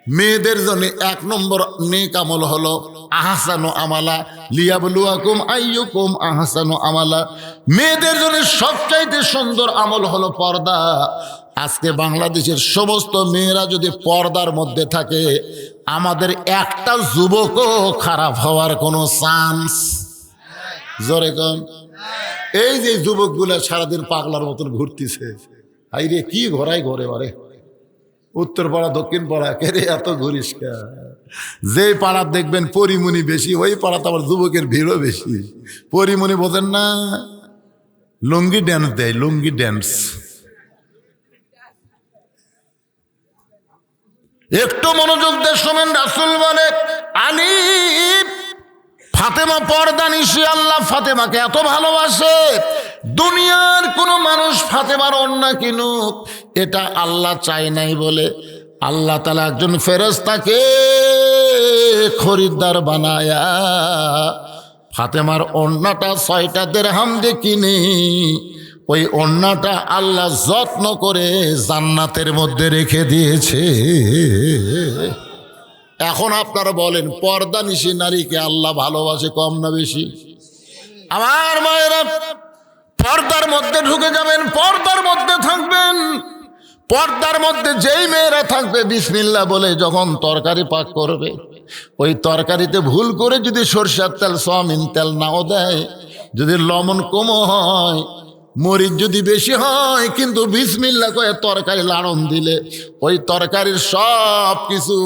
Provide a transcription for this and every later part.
মেয়েদের জন্য 1 নম্বর নেক আমল হলো আহসানু আমালা লিয়াবলুয়াকুম আইয়ুকুম আহসানু আমালা। মেয়েদের জন্য সবচাইতে সুন্দর আমল হলো পর্দা। আজকে বাংলাদেশের সমস্ত মেয়েরা যদি পর্দার মধ্যে থাকে, আমাদের একটা যুবকও খারাপ হওয়ার কোনো চান্স জোরে কম। এই যে যুবকগুলো সারাদিন পাগলার মতন ঘুরতেছে, আইরে কি ঘোরাই ঘরে বারে, উত্তর পাড়া দক্ষিণ পাড়া, কেরে এত ঘুরিস কা? যে পাড়া দেখবেন পরিমণি বেশি, ওই পাড়াতে আবার যুবকের ভিড়ও বেশি। পরিমণি বোঝেন না, লুঙ্গি ড্যান্স দেয়, লুঙ্গি ড্যান্স। একটু মনোযোগ দিয়ে শোনেন, রাসূল বলে আলী ফাতেমা পর্দা নিশি। আল্লাহ ফাতেমাকে এত ভালোবাসে, দুনিয়ার কোনো মানুষ ফাতেমার অন্যা কিনুক এটা আল্লাহ চায় নাই বলে আল্লাহ তাআলা একজন ফেরেশতাকে খরিদ্দার বানায়া ফাতেমার অন্যটা 6টা দিরহাম দিয়ে কিনে ওই অন্যটা আল্লাহ যত্ন করে জান্নাতের মধ্যে রেখে দিয়েছে। এখন আপনারা বলেন, পর্দা নিশি নারীকে আল্লাহ ভালোবাসে কম না বেশি? আমার মায়েরা, পর্দার মধ্যে ঢুকে যাবেন, পর্দার মধ্যে থাকবেন। পর্দার মধ্যে যেই মেয়েরা থাকবে বিসমিল্লাহ বলে যখন তরকারি পাক করবে, ওই তরকারিতে ভুল করে যদি সরষের তেল সয়াবিন তেল নাও দেয়, যদি লবণ কম হয়, মরিচ যদি বেশি হয়, কিন্তু বিসমিল্লাহ কয়ে তরকারি লাড়ন দিলে ওই তরকারির সব কিছু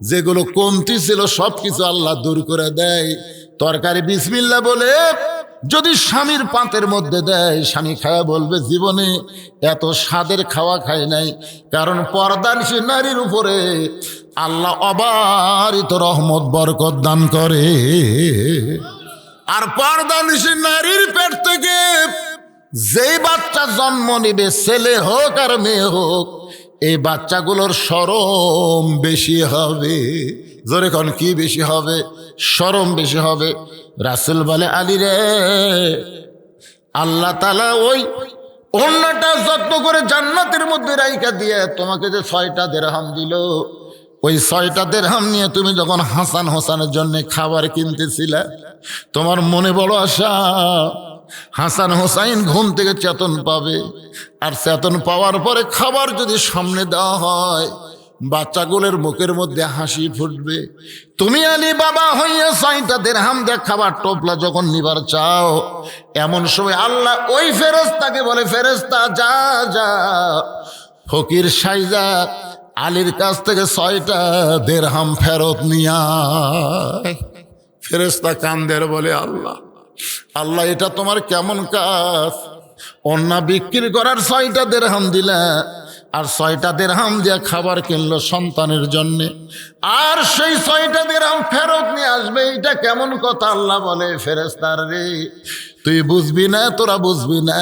যেগুলো কমতি ছিল সব কিছু আল্লাহ দূর করে দেয়। তরকারি বিসমিল্লাহ বলে যদি স্বামীর পাতের মধ্যে দেয়, স্বামী খায়া বলবে জীবনে এত স্বাদের খাওয়া খায় নাই। কারণ পর্দানিশী নারীর উপরে আল্লাহ অবারিত রহমত বরকত দান করে। আর পর্দানিশী নারীর পেট থেকে যেই বাচ্চা জন্ম নিবে, ছেলে হোক আর মেয়ে হোক, এই বাচ্চাগুলোর শরম বেশি হবে। জোরে কোন কি বেশি হবে? শরম বেশি হবে। রাসূল বলে আলী রে, আল্লাহ তাআলা ওই অন্যটা যত্ন করে জান্নাতের মধ্যে রাইখা দিয়ে তোমাকে যে 6টা দিরহাম দিল, ওই 6টা দিরহাম নিয়ে তুমি যখন হাসান হোসেনের জন্য খাবার কিনতেছিলে, তোমার মনে বড় আশা হাসান হোসাইন ঘুম থেকে চেতন পাবে, আর চেতন পাওয়ার পরে খাবার যদি সামনে দেওয়া হয়, বাচ্চাগুলোর মুখের মধ্যে হাসি ফুটবে। তুমি আলী বাবা হইয়া 6টা দিরহাম দিয়ে খাবার টোপলা যখন নিবার চাও, এমন সময় আল্লাহ ওই ফেরেশতাকে বলে, ফেরেশতা যা যা ফকির সাইজা আলীর কাছ থেকে 6টা দিরহাম ফেরত নিয়া। ফেরেশতা কান্দের বলে, আল্লাহ আল্লাহ এটা তোমার কেমন কাজ? অন্য বিক্রি করার 6টা দিরহাম দিলা, আর 6টা দিরহাম দিয়ে খাবার কিনলো সন্তানের জন্যে, আর সেই 6টা দিরহাম ফেরত নিয়ে আসবে, এটা কেমন কথা? আল্লাহ বলে, ফেরেশতার রে তুই বুঝবি না, তোরা বুঝবি না।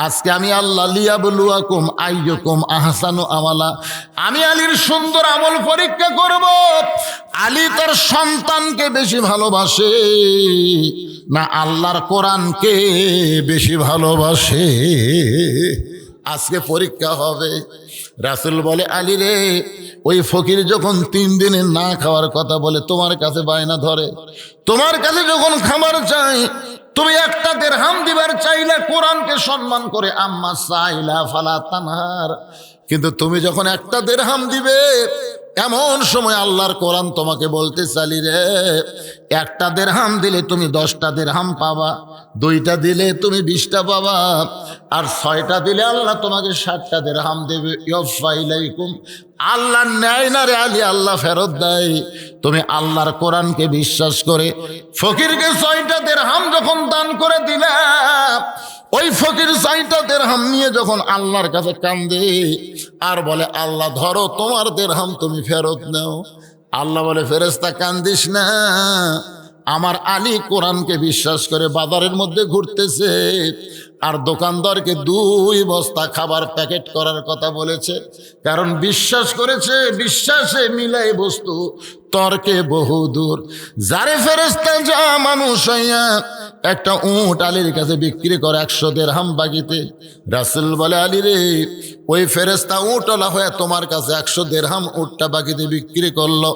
আজকে আমি আল্লাহ লিয়াবলুয়াকুম আইয়ুকুম আহসানু আমালা, আমি আলীর সুন্দর আমল পরীক্ষা করব। আলী তার সন্তানকে বেশি ভালোবাসে না আল্লাহর কোরআনকে বেশি ভালোবাসে? আজকে পরীক্ষা হবে। রাসূল বলে আলী রে, ওই ফকির যখন 3 দিনে না খাওয়ার কথা বলে তোমার কাছে বায়না ধরে, তোমার কাছে যখন খাবার চাই, তুমি 1টা দিরহাম দিবার চাইলে কোরআনকে সম্মান করে আম্মা সাইলা ফালা তানহার, কিন্তু তুমি যখন 1টা দিরহাম দিবে, এমন সময় আল্লাহর কোরআন তোমাকে বলতে চালি রে, 1টা দিরহাম দিলে তুমি 10টা দিরহাম পাবা, 2টা দিলে তুমি 20টা পাবা, আর 6টা দিলে আল্লাহ তোমাকে 60টা দিরহাম দেবে। ইয়ফাইলাইকুম, আল্লাহ নেয় না রে আলী, আল্লাহ ফেরত দেয়। তুমি আল্লাহর কোরআনকে বিশ্বাস করে ফকিরকে 6টা দিরহাম যখন দান করে দিলা, ওই ফকির 6টা দিরহাম নিয়ে যখন আল্লাহর কাছে কান্দে আর বলে, আল্লাহ ধরো তোমার দিরহাম তুমি ফেরত নাও, আল্লাহ বলে, ফেরেশতা কান্দিস না, আমার আলী কোরআনকে বিশ্বাস করে বাজারের মধ্যে ঘুরতেছে, আর দোকানদারকে 2 বস্তা খাবার প্যাকেট করার কথা বলেছে, কারণ বিশ্বাস করেছে, বিশ্বাসে মিলাই বস্তু তর্কে বহুদূর। যারে ফেরেশতা যা মানুষ হইয়া একটা উট আলীর কাছে বিক্রি করে 100 দিরহাম বাকিতে। রাসূল বলে, আলী রে, ওই ফেরেশতা উটওয়ালা হয়ে তোমার কাছে 100 দিরহাম উটটা বাকিতে বিক্রি করলো।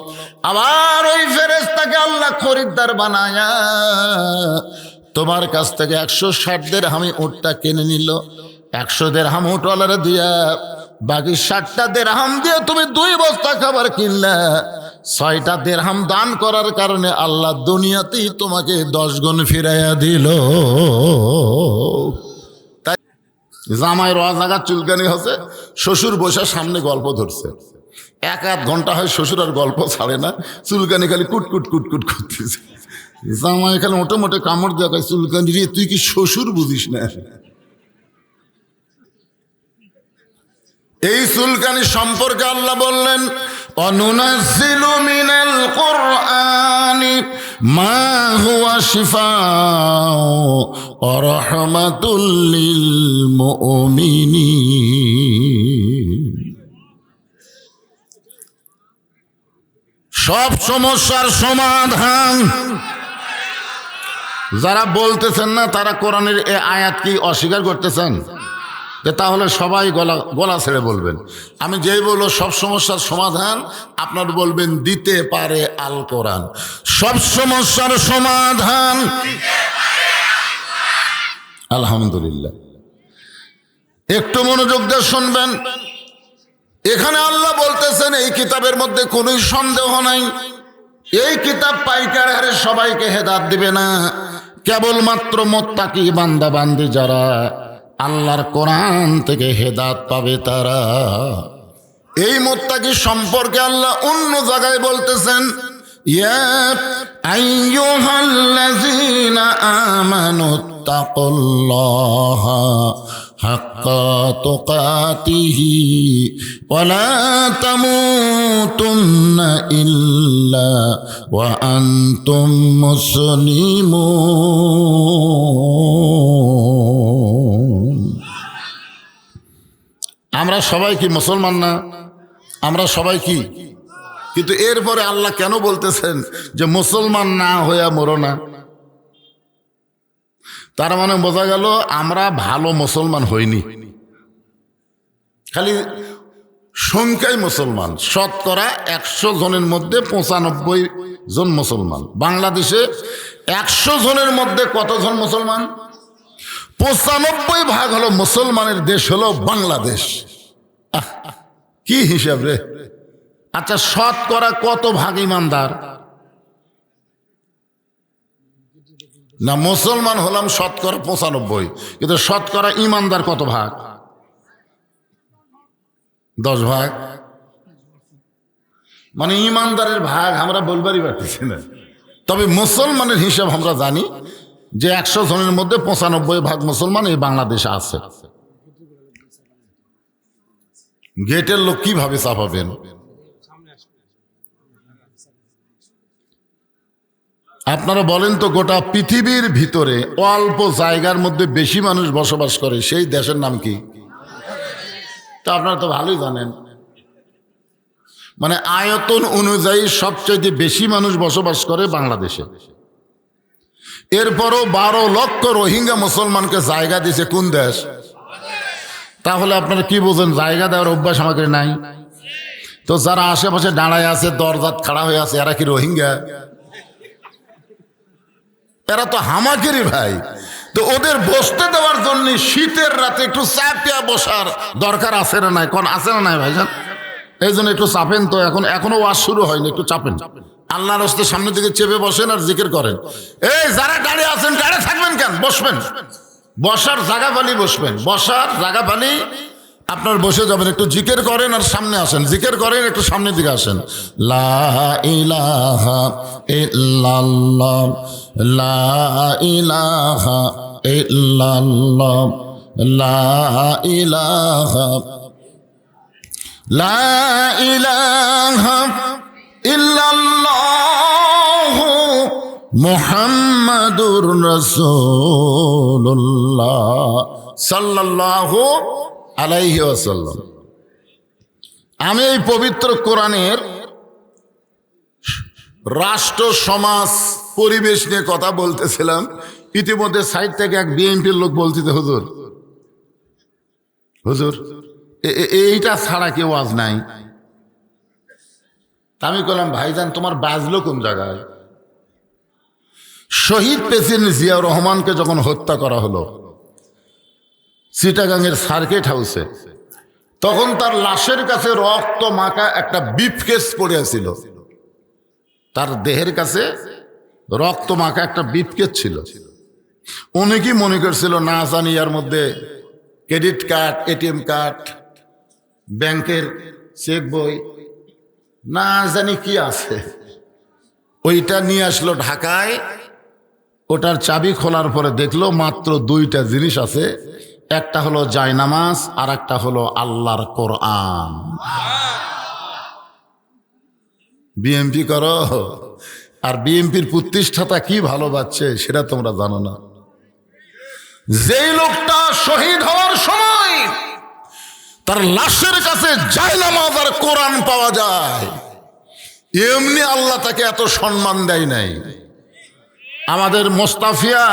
আবার ওই ফেরেশতাকে আল্লাহ খরিদ্দার বানায়া তোমার কাছ থেকে 160 দিরহামে উটটা কিনে নিল। 100 দিরহাম উটওয়ালারে দিয়া বাকি 60টা দিরহাম দিয়ে তুমি 2 বস্তা খাবার কিনলা। 6টা দিরহাম দান করার কারণে আল্লাহ দুনিয়াতেই তোমাকে 10 গুণ ফিরাইয়া দিল। তাই জামাই রাজাগা চুলকানি হচ্ছে, শ্বশুর বসে সামনে গল্প ধরছে, 1-1 ঘন্টা হয় শ্বশুর আর গল্প ছাড়ে না, চুলকানি খালি কুটকুট কুটকুট করতেছে। জামাই খালি মোটে মোটে কামড় দেখায়, চুলকানি রে তুই কি শ্বশুর বুঝিস না? এই চুলকানি সম্পর্কে আল্লাহ বললেন, অনুনাজ্জিলু মিনাল কুরআনি মা হুয়া শিফাউ ওয়া রাহমাতুল লিল মুমিনিন। সব সমস্যার সমাধান। যারা বলতেছেন না তারা কোরআনের এই আয়াত কি অস্বীকার করতেছেন? তাহলে সবাই গলা ছেড়ে বলবেন। আমি যেই বলবো সব সমস্যার সমাধান, আপনার বলবেন দিতে পারে আল কোরআন। সব সমস্যার সমাধান আলহামদুলিল্লাহ। একটু মনোযোগ দিয়ে শুনবেন। এখানে আল্লাহ বলতেছেন এই কিতাবের মধ্যে কোনো সন্দেহ নাই, এই কিতাব পাইকার হারে সবাইকে হেদায়েত দিবে না, কেবলমাত্র মুত্তাকি বান্দা বান্দি যারা আল্লাহর কোরআন থেকে হেদায়েত পাবে তারা। এই মুত্তাকি সম্পর্কে আল্লাহ অন্য জায়গায় বলতেছেন, ইয়া আইয়ুহাল্লাযীনা আমানুত্তাকুল্লাহা হাক্কা তুকাতিহি ওয়া লা তামুতুন্না ইল্লা ওয়া আনতুম মুসলিমুন। আমরা সবাই কি মুসলমান না? আমরা সবাই কি? কিন্তু এরপরে আল্লাহ কেন বলতেছেন যে মুসলমান না হইয়া মরো না? তার মানে বোঝা গেল আমরা ভালো মুসলমান হইনি, খালি সংখ্যায় মুসলমান। শতকরা 100 জনের মধ্যে 95 জন মুসলমান। বাংলাদেশে 100 জনের মধ্যে কতজন মুসলমান? 95 হলো মুসলমানের দেশ হলো বাংলাদেশ। কি হিসাব রে? আচ্ছা, শতকরা কত ভাগ ইমানদার? না, মুসলমান হলাম শতকরা 95, কিন্তু শতকরা ইমানদার কত ভাগ? 10 ভাগ। মানে ইমানদারের ভাগ আমরা বলবারই পারতেছি না। তবে মুসলমানের হিসাব আমরা জানি যে 100 জনের মধ্যে 95 ভাগ মুসলমান এই বাংলাদেশে আছে। গেটের লোক কিভাবে চাপাবেন? আপনারা বলেন তো, গোটা পৃথিবীর ভিতরে অল্প জায়গার মধ্যে বেশি মানুষ বসবাস করে সেই দেশের নাম কি? তা আপনারা তো ভালোই জানেন। মানে আয়তন অনুযায়ী সবচেয়ে বেশি মানুষ বসবাস করে বাংলাদেশে। এরপরও 12 লক্ষ রোহিঙ্গা মুসলমানকে জায়গা দিয়েছে কোন দেশ? তাহলে আপনারা কি বোঝেন জায়গা দেওয়ার অভ্যাস আমাদের নাই? তো যারা আশেপাশে দাঁড়ায় আছে, দরজাত খাড়া হয়ে আছে, এরা কি রোহিঙ্গা? এরা তো হামাকেরই ভাই। তো ওদের বসতে দেওয়ার জন্য শীতের রাতে একটু চাপিয়া বসার দরকার আছে না নাই? কোন আছে না নাই ভাইজান? এই জন্য একটু চাপেন তো। এখনো ওয়াজ শুরু হয়নি, একটু চাপেন। আল্লাহর রাস্তার সামনের দিকে চেপে বসেন আর জিকির করেন। এই যারা দাঁড়িয়ে আছেন, দাঁড়িয়ে থাকবেন কেন? বসবেন, বসার জায়গা পালি বসবেন, বসার জায়গা পালি আপনার বসে যাবেন। একটু জিকির করেন আর সামনে আসেন, জিকির করেন, একটু সামনের দিকে আসেন। লা ইলাহা ইল্লাল্লাহ, লা ইলাহা ইল্লাল্লাহ, লা ইলাহা, লা ইলাহা ইল্লাল্লাহ মুহাম্মাদুর রাসূলুল্লাহ সাল্লাল্লাহু আলাইহি ওয়াসাল্লাম। আমি এই পবিত্র কোরআনের রাষ্ট্র সমাজ পরিবেশ নিয়ে কথা বলতেছিলাম, ইতিমধ্যে সাইড থেকে এক বিএনপির লোক বলছিল, হুজুর হুজুর এইটা ছাড়া কেউ আজ নাই। আমি বললাম, ভাইজান তোমার বাজলো কোন জায়গায়? শহীদ প্রেসিডেন্ট জিয়াউর রহমানকে যখন হত্যা করা হলো চিটাগাংয়ের সার্কিট হাউসে, তখন তার লাশের কাছে রক্ত মাখা একটা ব্রিফকেস পড়ে ছিল। তার দেহের কাছে রক্ত মাখা একটা ব্রিফকেস ছিল। উনি কি মনে করছিল, না জানি এর মধ্যে ক্রেডিট কার্ড, এটিএম কার্ড, ব্যাংকের চেক বই, না জানি কি আছে, ওইটা নিয়ে আসলো ঢাকায়। ওটার চাবি খোলার পরে দেখলো মাত্র দুইটা জিনিস আছে, একটা হলো জায়নামাজ আর একটা হলো আল্লাহর কোরআন। বিএমপি করো, আর বিএমপির প্রতিষ্ঠাতা কি ভালোবাসছে সেটা তোমরা জানো না। যেই লোকটা শহীদ হওয়ার সময় তার লাশের কাছে জায়নামাজ আর কোরআন পাওয়া যায়, এমনি আল্লাহ তাকে এত সম্মান দেয় নাই। আমাদের মোস্তাফিয়া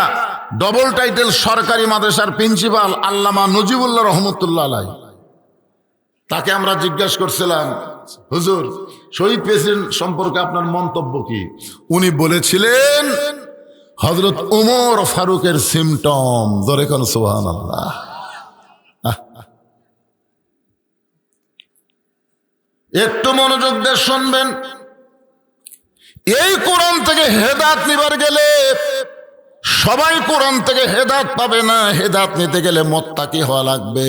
ডবল টাইটেল সরকারি মাদ্রাসার প্রিন্সিপাল আল্লামা নজিবুল্লাহ রহমতুল্লাহ আলাই, তাকে আমরা জিজ্ঞাসা করছিলাম, হুজুর শহীদ প্রেসিডেন্ট সম্পর্কে আপনার মন্তব্য কি? উনি বলেছিলেন, হযরত ওমর ফারুকের সিমটম। জোরে কোন সুবহানাল্লাহ। একটু মনোযোগ দিয়ে শুনবেন। এই কোরআন থেকে হেদায়েত নিবার গেলে সবাই কোরআন থেকে হেদায়েত পাবে না। হেদায়েত নিতে গেলে মুত্তাকি হওয়া লাগবে।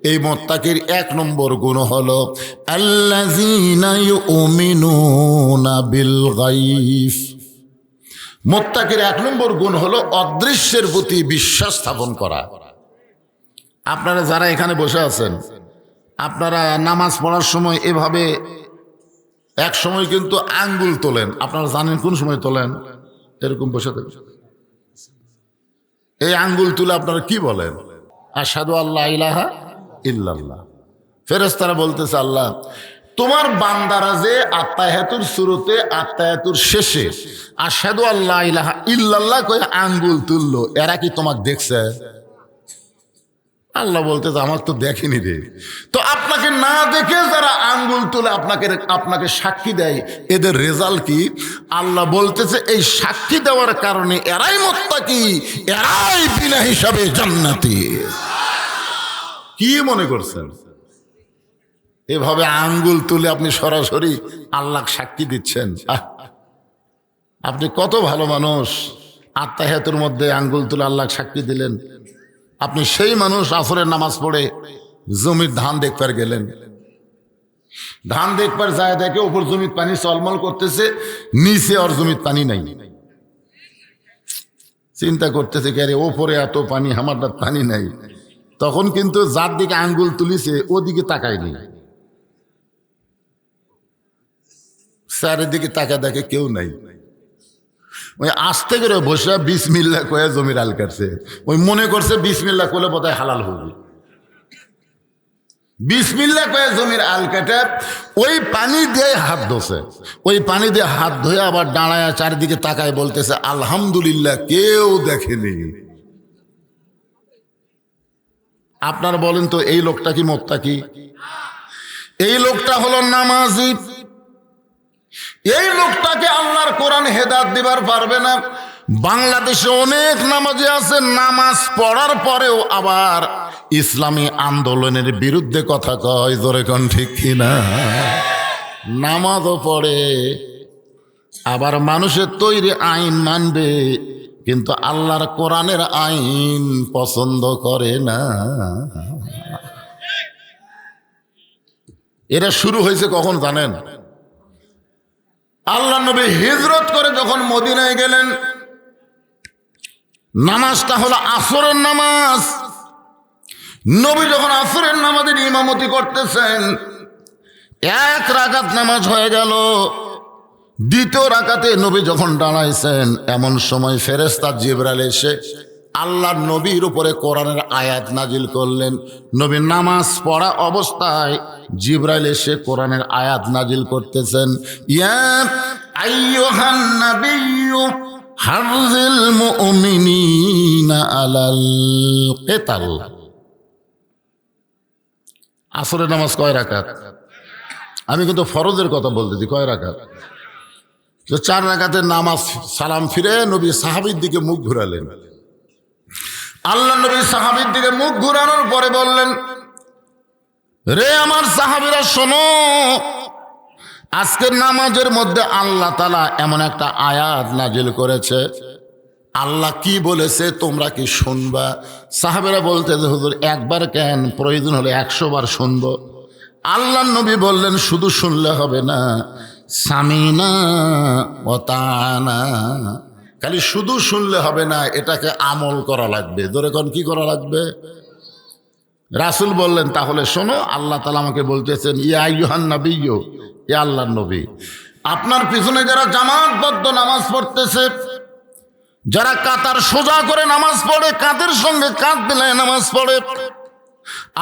এই মুত্তাকির এক নম্বর গুণ হলো আল্লাযীনা ইউমিনুনা বিল গায়ব। মুত্তাকির এক নম্বর গুণ হলো অদৃশ্যের প্রতি বিশ্বাস স্থাপন করা। আপনারা যারা এখানে বসে আছেন, আপনারা নামাজ পড়ার সময় এভাবে এক সময় কিন্তু আঙ্গুল তোলেন। আপনারা জানেন কোন সময় তোলেন? এরকম বসে থাকেন, এই আঙ্গুল তুলে আপনারা কি বলেন? আশহাদু আল্লা ইলাহা ইল্লাল্লাহ। ফেরেশতারা বলতেছে, আল্লাহ তোমার বান্দারা যে আত্তাহিয়াতুর শুরুতে আত্তাহিয়াতুর শেষে আশহাদু আল্লা ইলাহা ইল্লাল্লাহ কয়ে আঙ্গুল তুললো, এরা কি তোমাকে দেখছে? আল্লাহ বলতেছে, আমার তো দেখেনি রে। তো আপনাকে না দেখে যারা আঙ্গুল তুলে আপনাকে সাক্ষী দেয়, এদের রেজাল্ট কি? আল্লাহ বলতেছে, এই সাক্ষী দেওয়ার কারণে এরাই মুত্তাকি, এরাই বিনা হিসাবে জান্নাতি। কি মনে করছেন এভাবে আঙ্গুল তুলে আপনি সরাসরি আল্লাহ সাক্ষী দিচ্ছেন? আপনি কত ভালো মানুষ, আত্তাহিয়াতুর মধ্যে আঙ্গুল তুলে আল্লাহ সাক্ষী দিলেন। আপনি সেই মানুষ আসরের নামাজ পড়ে জমির ধান দেখবার গেলেন, ধান দেখবার যায় দেখে উপর জমির পানি চলমল করতেছে, নিচে আর জমির পানি নাই। চিন্তা করতেছে, কে ওপরে এত পানি, আমার পানি নাই। তখন কিন্তু যার দিকে আঙ্গুল তুলিছে ওদিকে তাকায়নি, চারিদিকে তাকা দেখে কেউ নাই। ওই আস্তে করে বসে বিসমিল্লাহ কয়ে জমির আল কাটছে। ওই মনে করছে বিসমিল্লাহ করলে বোধহয় হালাল হবে। বিসমিল্লাহ কয়ে জমির আল কাটে ওই পানি দিয়ে হাত ধোছে। ওই পানি দিয়ে হাত ধুয়ে আবার দাঁড়ায় চারিদিকে তাকায় বলতেছে, আলহামদুলিল্লাহ, কেউ দেখেনি। আপনারা বলেন তো, এই লোকটা কি মুত্তাকি? এই লোকটা হলো নামাজি। এই লোকটাকে আল্লাহর কোরআন হেদায়েত দিবার পারবে না। বাংলাদেশে অনেক নামাজি আছে, নামাজ পড়ার পরেও আবার ইসলামী আন্দোলনের বিরুদ্ধে কথা কয়। জোরে কোন ঠিক কিনা? নামাজও পড়ে, আবার মানুষের তৈরি আইন মানবে, কিন্তু আল্লাহর কোরআনের আইন পছন্দ করে না। এরা শুরু হয়েছে কখন জানেন? আল্লাহ নবী হিজরত করে যখন মদিনায় গেলেন, নামাজটা হলো আসরের নামাজ। নবী যখন আসরের নামাজের ইমামতি করতেছেন, এক রাকাত নামাজ হয়ে গেল। দ্বিতীয় রাকাতে নবী যখন দাঁড়াইছেন, এমন সময় ফেরেশতা জিবরাইল এসে আল্লাহর নবীর উপরে কোরআনের আয়াত নাজিল করলেন। নবী নামাজ পড়া অবস্থায় জিবরাইল এসে কোরআনের আয়াত নাজিল করতেছেন। ইয়া আইয়ুহান নাবিয়্যু হারজিল মুমিনিনা আলাল কিতাল। আসরের নামাজ কয় রাকাত? আমি কিন্তু ফরজের কথা বলতেছি। কয় রাকাত? 4 রাকাতের নামাজ সালাম ফিরে নবী সাহাবীর দিকে মুখ ঘুরালেন। আল্লাহ নবী সাহাবীর দিকে মুখ ঘুরানোর পরে বললেন, রে আমার সাহাবীরা শোনো, আজকের নামাজের মধ্যে আল্লাহ তাআলা এমন একটা আয়াত নাজিল করেছে। আল্লাহ কি বলেছে তোমরা কি শুনবা? সাহাবীরা বলতে, হুজুর একবার কেন, প্রয়োজন হলে 100 বার শুনবো। আল্লাহ নবী বললেন, শুধু শুনলে হবে না, সামিনা ওয়া তাআনা। খালি শুধু শুনলে হবে না, এটাকে আমল করা লাগবে। ধরে কোন কি করা লাগবে? রাসূল বললেন, তাহলে শোনো, আল্লাহ তাআলা আমাকে বলতেছেন, ইয়া আইয়ুহান নাবিয়্যু, ইয়া আল্লাহর নবী, আপনার পিছনে যারা জামাতবদ্ধ নামাজ পড়তেছে, যারা কাতার সোজা করে নামাজ পড়ে, কাঁধের সঙ্গে কাঁধ মিলায় নামাজ পড়ে,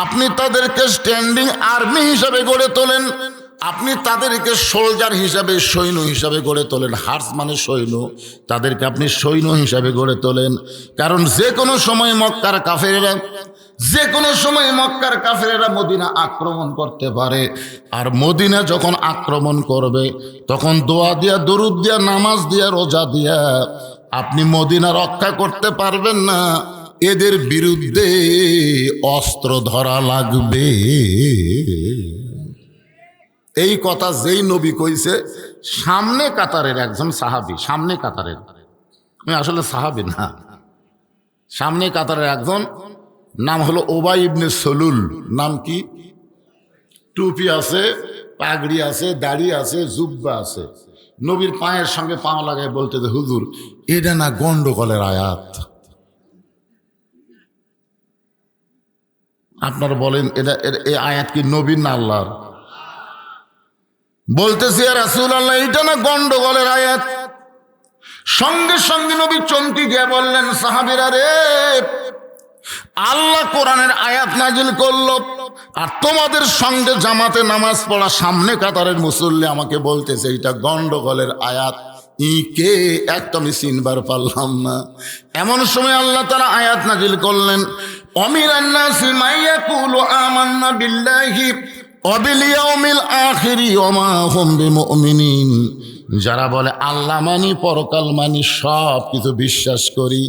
আপনি তাদেরকে স্ট্যান্ডিং আর্মি হিসাবে গড়ে তোলেন। আপনি তাদেরকে সোলজার হিসাবে, সৈন্য হিসাবে গড়ে তোলেন। হার্স মানে সৈন্য, তাদেরকে আপনি সৈন্য হিসাবে গড়ে তোলেন। কারণ যে কোনো সময় মক্কার কাফেরেরা মদিনা আক্রমণ করতে পারে। আর মদিনা যখন আক্রমণ করবে, তখন দোয়া দিয়া, দরুদ দিয়া, নামাজ দিয়া, রোজা দিয়া আপনি মদিনা রক্ষা করতে পারবেন না। এদের বিরুদ্ধে অস্ত্র ধরা লাগবে। এই কথা যেই নবী কইছে, সামনে কাতারের একজন সাহাবী, সামনে কাতারের, আমি আসলে সাহাবী না, সামনে কাতারের একজন, নাম হলো উবাই ইবনে সলুল। নাম কি? টুপি আছে, পাগড়ি আছে, দাড়ি আছে, জুব্বা আছে। নবীর পায়ের সঙ্গে পা লাগায় বলতে, হুজুর এটা না গন্ডগোলের আয়াত। আপনারা বলেন, এটা এই আয়াত কি নবীর না আল্লাহর? বলতেছি, ইয়া রাসূলুল্লাহ, এটা না গন্ডগোলের আয়াত। সঙ্গে সঙ্গে নবী চমকে গিয়ে বললেন, সাহাবীরা রে, আল্লাহ কোরআনের আয়াত নাজিল করলো, আর তোমাদের সঙ্গে জামাতে নামাজ পড়া সামনে কাতারের মুসল্লি আমাকে বলতেছে এটা গন্ডগোলের আয়াত। কে একটা আমি চিনবার পারলাম না। এমন সময় আল্লাহ তাআলা আয়াত নাজিল করলেন, অমিরান নাসি মাইয়াকুলু আমান্না বিল্লাহি ওয়া বিল ইয়াউমিল আখিরি ওয়া মা হুম বিমুমিনিন। যারা বলে আল্লাহ মানি, পরকাল মানি, সব কিছু বিশ্বাস করি,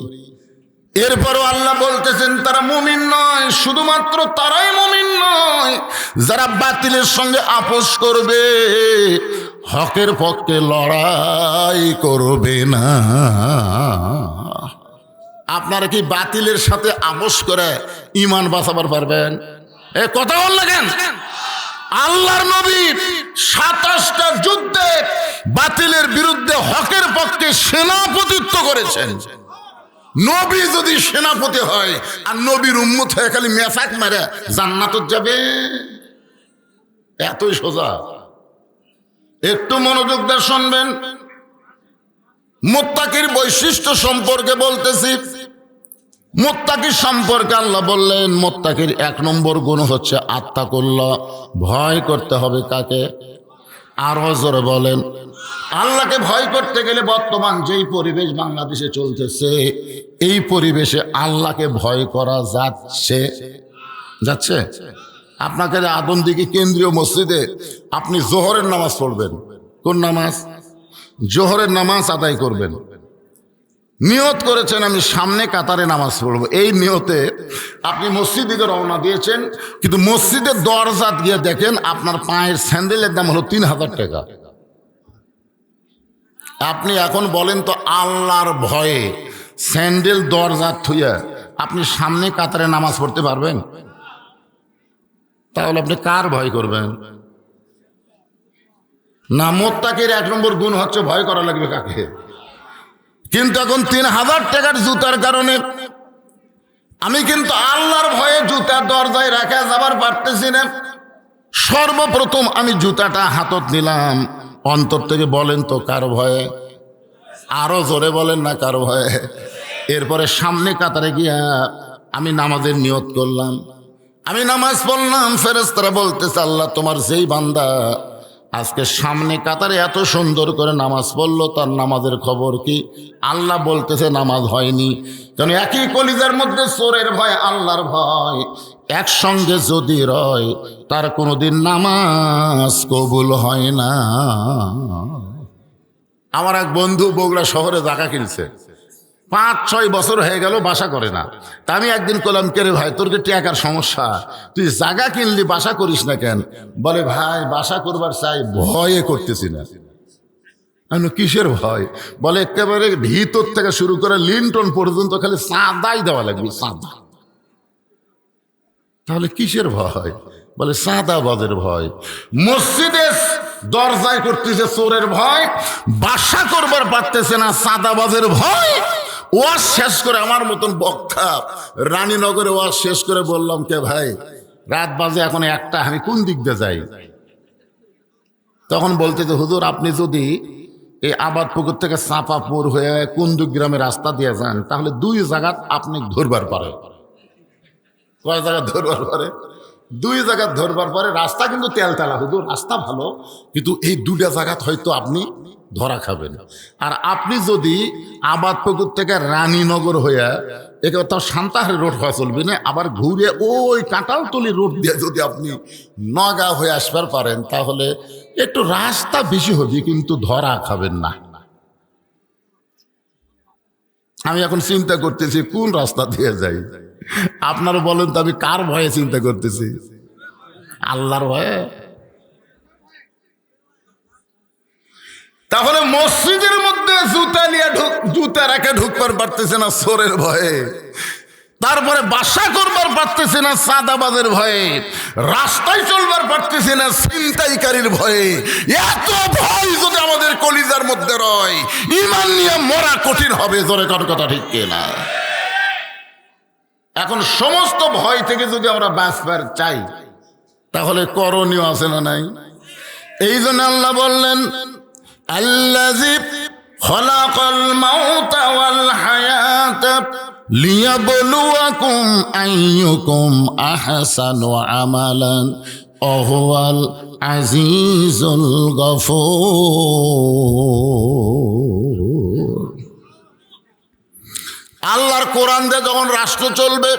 এরপরও আল্লাহ বলতেছেন তারা মুমিন নয়। শুধুমাত্র তারাই মুমিন নয়, যারা বাতিলের সঙ্গে আপোষ করবে, হকের পক্ষে লড়াই করবে না। আপনারা কি বাতিলের সাথে আপোষ করে ঈমান বাঁচাবার পারবেন? এ কথা বললেন কেন? আল্লাহর নবী 27টা যুদ্ধে বাতিলের বিরুদ্ধে হকের পক্ষে সেনাপতিত্ব করেছেন। নবী যদি সেনাপতি হয় আর নবীর উম্মত হয়ে খালি মেসাক মারে জান্নাত যাবে, এতই সোজা। একটু মনোযোগ দিয়ে শুনবেন। মুত্তাকির বৈশিষ্ট্য সম্পর্কে বলতেছি। মুত্তাকি সম্পর্কে আল্লাহ বললেন, মুত্তাকির 1 নম্বর গুণ হচ্ছে আত্তাকুল্লাহ, ভয় করতে হবে কাকে? আরো জোরে বলেন। আল্লাহকে ভয় করতে গেলে বর্তমান যেই পরিবেশ বাংলাদেশে চলতেছে, এই পরিবেশে আল্লাহকে ভয় করা যাচ্ছে। আপনাকে আদমদিঘি কেন্দ্রীয় মসজিদে আপনি জোহরের নামাজ পড়বেন। কোন নামাজ? জোহরের নামাজ আদায় করবেন। নিয়ত করেছেন আমি সামনে কাতারে নামাজ পড়বো। এই নিয়তে আপনি মসজিদ দিকে রওনা দিয়েছেন, কিন্তু মসজিদের দরজাত গিয়ে দেখেন আপনার পায়ের স্যান্ডেলের দাম হলো 3000 টাকা। আপনি এখন বলেন তো, আল্লাহর ভয়ে স্যান্ডেল দরজাত থুইয়া আপনি সামনে কাতারে নামাজ পড়তে পারবেন? তাহলে আপনি কার ভয় করবেন? না, মুত্তাকির 1 নম্বর গুণ হচ্ছে ভয় করা লাগবে কাকে? কিন্তু এখন 3000 টাকার জুতার কারণে আমি কিন্তু আল্লাহর ভয়ে জুতা দরজায় রাখা যাবার পারতেছি না। সর্বপ্রথম আমি জুতাটা হাতত নিলাম, অন্তর থেকে বলেন তো কার ভয়ে? আরো জোরে বলেন না কার ভয়ে? এরপরে সামনে কাতারে গিয়া আমি নামাজের নিয়ত করলাম, আমি নামাজ পড়লাম। ফেরেশতারা বলতেছে, আল্লাহ তোমার যেই বান্দা আজকে সামনে কাতারে এত সুন্দর করে নামাজ পড়লো, তার নামাজের খবর কি? আল্লাহ বলতেছে নামাজ হয়নি। কারণ একই কলিজার মধ্যে চোরের ভয়, আল্লাহর ভয় একসঙ্গে যদি রয়, তার কোনোদিন নামাজ কবুল হয় না। আমার এক বন্ধু বগুড়া শহরে জায়গা কিনছে, 5-6 বছর হয়ে গেল বাসা করে না। তা আমি একদিন বললাম, কে রে ভাই, তোর কি টাকার সমস্যা, তুই জায়গা কিনলি বাসা করিস না কেন? বলে, ভাই বাসা করবার চাই, ভয়ে করতেছি না। আমি কিসের ভয়? বলে, একেবারে ভিতর থেকে শুরু করে লিন্টন পর্যন্ত খালি চাঁদাই দেওয়া লাগবে, চাঁদা। তাহলে কিসের ভয়? বলে, চাঁদাবাজের ভয়। মসজিদে দরজায় করতেছে চোরের ভয়, বাসা করবার পারতেছে না চাঁদাবাজের ভয়। ওয়াজ শেষ করে আমার মতন বক্তা রানীনগরে ওয়াজ শেষ করে বললাম, কে ভাই, রাত বাজে এখন 1টা, আমি কোন দিক দিয়ে যাই? তখন বলতে যে, হুজুর আপনি যদি এই আবাদপুকুর থেকে চাঁপাপুর হয়ে কুন্দুক গ্রামে রাস্তা দিয়ে যান, তাহলে 2 জায়গা আপনি ধরবার পারে। কয় জায়গা ধরবার পারে? 2 জায়গা ধরবার পরে। রাস্তা কিন্তু তেলতেলা হুজুর, রাস্তা ভালো, কিন্তু এই 2টা জায়গা হয়তো আপনি ধরা খাবেন। আর আপনি যদি আবাদপুকুর থেকে রানীনগর হইয়া একেবারে তাও সান্তাহারি রোড হওয়া চলবে না, আবার ঘুরে ওই কাঁটালতলি রোড দিয়ে যদি আপনি নগাঁও হয়ে আসবার পারেন, তাহলে একটু রাস্তা বেশি হবে, কিন্তু ধরা খাবেন না। আমি এখন চিন্তা করতেছি কোন রাস্তা দিয়ে যাই। আপনারা বলেন তো, আমি কার ভয়ে চিন্তা করতেছি? আল্লাহর ভয়ে। তাহলে মসজিদের মধ্যে জুতা রেখে ঢুকবার পারতেছে না চোরের ভয়ে, তারপরে বাসা করবার পারতেছে না চাঁদাবাজের ভয়ে, রাস্তায় চলবার পারতেছে না ছিনতাইকারীর ভয়ে। এত ভয় যদি আমাদের কলিজার মধ্যে রয়, ঈমান নিয়ে মরা কঠিন হবে। জোরে কর কথা ঠিক কিনা? এখন সমস্ত ভয় থেকে যদি আমরা বাঁচবার চাই, তাহলে করণীয় আছে না নাই? এই জন্য আল্লাহ বললেন, আল্লাযী খালাকাল মাউতা ওয়াল হায়াতা লিয়াবলুয়াকুম আইয়ুকুম আহসানু আমালান ওয়া হুয়াল আজিজুল গফুর। আল্লাহর কোরআন দিয়ে যখন রাষ্ট্র চলবে,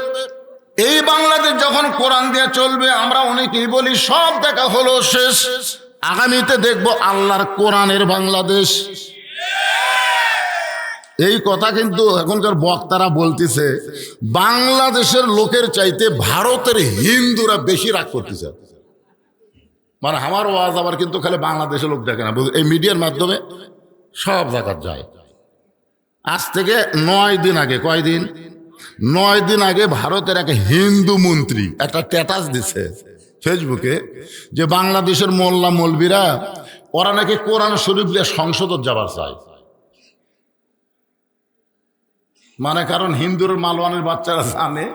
এই বাংলাদেশ যখন কোরআন দিয়ে চলবে, আমরা অনেকেই বলি সব দেখা হলো শেষ, আগামীতে দেখব আল্লাহর কোরআনের বাংলাদেশ। এই কথা কিন্তু এখনকার বক্তারা বলতেছে, বাংলাদেশের লোকের চাইতে ভারতের হিন্দুরা বেশি রাগ করতেছে। মানে আমার ওয়াজ আবার কিন্তু খালি বাংলাদেশের লোক দেখে না, এই মিডিয়ার মাধ্যমে সব জায়গা যায়। আজ থেকে 9 দিন আগে, কয়দিন, 9 দিন আগে ভারতের এক হিন্দু মন্ত্রী একটা স্ট্যাটাস দিছে ফেসবুকে, যে বাংলাদেশের মোল্লা মৌলবীরা ওরা নাকি কোরআন শরীফ দিয়ে সংসদত যাবার চায়। মানে কারণ হিন্দুর মালওয়ানের বাচ্চারা জানে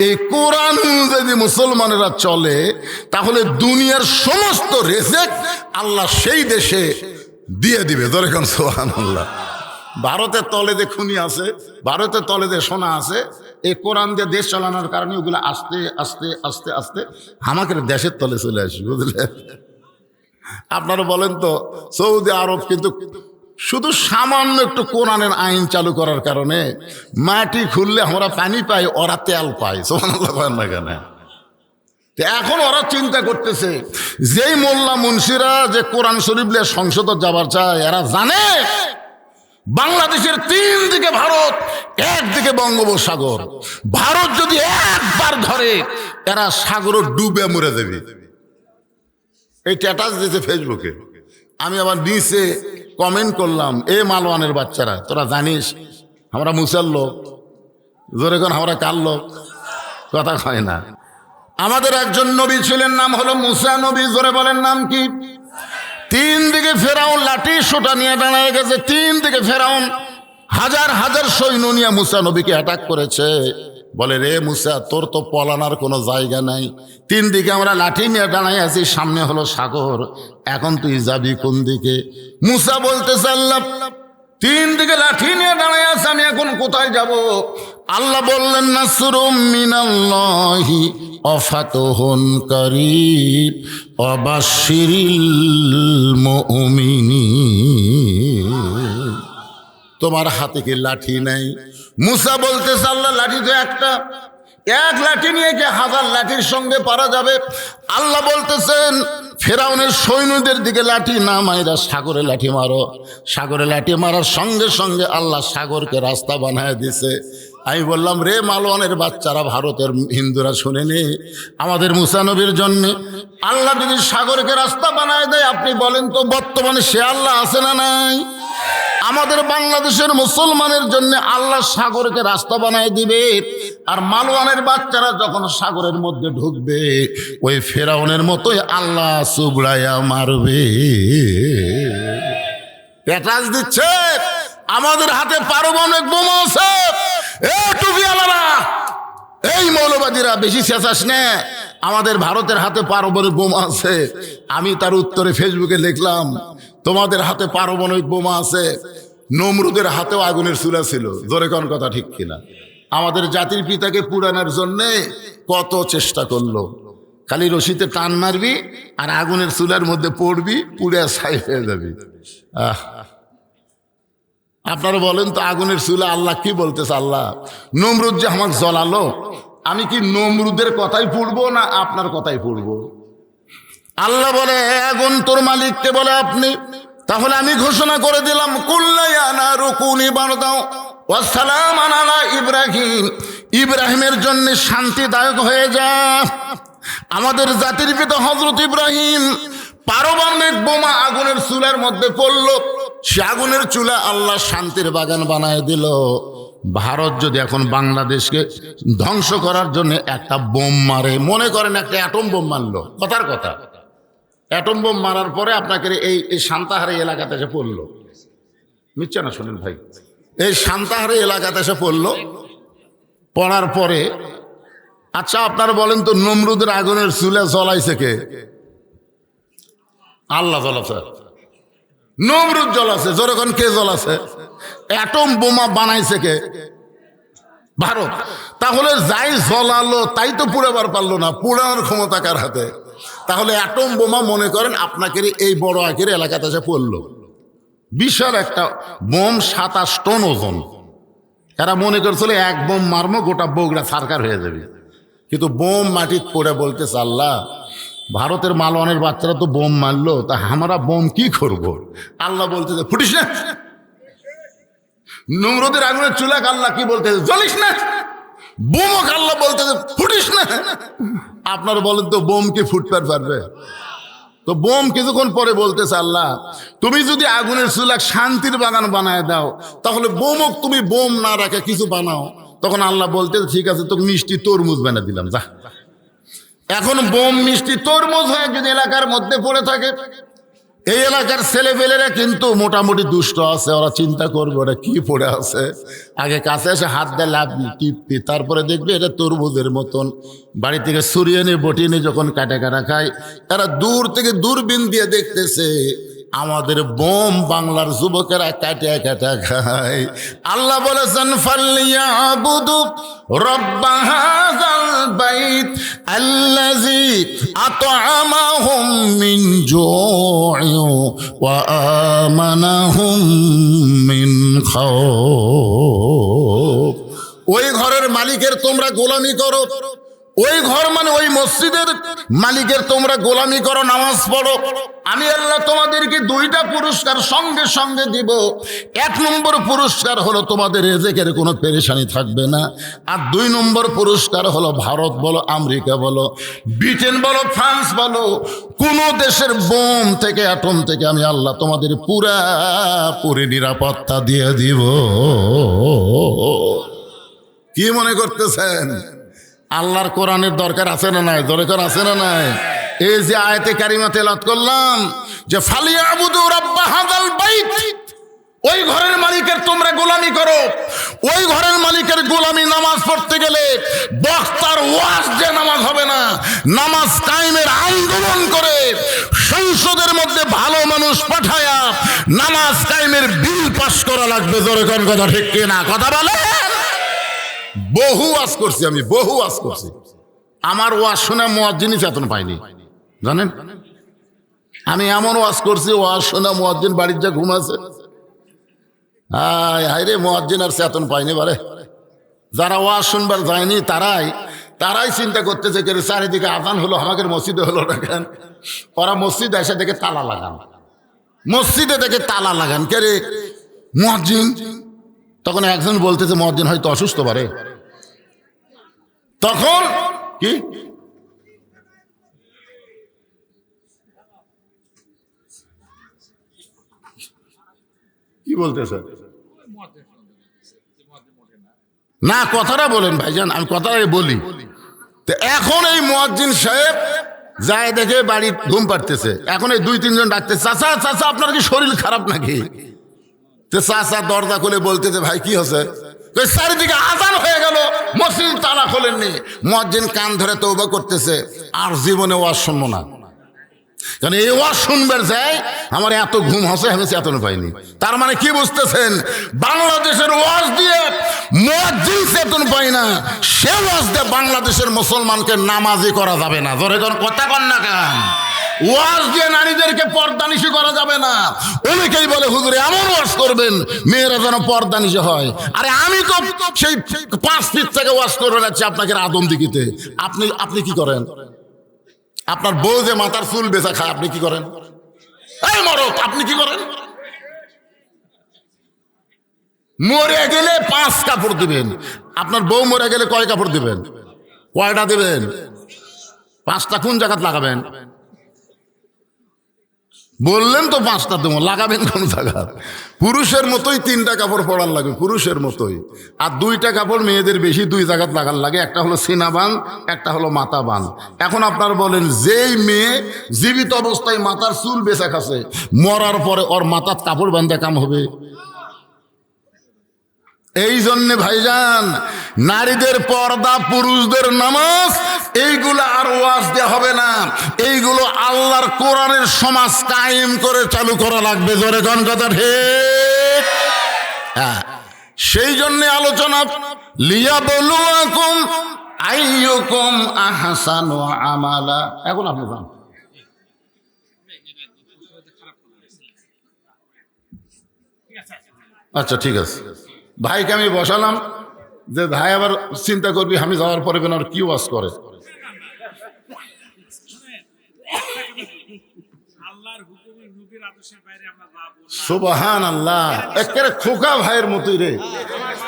এই কোরআন যদি মুসলমানেরা চলে, তাহলে দুনিয়ার সমস্ত রেজেক্ট আল্লাহ সেই দেশে দিয়ে দিবে। ধরে কোন সুবহানাল্লাহ। ভারতের তলে যে খুনি আছে, ভারতের তলে যে সোনা আছে, এই কোরআন দিয়ে দেশ চালানোর কারণে ওগুলো আস্তে আস্তে আস্তে আস্তে আমাদের দেশের তলে চলে আসবে, বুঝলেন? আপনারা বলেন তো, সৌদি আরব কিন্তু শুধু সামান্য একটু কোরআনের আইন চালু করার কারণে মাটি খুললে আমরা পানি পাই, ওরা তেল পায়। সুবহানাল্লাহ বলেন না কেন? এখন ওরা চিন্তা করতেছে, যেই মোল্লা মুন্সিরা যে কোরআন শরীফ নিয়ে সংসদ যাবার চায়, এরা জানে বাংলাদেশের 3 দিকে ভারত, একদিকে বঙ্গোপসাগর। ভারত যদি একবার ধরে, এরা সাগরও ডুবে মরে যাবে। এই স্ট্যাটাস দিয়েছে ফেসবুকে। আমি আবার নিচে কমেন্ট করলাম, এ মালওয়ানের বাচ্চারা, তোরা জানিস আমরা মুসার লোক, জোরে কোন আমরা কার লোক? কথা হয় না। আমাদের একজন নবী ছিলেন, নাম হলো মুসা নবী। জোরে বলেন নাম কি? 3 দিকে ফেরাউন লাঠি সোটা নিয়ে দাঁড়ায় গেছে। 3 দিকে ফেরাউন হাজার হাজার সৈন্য নিয়ে মুসা নবীকে অ্যাটাক করেছে। বলে, রে মুসা, তোর তো পলানোর কোনো জায়গা নাই। 3 দিকে আমরা লাঠি নিয়ে দাঁড়াই আছি, সামনে হলো সাগর, এখন তুই যাবি কোন দিকে? মুসা বলতেছে, আল্লাহ তিন দিকে লাঠি নিয়ে দাঁড়ায় আছে, আমি এখন কোথায় যাব? আল্লাহ বললেন নাসরুম মিনাল্লাহি ওয়া ফাতহুন কারীব ওয়া বাশশিরিল মুমিনিন। তোমার হাতে কি লাঠি নাই? মুসা বলতেছে আল্লাহ লাঠি তো একটা, এক লাঠি নিয়ে কি হাজার লাঠির সঙ্গে পারা যাবে? আল্লাহ বলতেছেন ফেরাউনের সৈন্যদের দিকে লাঠি না মাইরা সাগরে লাঠি মারো। সাগরে লাঠি মারার সঙ্গে সঙ্গে আল্লাহ সাগরকে রাস্তা বানায় দিছে। আমি বললাম রে মালওয়ানের বাচ্চারা, ভারতের হিন্দুরা শুনে নে, আমাদের মুসা নবীর জন্য আল্লাহ যদি সাগরকে রাস্তা বানায় দেয়, আপনি বলেন তো বর্তমানে সে আল্লাহ আছে না নাই? আমাদের বাংলাদেশের মুসলমানের জন্য আল্লাহ সাগরকে রাস্তা বানায় দিবে, আর মালওয়ানের বাচ্চারা যখন সাগরের মধ্যে ঢুকবে ওই ফেরাউনের মতোই আল্লাহ সুবড়াইয়া মারবে। পেটাজ দিচ্ছে, আমাদের হাতে পারমাণবিক বোমা আছে। এ টুপিওয়ালারা, এই মৌলবাদীরা বেশি চেঁচাস না, আমাদের ভারতের হাতে পারমাণবিক বোমা আছে। আমি তার উত্তরে ফেসবুকে লিখলাম তোমাদের হাতে পারমাণবিক বোমা আছে, নমরুদের হাতেও আগুনের চুলা ছিল। জোরে কোন কথা ঠিক কিনা? আমাদের জাতির পিতাকে পুরানোর জন্যে কত চেষ্টা করলো, খালি রশিতে টান মারবি আর আগুনের চুলার মধ্যে পড়বি, পুড়ে ছাই হয়ে যাবি। আপনারা বলেন তো আগুনের চুলা আল্লাহ কি বলতেছে? আল্লাহ নমরুদ যে আমাকে জ্বলালো, আমি কি নমরুদের কথাই পড়বো না আপনার কথাই পড়বো? আল্লাহ বলে আগুন তোর মালিককে বলে আপনি। তাহলে আমি ঘোষণা করে দিলাম কুল্লায়ানা রুকুনি বারদাও ওয়া সালামান আলা ইব্রাহিম, ইব্রাহিমের জন্য শান্তিদায়ক হয়ে যা। আমাদের জাতির পিতা হযরত ইব্রাহিম পারমাণবিক বোমা আগুনের চুলার মধ্যে পড়ল, সে আগুনের চুলা আল্লাহ শান্তির বাগান বানায় দিল। ভারত যদি এখন বাংলাদেশকে ধ্বংস করার জন্য একটা বোম মারে, মনে করেন একটা অ্যাটম বোম মারলো, কথার কথা, অ্যাটম বোম মারার পরে আপনাকে এই সান্তাহারি এলাকাতে এসে পড়লো, মিথ্যা না শোনেন ভাই, এই সান্তাহারি এলাকাতে এসে পড়লো, পড়ার পরে আচ্ছা আপনারা বলেন তো নমরুদের আগুনের চুলা জ্বলাইছে কে? আল্লাহ জ্বলাছে, নমরুদ জ্বলাছে। যখন কে জ্বলাছে? অ্যাটম বোমা বানাইছে কে? ভারত। তাহলে যাই জ্বলালো তাই তো পুড়াবার পারলো না, পুড়ানোর ক্ষমতা কার হাতে? তাহলে অ্যাটম বোমা মনে করেন আপনাকে এই বড় আঁকের এলাকাতে এসে পড়লো, বিশাল একটা বোম, 27 টন ওজন। এরা মনে করছিল এক বোম মারমো গোটা বগুড়া সরকার হয়ে যাবে, কিন্তু বোম মাটির পড়ে বলতেছে আল্লাহ ভারতের মালওয়ানের বাচ্চারা তো বোম মারলো, তা আমরা বোম কি করব? আল্লাহ বলতেছে ফুটিস না। নমরুদের আগুনের চুলাক আল্লাহ কি বলতেছে? জ্বলিস না। বোমক আল্লাহ বলতেছে ফুটিস না। আপনারা বলেন তো বোম কি ফুটতে পারবে? তো বোম কিছুক্ষণ পরে বলতেছে আল্লাহ তুমি যদি আগুনের চুলাক শান্তির বাগান বানায় দাও, তাহলে বোমক তুমি বোম না রাখে কিছু বানাও। তখন আল্লাহ বলতেছে ঠিক আছে, তোকে মিষ্টি তরমুজ বানিয়ে দিলাম, যা। এখন বোম মিষ্টি তরমুজ হয়ে যদি এলাকার মধ্যে পড়ে থাকে, এই এলাকার ছেলেপেলেরা কিন্তু মোটামুটি দুষ্ট আছে, ওরা চিন্তা করবে ওরা কি পড়ে আছে, আগে কাছে এসে হাত দিয়ে লাভবি টিপবি, তারপরে দেখবে এটা তরমুজের মতন। বাড়ি থেকে সরিয়ে নিয়ে বটিয়ে নিয়ে যখন কাটা কাটা খায়, তারা দূর থেকে দূরবীন দিয়ে দেখতেছে আমাদের বোম বাংলার যুবকেরা কাটা কাটা খায়। আল্লাহ বলেছেন ফালিয়াবুদু রব্ব হাযাল বাইত আল্লাযী আত'আমাহুম মিন জু'ইন ওয়া আমানাহুম মিন খাউফ। ওই ঘরের মালিকের তোমরা গোলামি করো, ওই ঘর মানে ওই মসজিদের মালিকের তোমরা গোলামি করো, নামাজ পড়ো। আমি আল্লাহ তোমাদেরকে 2টা পুরস্কার সঙ্গে সঙ্গে দিব। 1 নম্বর পুরস্কার হলো তোমাদের রিজিকের কোনো পেরেশানি থাকবে না, আর 2 নম্বর পুরস্কার হলো ভারত বলো, আমেরিকা বলো, ব্রিটেন বলো, ফ্রান্স বলো, কোন দেশের বোম থেকে অ্যাটম থেকে আমি আল্লাহ তোমাদের পুরোপুরি নিরাপত্তা দিয়ে দিব। কি মনে করতেছেন? আল্লাহর কোরআনের দরকার আছে না নাই? দরকার আছে না নাই? এই যে আয়াতে কারিমা তেলাওয়াত করলাম যে ফালিয়াবুদু রাব্ব হাযাল বাইত, ওই ঘরের মালিকের তোমরা গোলামি করো। ওই ঘরের মালিকের গোলামি নামাজ পড়তে গেলে বক্তার ওয়াজ যে নামাজ হবে না, নামাজ কায়েমের আন্দোলন করে সংসদের মধ্যে ভালো মানুষ পাঠায়া নামাজ কায়েমের বিল পাস করা লাগবে। জোরে কোন কথা ঠিক কিনা? কথা বলেন। বহু ওয়াজ করছি আমি, বহু ওয়াজ করছি। আমার ওয়াজ শুনে মুয়াজ্জিনই চেতন পাইনি, জানেন? আমি এমন ওয়াজ করছি, ওয়াজ শুনে মুয়াজ্জিন বাড়ির যা ঘুমাছে, হায় রে, মুয়াজ্জিন আর চেতন পাইনি। বারে যারা ওয়াজ শুনবার যায়নি তারাই চিন্তা করতেছে যে চারিদিকে আজান হলো, আমাকে মসজিদে হলো না কেন? ওরা মসজিদে এসে দেখে তালা লাগান, মসজিদে দেখে তালা লাগান, কে রে? মুয়াজ্জিন। তখন একজন বলতেছে মুয়াজ্জিন হয়তো অসুস্থ পারে। তখন কি বলতেছে না, কথাটা বলেন ভাইজান, আমি কথাটাই বলি। তো এখন এই মুয়াজ্জিন সাহেব যায় দেখে বাড়ি ঘুম পাড়তেছে। এখন এই 2-3 জন ডাকতেছে, চাচা চাচা আপনার কি শরীর খারাপ নাকি? তো চাচা দরজা খুলে বলতেছে, ভাই কি হচ্ছে? চারিদিকে আজান হয়ে গেল, মসজিদ তালা খোলেননি। মুয়াজ্জিন কান ধরে তওবা করতেছে, আর জীবনে ওয়াজ শুনবো না। কারণ এই ওয়াজ শুনবার যায় আমার এত ঘুম হসে, আমি চেতন পাইনি। তার মানে কি বুঝতেছেন? বাংলাদেশের ওয়াজ দিয়ে মুয়াজ্জিন চেতন পাই না, সে ওয়াজ দিয়ে বাংলাদেশের মুসলমানকে নামাজি করা যাবে না। জোরে কোন কথা কন না কেন? ওয়াজ দিয়ে নারীদেরকে পর্দানিশী করা যাবে না। অনেকেই বলে হুজুর এমন ওয়াজ করবেন মেয়েরা যেন পর্দানিশী হয়। আরে আমি তো সেই 5 ফিট থেকে ওয়াজ করে যাচ্ছি আপনাকে আদম দিকিতে। আপনি কি করেন? আপনার বউ যে মাথার চুল বেচা খায়, আপনি কি করেন? এই মরক, আপনি কি করেন? মরে গেলে 5 কাপড় দিবেন। আপনার বউ মরে গেলে কয় কাপড় দিবেন? কয়টা দিবেন? 5টা কোন জায়গাত লাগাবেন? বললেন তো 5টা দেবো, লাগাবেন কোন জায়গা? পুরুষের মতোই 3টা কাপড় পরার লাগে, পুরুষের মতোই। আর 2টা কাপড় মেয়েদের বেশি 2 জায়গাত লাগার লাগে। একটা হলো সিনা বান, একটা হলো মাথা বান। এখন আপনার বলেন, যেই মেয়ে জীবিত অবস্থায় মাথার চুল বেচা খাচ্ছে, মরার পরে ওর মাথার কাপড় বান্ধে কাম হবে? এই জন্যে ভাইজান, নারীদের পর্দা, পুরুষদের নামাজ, এইগুলো আর ওয়াজ দেওয়া হবে না। এইগুলো আল্লাহর কোরআনের সমাজ কায়েম করে চালু করা লাগবে। জোরে কোন কথা ঠিক? হ্যাঁ, সেই জন্য আলোচনা, লিয়াবলুয়াকুম আইয়ুকুম আহসানু আমালা। এখন আপনি যান। আচ্ছা ঠিক আছে, ভাইকে আমি বসালাম যে ভাই আবার চিন্তা করবি আমি যাওয়ার পরে বেন আর কি ওয়াজ করে। সুবহানাল্লাহ, একেবারে খোকা ভাইয়ের মতোই রে।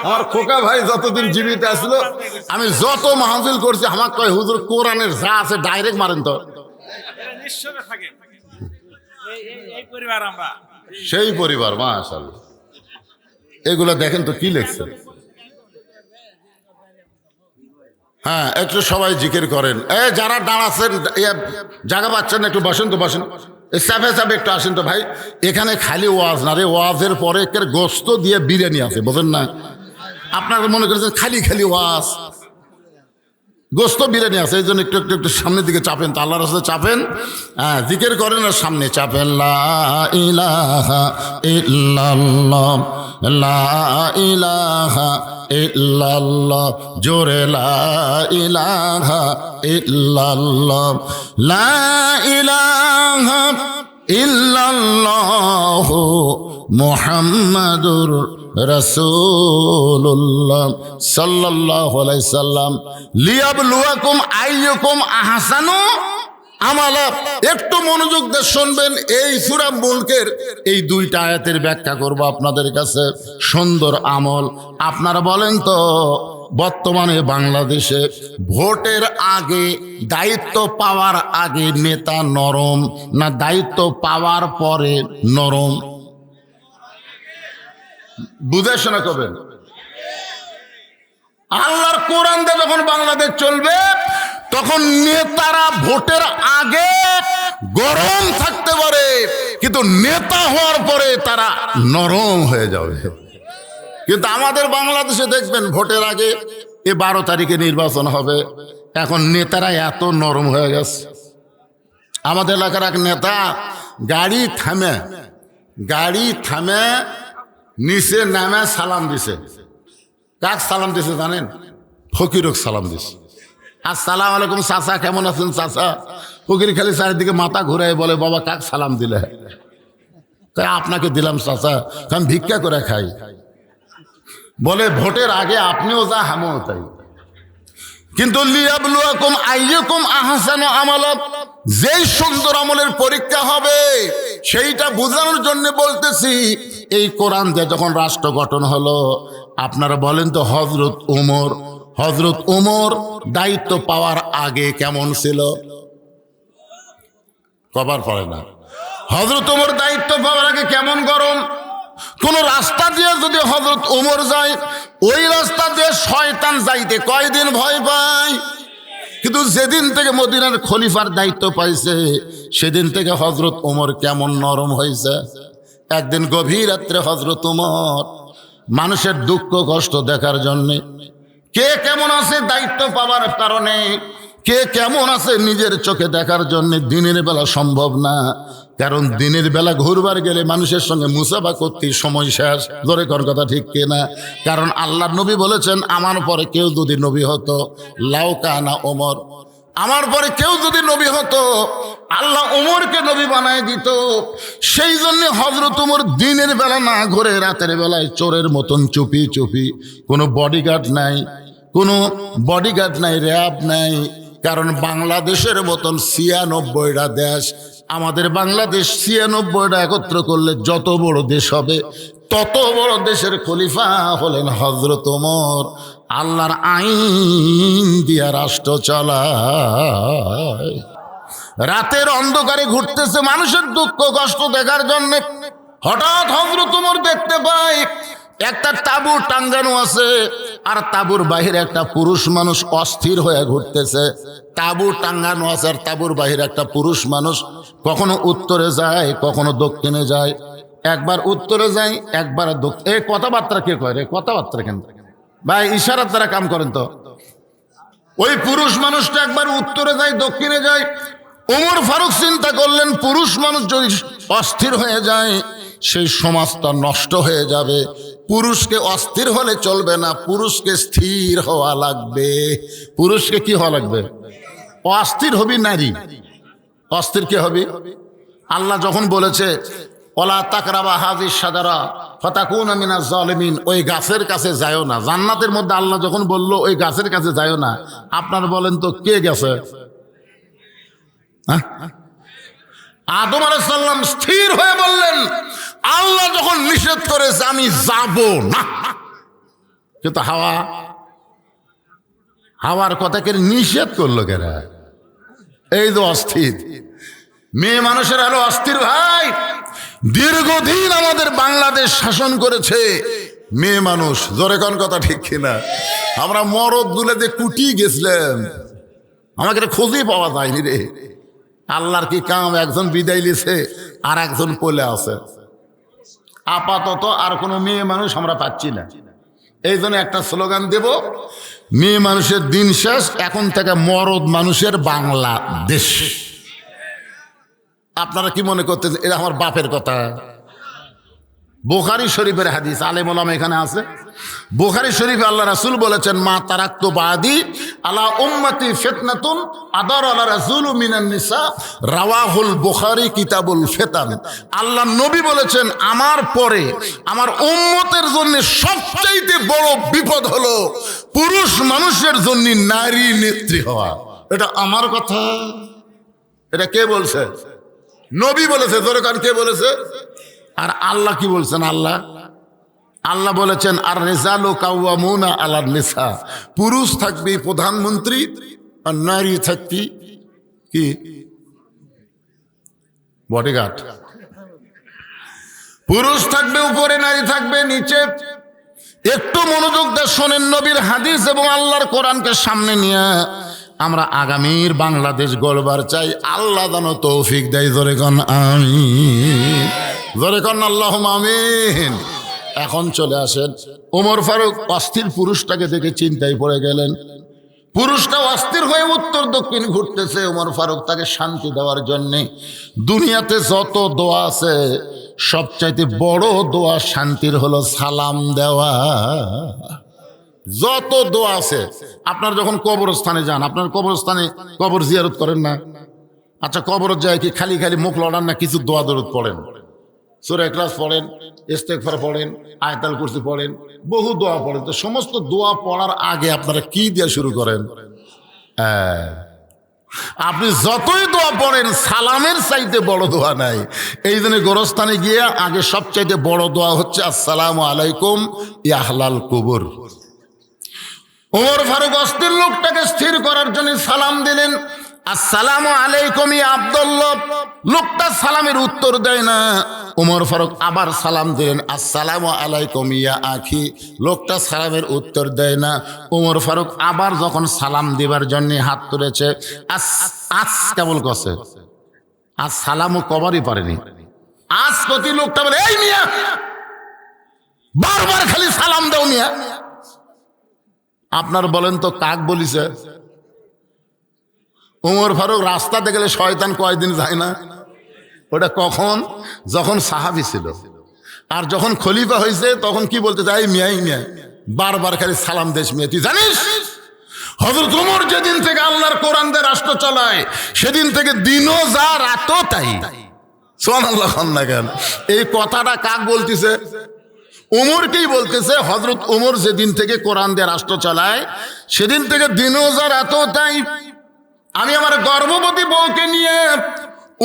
আমার খোকা ভাই যতদিন জীবিত আসলো, আমি যত মাহফিল করছি আমার কয় হুজুর কোরআনের যা আছে ডাইরেক্ট মারেন তো। সেই পরিবার, মাশাআল্লাহ। এগুলো দেখেন তো কি লেখছে। হ্যাঁ, একটু সবাই জিকির করেন। যারা দাঁড়াচ্ছেন জায়গা পাচ্ছেন, একটু বসেন তো, বসেন। চাপে চাপে একটু আসেন তো ভাই। এখানে খালি ওয়াজ না রে, ওয়াজের পরে গোস্ত দিয়ে বিরিয়ানি আছে, বোঝেন না? আপনারা মনে করেছেন খালি খালি ওয়াজ, গোস্ত বিরিয়ানি আছে। এই জন্য একটু একটু একটু সামনের দিকে চাপেন তো, আল্লাহর রাস্তায় চাপেন। হ্যাঁ, জিকির করেন আর সামনে চাপেন। লা ইলাহা ইল্লাল্লাহ, লা ইলাহা ইল্লাল্লাহ, জোরে লা ইলাহা ইল্লাল্লাহ, লা ইলাহা ইল্লাল্লাহ মুহাম্মাদুর রাসূলুল্লাহ সাল্লাল্লাহু আলাইহি সাল্লাম। লিয়াবলুয়াকুম আইয়ুকুম আহসানু আমালা। একটু মনোযোগ দিয়ে শুনবেন। এই সূরা মুলকের এই 2টা আয়াতের ব্যাখ্যা করব আপনাদের কাছে। সুন্দর আমল। আপনারা বলেন তো, বর্তমানে বাংলাদেশে ভোটের আগে, দায়িত্ব পাওয়ার আগে নেতা নরম না দায়িত্ব পাওয়ার পরে নরম? বুঝে শোনা করবেন। আল্লাহর কোরআন দিয়ে যখন বাংলাদেশ চলবে, তখন নেতারা ভোটের আগে গরম থাকতে পারে, কিন্তু নেতা হওয়ার পরে তারা নরম হয়ে যাবে। কিন্তু আমাদের বাংলাদেশে দেখবেন, ভোটের আগে 12 তারিখে নির্বাচন হবে, এখন নেতারা এত নরম হয়ে গেছে। আমাদের এলাকার এক নেতা গাড়ি থামে গাড়ি থামে নিচে নামে সালাম দিছে। কাক সালাম দিছে জানেন? ফকিরক সালাম দিছে। আসসালামু আলাইকুম চাচা, কেমন আছেন চাচা? ফকির খালি চারিদিকে মাথা ঘুরাই বলে, বাবা কাক সালাম দিলে? তাই আপনাকে দিলাম চাচা, আমি ভিক্ষা করে খাই। বলে ভোটের আগে আপনিও যা আমিও তাই। কিন্তু লিয়াবলুয়াকুম আইয়ুকুম আহসানু আমালা, যেই সুন্দর আমলের পরীক্ষা হবে সেইটা বোঝানোর জন্য বলতেছি। এই কোরআন দিয়ে যখন রাষ্ট্র গঠন হলো, আপনারা বলেন তো হযরত ওমর দায়িত্ব পাওয়ার আগে কেমন ছিল? কবার পড়ে না? হযরত ওমর দায়িত্ব পাওয়ার আগে কেমন গরম। কোন রাস্তা দিয়ে যদি হযরত ওমর যায়, ওই রাস্তা দিয়ে শয়তান যাইতে কয়দিন ভয় পায়। কিন্তু যেদিন থেকে মদিনার খলিফার দায়িত্ব পাইছে, সেদিন থেকে হযরত ওমর কেমন নরম হয়েছে। একদিন গভীর রাত্রে হযরত ওমর মানুষের দুঃখ কষ্ট দেখার জন্যে, কে কেমন আছে দায়িত্ব পাওয়ার কারণে, কে কেমন আছে নিজের চোখে দেখার জন্য দিনের বেলা সম্ভব না। কারণ দিনের বেলা ঘুরবার গেলে মানুষের সঙ্গে মুসাফা করতে সময় শেষ। ধরে কোন কথা ঠিক কিনা? কারণ আল্লাহ নবী বলেছেন, আমার পরে কেউ যদি নবী হতো, লাউ কানা ওমর, আমার পরে কেউ যদি নবী হতো, আল্লাহ ওমরকে নবী বানায় দিত। সেই জন্য হযরত ওমর দিনের বেলা না ঘুরে রাতের বেলায় চোরের মতন চুপি চুপি, কোনো বডিগার্ড নাই, র্যাব নাই। কারণ বাংলাদেশের মতন ৯৬টা দেশ, আমাদের বাংলাদেশ ৯৬টা একত্র করলে যত বড় দেশ হবে, তত বড় দেশের খলিফা হলেন হযরত ওমর। আল্লাহর আইন দিয়া রাষ্ট্র চালায়। রাতের অন্ধকারে ঘুরতেছে মানুষের দুঃখ কষ্ট দেখার জন্য। হঠাৎ হযরত ওমর দেখতে পায় একটা তাঁবু টাঙ্গানো আছে, আর তাঁবুর বাহিরে একটা পুরুষ মানুষ অস্থির হয়ে ঘুরতেছে। তাঁবু টাঙ্গানো আছে, আর তাঁবুর বাহিরে একটা পুরুষ মানুষ কখনো উত্তরে যায়, কখনো দক্ষিণে যায়। একবার উত্তরে যায়, একবার দক্ষিণ। এই কথাবার্তা কে কয় রে? কথাবার্তা কেন ভাই? ইশারার দ্বারা কাম করেন তো। ওই পুরুষ মানুষটা একবার উত্তরে যায়, দক্ষিণে যায়। ওমর ফারুক চিন্তা করলেন, পুরুষ মানুষ যদি অস্থির হয়ে যায়, সেই সমাজটা নষ্ট হয়ে যাবে। পুরুষকে অস্থির হলে চলবে না, পুরুষকে স্থির হওয়া লাগবে। পুরুষকে কি হওয়া লাগবে? অস্থির হবি নারী। অস্থির কে হবি? আল্লাহ যখন বলেছে ওয়ালা তাকরাবা হাযিস শাজারা ফাতাকুনা মিনাজ জালিমিন, ওই গাছের কাছে যায়ও না। জান্নাতের মধ্যে আল্লাহ যখন বলল ওই গাছের কাছে যায়ও না, আপনারা বলেন তো কে গেছে? আদম আলাইহিস সালাম স্থির হয়ে বললেন, আল্লাহ যখন নিষেধ করেছে আমি যাব না। কিন্তু হাওয়ার কথাকে নিষেধ করলো কেরা? এই যে অস্থির মেয়ে মানুষের হলো অস্থির। ভাই, দীর্ঘদিন আমাদের বাংলাদেশ শাসন করেছে মেয়ে মানুষ। জোরে কোন কথা ঠিক কিনা? আমরা মরদ গুলে যে কুটি গেছিলাম, আমাকে খোঁজই পাওয়া যায়নি রে। আল্লাহর কি কাম, একজন বিদায় লিছে আর একজন পলে আছে। আপাতত আর কোনো মেয়ে মানুষ আমরা পাচ্ছি না। এই জন্য একটা স্লোগান দেব, মেয়ে মানুষের দিন শেষ, এখন থেকে মরদ মানুষের বাংলাদেশ। আপনারা কি মনে করতেন এটা আমার বাপের কথা? বুখারী শরীফের হাদিস, আলেম ওলামা এখানে আছে। বুখারী শরীফে আল্লাহ রাসূল বলেছেন, মা তারাকতু বাদি আলা উম্মতি ফিতনাতুন আদার আলা রাসূলু মিনান নিসা, রাওয়াহুল বুখারী কিতাবুল ফিতান। আল্লাহ নবী বলেছেন, আমার পরে আমার উম্মতের জন্য সবচাইতে বড় বিপদ হলো পুরুষ মানুষের জন্য নারী নেত্রী হওয়া। এটা আমার কথা? এটা কে বলছে? নবী বলেছে। দরকার কে বলেছে? আর আল্লাহ কি বলছেন? আল্লাহ বলেছেন, আর রিজালু কাওয়ামুনা আলান নিসা, পুরুষ থাকবে প্রধানমন্ত্রী আর নারী থাকবে কি বডিগার্ড। পুরুষ থাকবে উপরে, নারী থাকবে নিচে। একটু মনোযোগ দিয়ে শোনেন নবীর হাদিস এবং আল্লাহর কোরআনকে সামনে নিয়ে আমরা আগামীর বাংলাদেশ গড়বার চাই। আল্লাহ যেন তৌফিক দেয়। জোরে কোন আমিন, জোরে কোন আল্লাহুম্মা আমিন। এখন চলে আসেন, ওমর ফারুক অস্থির পুরুষটাকে দেখে চিন্তায় পড়ে গেলেন। পুরুষটা অস্থির হয়ে উত্তর দক্ষিণ ঘুরতেছে। ওমর ফারুক তাকে শান্তি দেওয়ার জন্যে দুনিয়াতে যত দোয়া আছে সবচাইতে বড় দোয়া শান্তির হলো সালাম দেওয়া। যত দোয়া আছে, আপনার যখন কবরস্থানে যান, আপনার কবরস্থানে কবর জিয়ারত করেন না? আচ্ছা, কবর যায় কি খালি খালি মুখ লড়ান না কিছু দোয়া দরুদ পড়েন? সূরা ইখলাস পড়েন, ইস্তেগফার পড়েন, আয়াতুল কুরসি পড়েন, বহু দোয়া পড়েন। তো সমস্ত দোয়া পড়ার আগে আপনারা কি দিয়ে শুরু করেন? আপনি যতই দোয়া পড়েন, সালামের চাইতে বড় দোয়া নাই। এই জন্য গোরস্থানে গিয়ে আগে সবচাইতে বড় দোয়া হচ্ছে আসসালামু আলাইকুম ইয়া আহলাল কুবুর। ওমর ফারুক অস্থির লোকটাকে স্থির করার জন্য সালাম দিলেন, আসসালামু আলাইকুম ইয়া আব্দুল্লাহ। লোকটা সালামের উত্তর দেয় না। ওমর ফারুক আবার সালাম দিলেন, আসসালামু আলাইকুম ইয়া আখি। লোকটা সালামের উত্তর দেয় না। ওমর ফারুক আবার যখন সালাম দিবার জন্য হাত তুলেছে, কেবল কছে আজ সালামও কবারই পারেনি। আজ প্রতি লোকটা বলে, এই মিয়া বারবার খালি সালাম দাও মিয়া। আপনার বলেন তো কাক বলিছে? ওমর ফারুক রাস্তাতে গেলে শয়তান কয়দিন যায় না? ওটা কখন? যখন সাহাবী ছিল। আর যখন খলিফা হয়েছে তখন কি বলতে চাই? মিয়া মিয়া বারবার খালি সালাম দেশ মিয়া। তুই জানিস হযরত ওমর যেদিন থেকে আল্লাহর কোরআন দিয়ে রাষ্ট্র চালায়, সেদিন থেকে দিনও যা রাতও তাই। সুবহানাল্লাহ না কেন? এই কথাটা কাক বলতেছে? ওমরকেই বলতেছে। হযরত ওমর যেদিন থেকে কোরআন দিয়ে রাষ্ট্র চালায়, সেদিন থেকে দিনও যা রাতও তাই। আমি আমার গর্ভবতী বউকে নিয়ে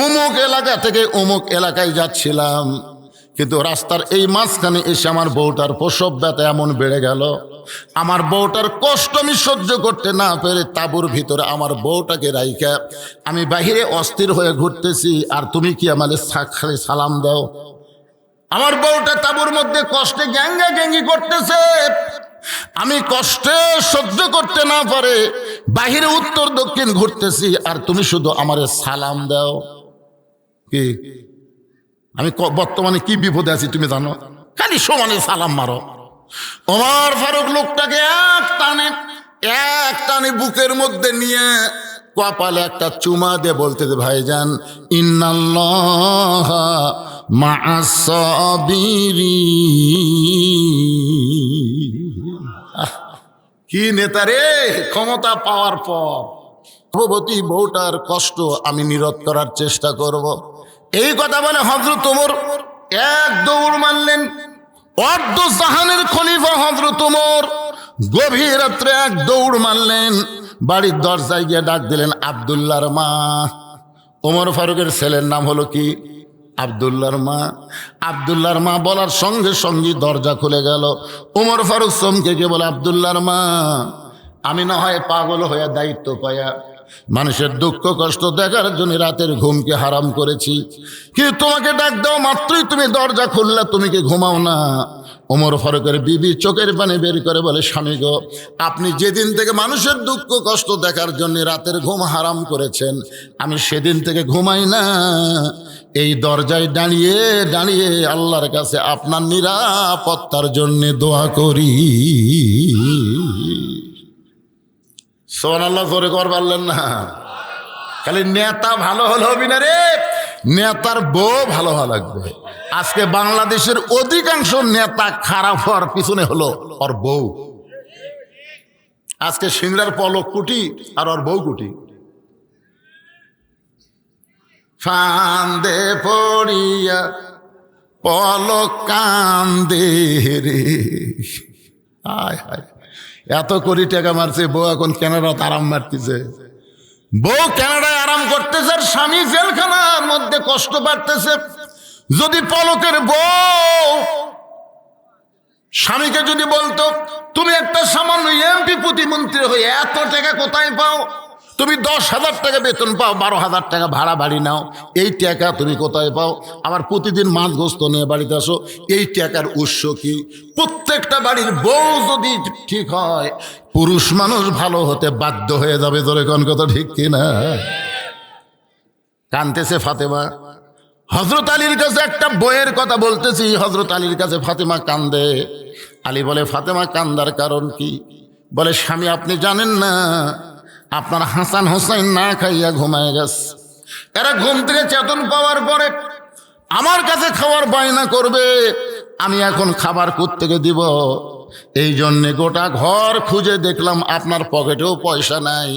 অমুক এলাকা থেকে অমুক এলাকায় যাচ্ছিলাম, কিন্তু রাস্তার এই মাঝখানে এসে আমার বউটার প্রসব ব্যথা এমন বেড়ে গেল, আমার বউটার কষ্ট আমি সহ্য করতে না পেরে তাঁবুর ভিতরে আমার বউটাকে রাইখা আমি বাহিরে অস্থির হয়ে ঘুরতেছি, আর তুমি কি আমাদের খালি সালাম দাও? আমার বউটা তাঁবুর মধ্যে কষ্টে গ্যাঙ্গা গ্যাঙ্গি করতেছে, আমি কষ্টে সহ্য করতে না পারে বাহিরে উত্তর দক্ষিণ ঘুরতেছি, আর তুমি শুধু আমারে সালাম দাও। কি আমি বর্তমানে কি বিপদে আছি তুমি জানো? খালি সমানে সালাম মারো। ওমর ফারুক লোকটাকে এক টানে বুকের মধ্যে নিয়ে কপালে একটা চুমা দিয়ে বলতে দে, ভাইজান ইন্নাল্লাহা মা'আস সাবিরিন। কি নেতা রে! ক্ষমতা পাওয়ার পর গর্ভবতী বউটার কষ্ট আমি নিরোধ করার চেষ্টা করব। এই কথা বলে হযরত ওমর এক দৌড় মারলেন। অর্ধ জাহানের খলিফা হযরত ওমর গভীর রাত্রে এক দৌড় মারলেন, বাড়ির দরজায় গিয়ে ডাক দিলেন আব্দুল্লাহর মা। ওমর ফারুকের ছেলের নাম হলো কি? আব্দুল্লাহর মা। আব্দুল্লাহর মা বলার সঙ্গে সঙ্গে দরজা খুলে গেল। ওমর ফারুক চমকে গিয়ে বলে, আব্দুল্লাহর মা, আমি না হয় পাগল হয়ে দায়িত্ব পায়া মানুষের দুঃখ কষ্ট দেখার জন্য রাতের ঘুমকে হারাম করেছি, কিন্তু তোমাকে ডাক দাও মাত্রই তুমি দরজা খুললে, তুমি কি ঘুমাও না? ওমর ফারুকের বিবি চোখের পানি বের করে বলে, স্বামী গো, আপনি যেদিন থেকে মানুষের দুঃখ কষ্ট দেখার জন্য রাতের ঘুম হারাম করেছেন, আমি সেদিন থেকে ঘুমাই না। এই দরজায় দাঁড়িয়ে দাঁড়িয়ে আল্লাহর কাছে আপনার নিরাপত্তার জন্য দোয়া করি। সুবহানাল্লাহ জোরে কর পারলেন না? খালি নেতা ভালো হলে হবি না রে, নেতার বউ ভালো হওয়া লাগবে। আজকে বাংলাদেশের অধিকাংশ নেতা খারাপ হওয়ার পিছনে হলো ওর বউ। আজকে সিংড়ার পলক কুটি আর ওর বউ কুটি। ফান্দে পড়িয়া পলক কান্দে রে। হায় হায়, এত কোটি টাকা মারছে, বউ এখন কানাডাতে আরাম মারতেছে। বউ কানাডায় আরাম করতেছে আর স্বামী জেলখানার মধ্যে কষ্ট পাচ্ছে। যদি পলকের বউ স্বামীকে যদি বলতো, তুমি একটা সামান্য এমপি প্রতিমন্ত্রী হয়ে এত টাকা কোথায় পাও? তুমি 10,000 টাকা বেতন পাও, 12,000 টাকা ভাড়া বাড়ি নাও, এই টাকা তুমি কোথায় পাও? আবার প্রতিদিন মাছ গোস্ত নিয়ে বাড়িতে আসো, এই টাকার উৎস কি? প্রত্যেকটা বাড়ির বউ যদি ঠিক হয়, পুরুষ মানুষ ভালো হতে বাধ্য হয়ে যাবে। জোরে কোন কথা ঠিক কিনা? কানতেছে ফাতেমা। হযরত আলীর কাছে একটা বইয়ের কথা বলতেছি, হযরত আলীর কাছে ফাতেমা কান্দে। আলী বলে, ফাতেমা কান্দার কারণ কি? বলে, স্বামী আপনি জানেন না, আপনার হাসান হোসেন না খাইয়া ঘুমায় গেছে। এরা ঘুম থেকে চেতন পাওয়ার পরে আমার কাছে খাওয়ার বায়না করবে, আমি এখন খাবার কোত্থেকে দিব? এই জন্যে গোটা ঘর খুঁজে দেখলাম আপনার পকেটেও পয়সা নাই,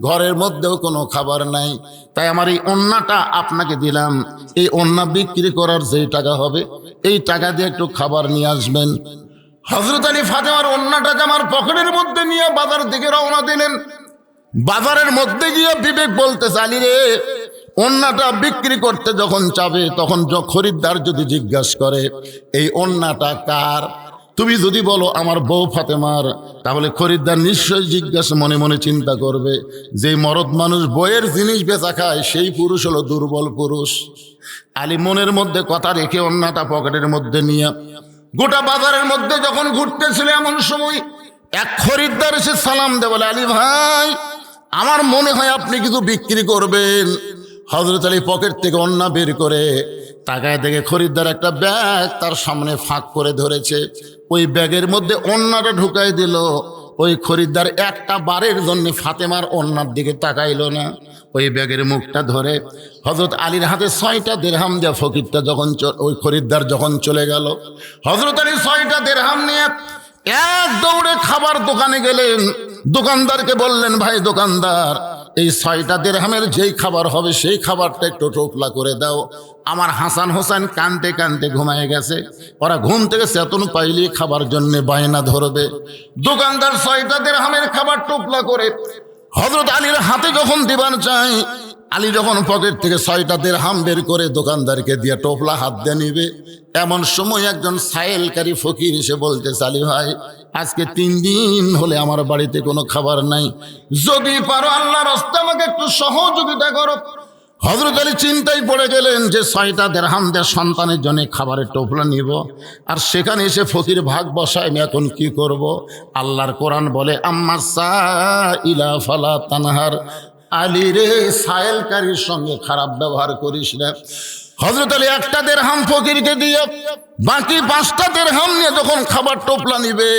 ঘরের মধ্যেও কোনো খাবার নাই। তাই আমার এই ওন্নাটা আপনাকে দিলাম, এই ওন্না বিক্রি করার যেই টাকা হবে এই টাকা দিয়ে একটু খাবার নিয়ে আসবেন। হযরত আলী ফাতেমার ওন্নাটাকে আমার পকেটের মধ্যে নিয়ে বাজার দিকে রওনা দিলেন। বাজারের মধ্যে গিয়ে বিবেক বলতেছে, আলী রে, ওন্নাটা বিক্রি করতে যখন চাবে তখন খরিদ্দার যদি জিজ্ঞাসা করে এই ওন্নাটা কার, তুমি যদি বলো আমার বউ ফাতেমার, তাহলে খরিদ্দার নিশ্চয়ই জিজ্ঞাসা মনে মনে চিন্তা করবে যে মরদ মানুষ বইয়ের জিনিস বেচা খায় সেই পুরুষ হলো দুর্বল পুরুষ। আলী মনের মধ্যে কথা রেখে ওন্নাটা পকেটের মধ্যে নিয়ে গোটা বাজারের মধ্যে যখন ঘুরতেছিল, এমন সময় এক খরিদ্দার এসে সালাম দে, বলে, আলী ভাই, আমার মনে হয় আপনি কিছু বিক্রি করবেন। হযরত আলী পকেট থেকে ওন্না বের করে তাকায় দেখে খরিদ্দার একটা ব্যাগ তার সামনে ফাঁক করে ধরেছে। ওই ব্যাগের মধ্যে ওন্নাটা ঢুকাই দিল। ওই খরিদ্দার একটা বারের জন্য ফাতেমার ওন্নার দিকে তাকাইলো না। ওই ব্যাগের মুখটা ধরে হযরত আলীর হাতে 6টা দিরহাম দেয়া ফকিরটা যখন ওই খরিদ্দার যখন চলে গেল, হযরত আলী 6টা দিরহাম নিয়ে এক দৌড়ে খাবার দোকানে গেলেন। দোকানদারকে বললেন, ভাই দোকানদার, এই 6টা দিরহামের যেই খাবার হবে সেই খাবারটা একটু টোপলা করে দাও। আমার হাসান হোসেন কানতে কানতে ঘুমায় গেছে, ওরা ঘুম থেকে চেতন পাইলে খাবার জন্য বায়না ধরবে। দোকানদার 6টা দিরহামের খাবার টোপলা করে হযরত আলীর হাতে যখন দিবার চাই, আলী যখন পকেট থেকে 6টা দিরহাম বের করে দোকানদারকে দিয়ে টোপলা হাত দিয়ে নিবে, এমন সময় একজন সায়েলকারী ফকির এসে বলতেছে, আলী ভাই, আজকে 3 দিন হলে আমার বাড়িতে কোনো খাবার নাই, যদি পারো আল্লাহর রাস্তায় আমাকে একটু সহযোগিতা করো। হযরত আলী চিন্তায় পড়ে গেলেন যে 6টা দিরহাম দিয়ে সন্তানের জন্য খাবারের টোপলা নিব, আর সেখানে এসে ফকির ভাগ বসায়, আমি এখন কি করব? আল্লাহর কোরআন বলে, আম্মা সাইলা ফালা তানহার, আলী রে, সায়েলকারীর সঙ্গে খারাপ ব্যবহার করিস না। হযরত আলী একটা দিরহাম ফকিরকে দিয়ে বাকি 5টা দিরহাম নিয়ে যখন খাবার টোপলা নিবে,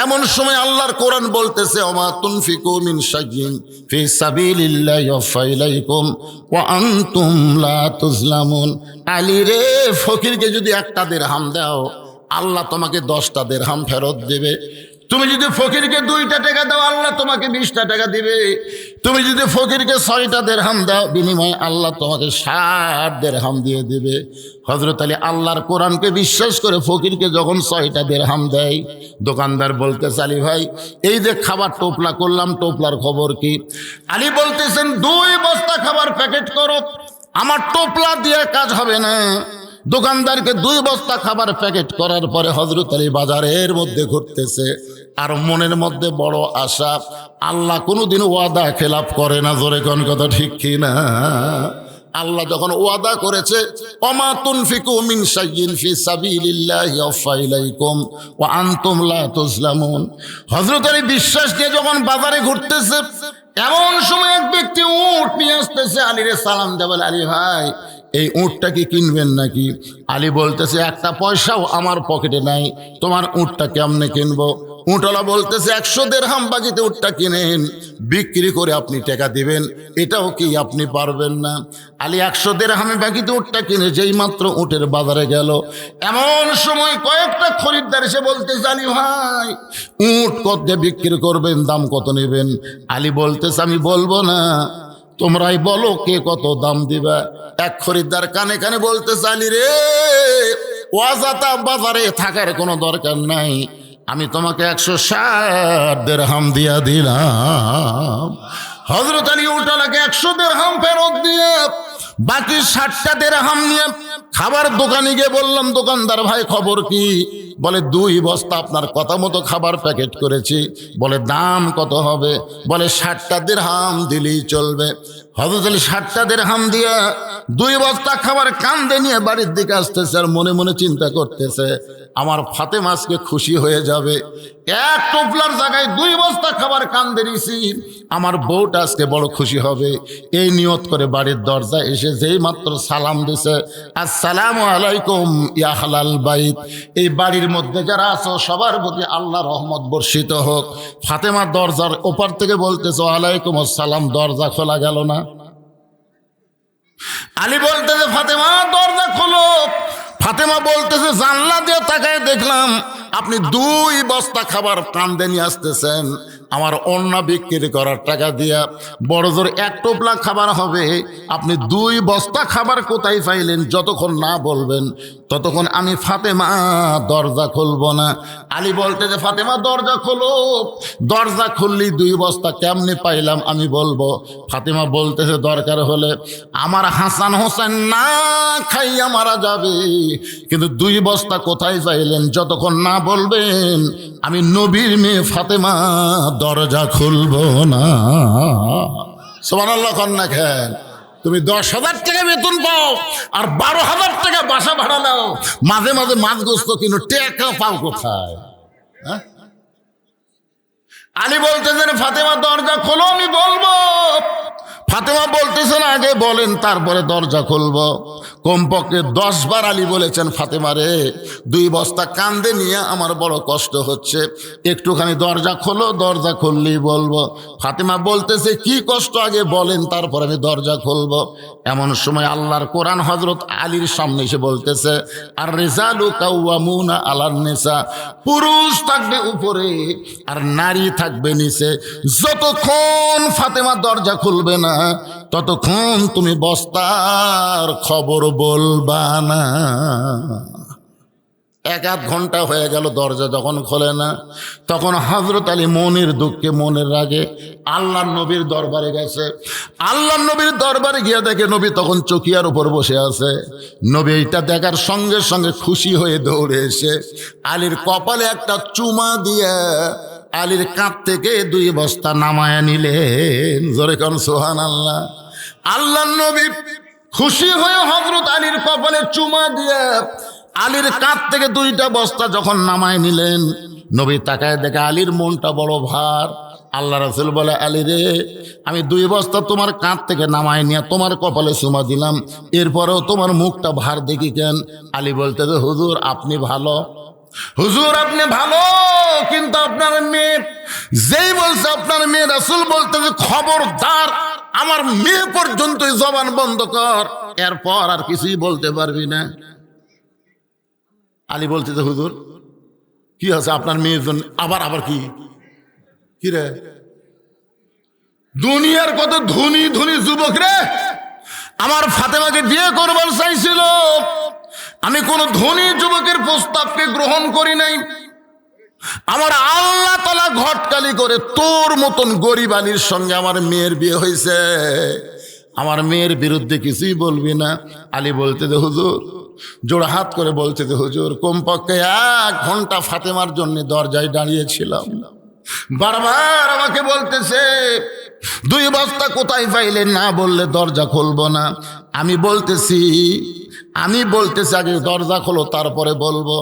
এমন সময় আল্লাহর কোরআন বলতেছে, ওমা তুনফিকু মিন শাইইন ফি সাবিলিল্লাহি ইউফা ইলাইকুম ওয়া আনতুম লা তুজলামুন। আলী রে, ফকিরকে যদি একটা দিরহাম দাও, আল্লাহ তোমাকে 10টা দিরহাম ফেরত দেবে। তুমি যদি ফকিরকে 2টা টাকা দাও, আল্লাহ তোমাকে 20টা টাকা দিবে। তুমি যদি ফকিরকে 6টা দিরহাম দাও, বিনিময়ে আল্লাহ তোমাকে 60 দিরহাম দিয়ে দিবে। হযরত আলী আল্লাহর কোরআনকে বিশ্বাস করে ফকিরকে যখন 6টা দিরহাম দেয়, দোকানদার বলতেছে, আলী ভাই, এই যে খাবার টোপলা করলাম, টোপলার খবর কি? আলী বলতেছেন, 2 বস্তা খাবার প্যাকেট করো, আমার টোপলা দিয়ে কাজ হবে না। দোকানদারকে 2 বস্তা খাবার প্যাকেট করার পরে হযরত আলী বাজারের মধ্যে ঘুরতেছে, আর মনের মধ্যে বড় আশা। আল্লাহ কোনোদিন ওয়াদা খেলাপ করে না, জোরে কোন কথা ঠিক কি না? আল্লাহ যখন ওয়াদা করেছে, ওমা তুনফিকু মিন শাইইন ফি সাবিলিল্লাহি ইউফা ইলাইকুম ওয়া আনতুম লা তুজলামুন। হযরত আলী বিশ্বাস নিয়ে যখন বাজারে ঘুরতেছে, এমন সময় এক ব্যক্তি উট নিয়ে আসতেছে। আলীরে সালাম দেয়, বলে, আলী ভাই, এই উটটা কি কিনবেন নাকি? আলী বলতেছে, একটা পয়সাও আমার পকেটে নাই, তোমার উটটা কেমনে কিনবো? উটওয়ালা বলতেছে, 100 দিরহাম বাকিতে উটটা কিনেন, বিক্রি করে আপনি টাকা দিবেন, এটাও কি আপনি পারবেন না? আলী 100 দিরহামে বাকিতে উটটা কিনে যেই মাত্র উটের বাজারে গেল, এমন সময় কয়েকটা খরিদ্দার এসে বলতেছে, আলী ভাই, উট কত দিয়ে বিক্রি করবেন, দাম কত নেবেন? আলী বলতেছে, আমি বলবো না, তোমরাই বলো কে কত দাম দিবা। এক খরিদ্দার কানে কানে বলতেছে, আলী রে, ওয়াজাতা বাজারে থাকার কোনো দরকার নাই, আমি তোমাকে 160 দিরহাম দিয়া দিলাম। হযরত আলী উটওয়ালাকে 100 দিরহাম ফেরত দিয়ে বাকি 60টা দিরহাম নিয়ে খাবার দোকানে গিয়ে বললাম, দোকানদার ভাই, খবর কি? বলে, 2 বস্তা আপনার কথা মতো খাবার প্যাকেট করেছি। বলে, দাম কত হবে? বলে, 60টা দিরহাম দিলেই চলবে। হযরত আলী 60টা দিরহাম দিয়ে 2 বস্তা খাবার কান্দে নিয়ে বাড়ির দিকে আসতেছে, আর মনে মনে চিন্তা করতেছে, আমার ফাতেমা আজকে খুশি হয়ে যাবে, এক টোপলার জায়গায় 2 বস্তা খাবার কান্দে নিয়েছি, আমার বউটা আজকে বড় খুশি হবে। এই নিয়ত করে বাড়ির দরজায় এসে যেই মাত্র সালাম দিছে, আসসালামু আলাইকুম ইয়া আহলাল বাইত, এই বাড়ির মধ্যে যারা আছো সবার প্রতি আল্লাহ রহমত বর্ষিত হোক। ফাতেমা দরজার ওপার থেকে বলতেছে, ওয়ালাইকুম আসসালাম, দরজা খোলা গেল না। আলী বলতেছে ফাতেমা দরজা খোলো। ফাতেমা বলতেছে জানলা দিয়ে তাকায় দেখলাম আপনি 2 বস্তা খাবার কান্দে নিয়ে আসতেছেন। আমার ওড়না বিক্রি করার টাকা দিয়া বড় জোর 1 টোপলা খাবার হবে, আপনি 2 বস্তা খাবার কোথায় পাইলেন? যতক্ষণ না বলবেন ততক্ষণ আমি ফাতেমা দরজা খুলব না। আলী বলতেছে ফাতেমা দরজা খোলো। দরজা খুললি 2 বস্তা কেমনে পাইলাম আমি বলবো। ফাতেমা বলতেছে দরকার হলে আমার হাসান হোসেন না খাইয়া মারা যাবে, কিন্তু 2 বস্তা কোথায় পাইলেন যতক্ষণ না বলবেন আমি নবীর মেয়ে ফাতেমা দরজা খুলব না। সুবহানাল্লাহ কন্যা খেন। তুমি 10,000 টাকা বেতন পাও আর 12,000 টাকা বাসা ভাড়া নাও, মাঝে মাঝে মাছ গোস্ত কিনো, টাকা পাও কোথায়? হ্যাঁ? আলী বলতেছেন ফাতেমা দরজা খোলো আমি বলবো। ফাতেমা বলতেছেন আগে বলেন তারপরে দরজা খুলবো। কমপক্ষে 10 বার আলী বলেছেন ফাতেমা রে 2 বস্তা কান্দে নিয়ে আমার বড় কষ্ট হচ্ছে, একটুখানি দরজা খোলো, দরজা খুললেই বলবো। ফাতেমা বলতেছে কি কষ্ট আগে বলেন তারপর আমি দরজা খুলবো। এমন সময় আল্লাহর কোরআন হযরত আলীর সামনে এসে বলতেছে আর রিজালু কাওয়ামুনা আলান নিসা, পুরুষ থাকবে উপরে আর নারী থাকবে নিচে। যতক্ষণ ফাতেমা দরজা খুলবে না ততক্ষণ তুমি বস্তার খবর বলবা না। 1-8 ঘন্টা হয়ে গেল, দরজা যখন খোলে না তখন হযরত আলী মনের দুঃখে মনের রাগে আল্লাহর নবীর দরবারে গেছে। আল্লাহর নবীর দরবারে গিয়ে দেখে নবী তখন চকিয়ার উপর বসে আছে। নবী এইটা দেখার সঙ্গে সঙ্গে খুশি হয়ে দৌড়ে এসে আলীর কপালে একটা চুমা দিয়ে আলীর কাঁধ থেকে 2 বস্তা নামায়া নিলেন। জোরে কোন সুবহানাল্লাহ। আল্লাহর নবী খুশি হয়ে হযরত আলীর কপালে চুমা দিয়ে আলীর কাঁধ থেকে 2টা বস্তা যখন নামায় নিলেন, নবী তাকায় দেখে আলীর মনটা বড় ভার। আল্লাহ রাসূল বলে আলী রে আমি 2 বস্তা তোমার কাঁধ থেকে নামায় নিয়ে তোমার কপালে চুমা দিলাম, এরপরেও তোমার মুখটা ভার দেখি কেন? আলী বলতে হুজুর আপনি ভালো, হুজুর আপনি ভালো, কিন্তু আপনার মেয়ে যেই বলছে আপনার মেয়ে রাসূল বলতে যে খবরদার আমার মেয়ে পর্যন্ত জবান বন্ধ কর, এরপর আর কিছুই বলতে পারবি না। আলী বলতে যে হুজুর কি আছে আপনার মেয়ের জন্য আবার কি রে? দুনিয়ার কত ধনী ধনী যুবক রে আমার ফাতেমাকে বিয়ে করবার চাইছিল, আমি কোন ধনী যুবকের প্রস্তাবকে গ্রহণ করি নাই। আমার আল্লাহ তাআলা ঘটকালি করে তোর মতন গরিব আলীর সঙ্গে আমার মেয়ের বিয়ে হয়েছে, আমার মেয়ের বিরুদ্ধে কিছুই বলবি না। আলী বলতে দে হুজুর, জোড়া হাত করে বলতে দে হুজুর, কমপক্ষে 1 ঘন্টা ফাতেমার জন্য দরজায় দাঁড়িয়েছিলাম, বারবার আমাকে বলতেছে 2 বস্তা কোথায় পাইলেন, না বললে দরজা খুলবো না। আমি বলতেছি আগে দরজা খোলো তারপরে বলবো।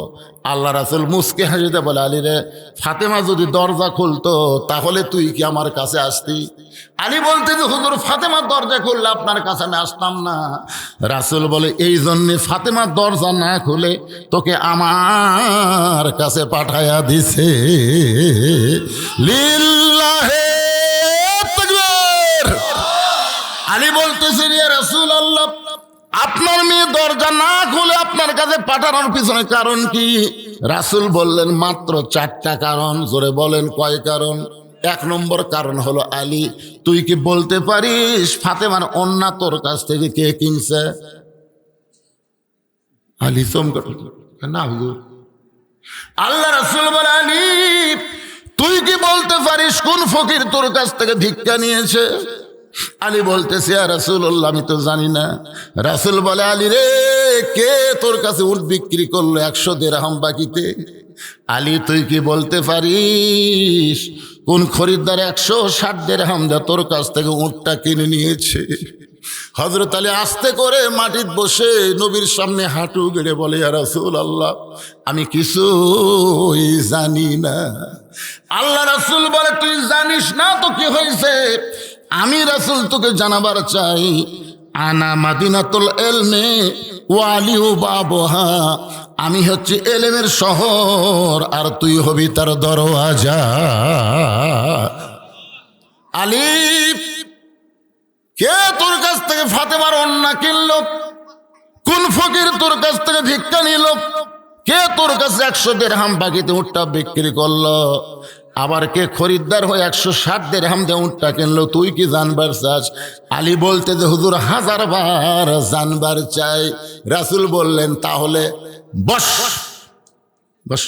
আল্লাহ রাসূল মুস্কে হাসিতে বলে আলী রে ফাতেমা যদি দরজা খুলতো তাহলে তুই কি আমার কাছে আসতি? আলী বলতে যে হুজুর ফাতেমার দরজা খুললে আপনার কাছে আমি আসতাম না। রাসূল বলে এই জন্যে ফাতেমার দরজা না খুলে তোকে আমার কাছে পাঠায়া দিছে। লিল্লাহে তাকবীর। আলী বলতেছে ইয়া রাসূলুল্লাহ আপনার মেয়ে দরজা না খুলে আপনার কাছে পাঠানোর পিছনে কারণ কি? রাসূল বললেন মাত্র 4টা কারণ। জোরে বলেন কয় কারণ? 1 নম্বর কারণ হলো আলী তুই কি বলতে পারিস ফাতেমার ওন্না তোর কাছ থেকে কে কিনছে? আলী চমকে না হুজুর। আল্লাহ রাসূল বলে আলী তুই কি বলতে পারিস কোন ফকির তোর কাছ থেকে ভিক্ষা নিয়েছে? আলী বলতেছে ইয়া রাসূলুল্লাহ আমি তো জানি না। রাসূল বলে আলী রে কে তোর কাছে উট বিক্রি করলো 100 দিরহাম বাকিতে? আলী তুই কি বলতে পারিস কোন খরিদ্দার 160 দিরহাম দিয়ে তোর কাছ থেকে উটটা কিনে নিয়েছে? হযরত আলী আস্তে করে মাটিতে বসে নবীর সামনে হাঁটু গেড়ে বলে ইয়া রাসূলুল্লাহ আমি কিছুই জানি না। আল্লাহ রাসূল বলে তুই জানিস না তো কি হয়েছে? আমি রাসূল তোকে জানাবার চাই আনা মাদিনাতুল ইলমি ওয়া আলিউ বাবুহা, আমি হচ্ছে এলেমের শহর আর তুই হবি তার দরওয়াজা। আলী কে তোর কাছ থেকে ফাতেমার ওন্না কিনলো? কোন ফকির তোর কাছ থেকে ভিক্ষা নিল? কে তোর কাছে 100 দিরহাম বাকিতে উটটা বিক্রি করলো? আবার কে খরিদ্দার হয়ে 160 দিরহাম দিয়ে উটটা কিনলো? তুই কি জানবার চাস? আলী বলতে যে হুজুর 1000 বার জানবার চাই। রাসূল বললেন তাহলে বস বস,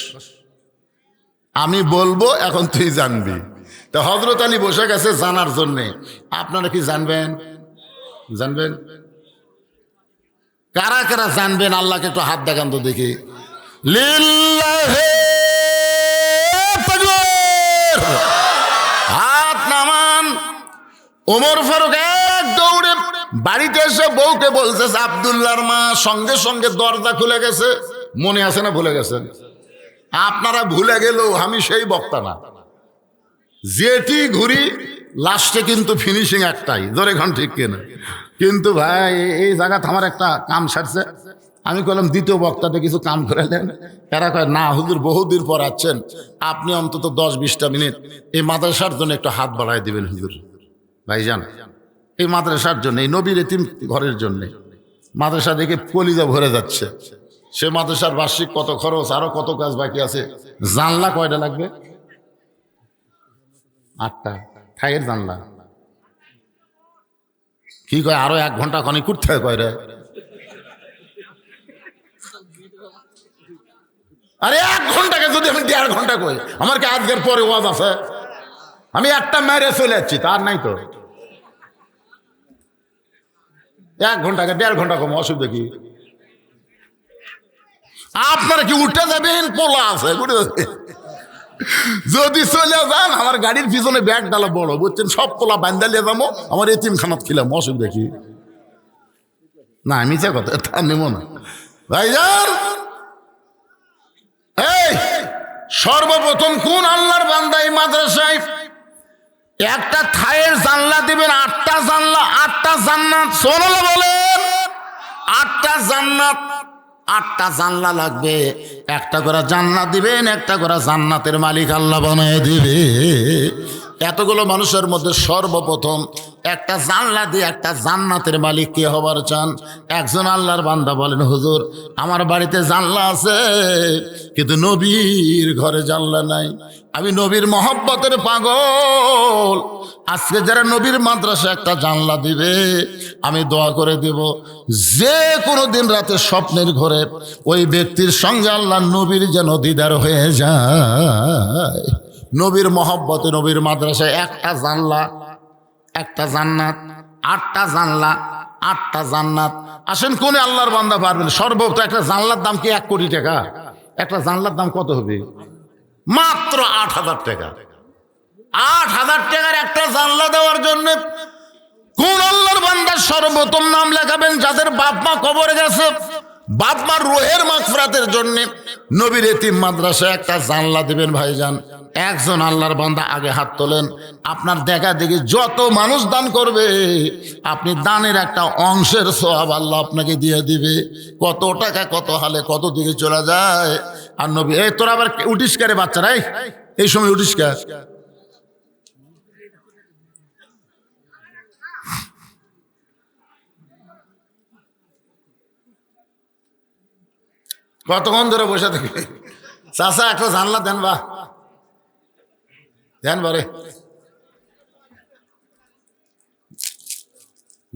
আমি বলবো এখন তুই জানবি। তো হযরত আলী বসে গেছে জানার জন্যে। আপনারা কি জানবেন? জানবেন? কারা কারা জানবেন? আল্লাহকে একটু হাত দেখান তো দেখি। লিল্লাহি তাকবীর, হাত নামান। ওমর ফারুক এক দৌড়ে বাড়িতে এসে বউকে বলছে আব্দুল্লাহর মা সঙ্গে সঙ্গে দরজা খুলে গেছে। মনে আছে না ভুলে গেছেন? আপনারা ভুলে গেলেও আমি সেই বক্তা না। যেটি ঘুরি লাস্টে কিন্তু ফিনিশিং একটাই, ধরে এখন ঠিক কিনা? কিন্তু ভাই এই জায়গাতে আমার একটা কাম সারছে। আমি বললাম দ্বিতীয় বক্তাতে কিছু কাম করে দেন। এরা কয় না হুজুর বহুদিন পর আছেন, আপনি অন্তত 10-20টা মিনিট এই মাদ্রাসার জন্য একটু হাত বাড়ায় দিবেন হুজুর। ভাইজান এই মাদ্রাসার জন্য, এই নবীর এতিম ঘরের জন্যে মাদ্রাসা দেখে কলিজা ভরে যাচ্ছে। সে মাদ্রাসার বার্ষিক কত খরচ, আরো কত কাজ বাকি আছে। জানলা কয়টা লাগবে? 8টা। ঠাইয়ের জানলা কি কয় আরো 1 ঘন্টা খনি করতে হয় কয় রে? আরে 1 ঘন্টাকে যদি আমি 1.5 ঘন্টা কই, আমার কি আজকের পরে ওয়াজ আছে? আমি একটা মেরে চলে যাচ্ছি, তার নাই তো। 1 ঘন্টাকে 1.5 ঘন্টা কম, অসুবিধা কি? আপনারা কি উঠে যাবেন? পোলা আছে উঠে যাবে। যদি চলে যান আমার গাড়ির পিছনে ব্যাগ ডালা বড়, বুঝছেন, সব পোলা বান্দালিয়ে যাবো, আমার এতিম খানাত খিলাম, অসুবিধা কি? না মিছে কথা, তা নেব না ভাইজান। এই সর্বপ্রথম কোন আল্লাহর বান্দা এই মাদ্রাসায় একটা থায়ের জানলা দিবেন? 8টা জানলা, 8টা জান্নাত। সুবহানাল্লাহ বলেন। 8টা জান্নাত, 8টা জানলা লাগবে। একটা করে জান্নাত দিবেন, একটা করে জান্নাতের মালিক আল্লাহ বানায় দিবে। এতগুলো মানুষের মধ্যে সর্বপ্রথম একটা জানলা দিয়ে একটা জান্নাতের মালিক কে হবার চান? একজন আল্লাহর বান্দা বলেন হুজুর আমার বাড়িতে জানলা আছে কিন্তু নবীর ঘরে জানলা নাই। আমি নবীর মহব্বতের পাগল। আজকে যারা নবীর মাদ্রাসা একটা জানলা দিবে আমি দোয়া করে দেব, যে কোনো দিন রাতে স্বপ্নের ঘরে ওই ব্যক্তির সঙ্গে আল্লাহ নবীর যেন দিদার হয়ে যায়। নবীর মহব্বতে নবীর মাদ্রাসায় একটা জানলা, একটা জান্নাত। 8টা জানলা, 8টা জান্নাত। আসেন কোন আল্লাহর বান্দা পারবেন? সর্বোচ্চ একটা জানলার দাম কি 1 কোটি টাকা? একটা জানলার দাম কত হবে? মাত্র 8,000 টাকা। 8,000 টাকার একটা জানলা দেওয়ার জন্য কোন আল্লাহর বান্দার সর্বপ্রথম নাম লেখাবেন? যাদের বাপ মা কবরে গেছে, বাপ মার রুহের মাগফিরাতের জন্য নবীর এতিম মাদ্রাসায় একটা জানলা দিবেন। ভাইজান একজন আল্লাহর বান্দা আগে হাত তোলেন। আপনার দেখা দেখি যত মানুষ দান করবে আপনি দানের একটা অংশের সওয়াব আল্লাহ আপনাকে দিয়ে দিবে। কত টাকা কত হালে কত দিকে চলে যায়। আর নবী এই তোরা আবার উঠিস কারে বাচ্চারা, এই সময় উঠিস কা? কতক্ষণ ধরে বসে থাকি? চাচা একটা জানলা দেন, বা দেন বারে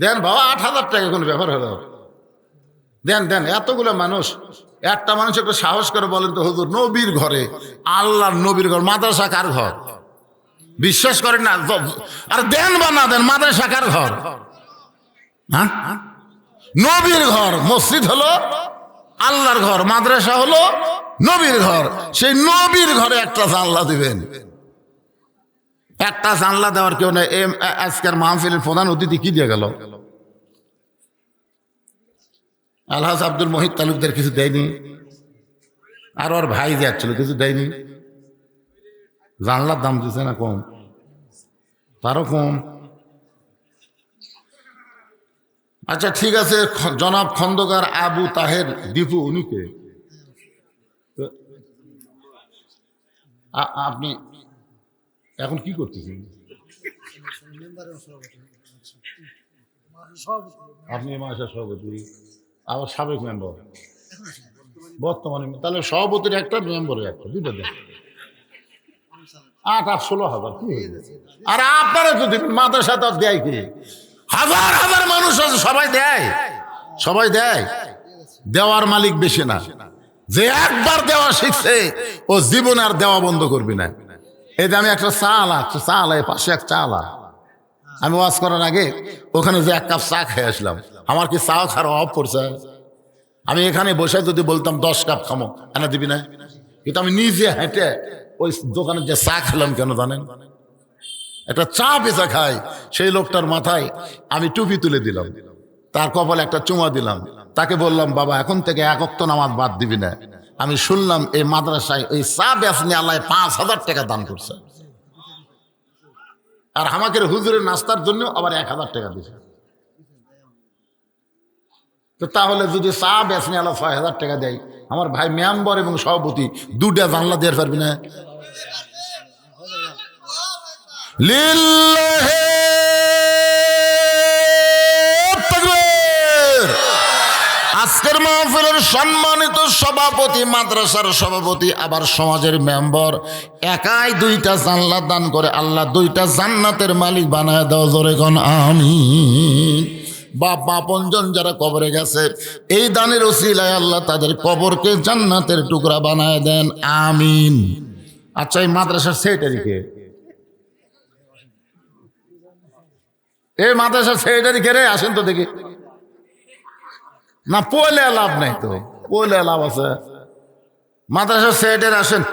দেন বাবা। 8,000 টাকা কোনো ব্যাপার হলো? দেন দেন। এতগুলো মানুষ, একটা মানুষ একটু সাহস করে বলেন তো হুজুর নবীর ঘরে, আল্লাহর নবীর ঘর, মাদ্রাসা কার ঘর? বিশ্বাস করেন না? আর দেন বা না দেন, মাদ্রাসা কার ঘর? হ্যাঁ নবীর ঘর। মসজিদ হলো আল্লাহর ঘর, মাদ্রাসা হলো নবীর ঘর। সেই নবীর ঘরে একটা জানলা দিবেন। একটা জানলা দেওয়ার কেউ নেই। আজকের মাহফিলের প্রধান অতিথি কি দিয়ে গেল? আলহাজ আব্দুল মহিদ তালুকদার কিছু দেয়নি, আর ওর ভাই যাচ্ছিল কিছু দেয়নি। জানলার দাম দিচ্ছে না কম, তারও কম। আচ্ছা ঠিক আছে, জনাব খন্দকার আবু তাহের দীপু, উনি কে? আপনি এখন কি করতেছেন? আপনি মাসের সভাপতি, আবার সাবেক মেম্বার, বর্তমানে তাহলে সভাপতির একটা, মেম্বারের একটা, দুটো দেন। 8-16 হাজার কি হইলো? আর আপনারা তো দিবেন, মাদ্রাসা তো দেয় কি? হাজার হাজার মানুষ আছে, সবাই দেয়, সবাই দেয়। দেওয়ার মালিক বেশি না। যে একবার দেওয়া শিখছে ও জীবনে আর দেওয়া বন্ধ করবি না। এই যে আমি একটা চা আলা পাশে এক চা আলা, আমি ওয়াজ করার আগে ওখানে যে 1 কাপ চা খেয়ে আসলাম, আমার কি চা খাওয়ার অভাব পড়ছে? আমি এখানে বসে যদি বলতাম 10 কাপ খামো, এনে দিবি না? কিন্তু আমি নিজে হেঁটে ওই দোকানে যে চা খেলাম, কেন জানেন? একটা চা বেচা খাই, সেই লোকটার মাথায় আমি টুপি তুলে দিলাম, তার কপালে একটা চুমা দিলাম, তাকে বললাম, বাবা এখন থেকে 1 ওয়াক্ত নামাজ বাদ দিবি না। আমি শুনলাম এই মাদ্রাসায় ওই চা বেচনি আল্লাহ 5,000 টাকা দান করছে, আর আমাকে হুজুরের নাস্তার জন্য আবার 1,000 টাকা দিছে। তো তাহলে যদি চা বেচনি আল্লাহ 6,000 টাকা দেয়, আমার ভাই মেম্বার এবং সভাপতি 2টা জানলা দিয়ে পারবি না? লিল্লাহি তাকবীর। আজকের মাহফিলের সম্মানিত সভাপতি, মাদ্রাসার সভাপতি, আবার সমাজের মেম্বার, একাই 2টা জানলা দান করে আল্লাহ 2টা জান্নাতের মালিক বানায় দাও, জোরে কোন আমিন। বাপ আপনজন যারা কবরে গেছে, এই দানের ওসিলায় আল্লাহ তাদের কবরকে জান্নাতের টুকরা বানায় দেন, আমিন। আচ্ছা, এই মাদ্রাসার সেক্রেটারিকে, এই মাদ্রাসার সেক্রেটারি কে রে? আসেন তো দেখি। না পয়লে লাভ নাই তো, পয়লে লাভ আছে। মাদ্রাসার সেক্রেটারি আসেন,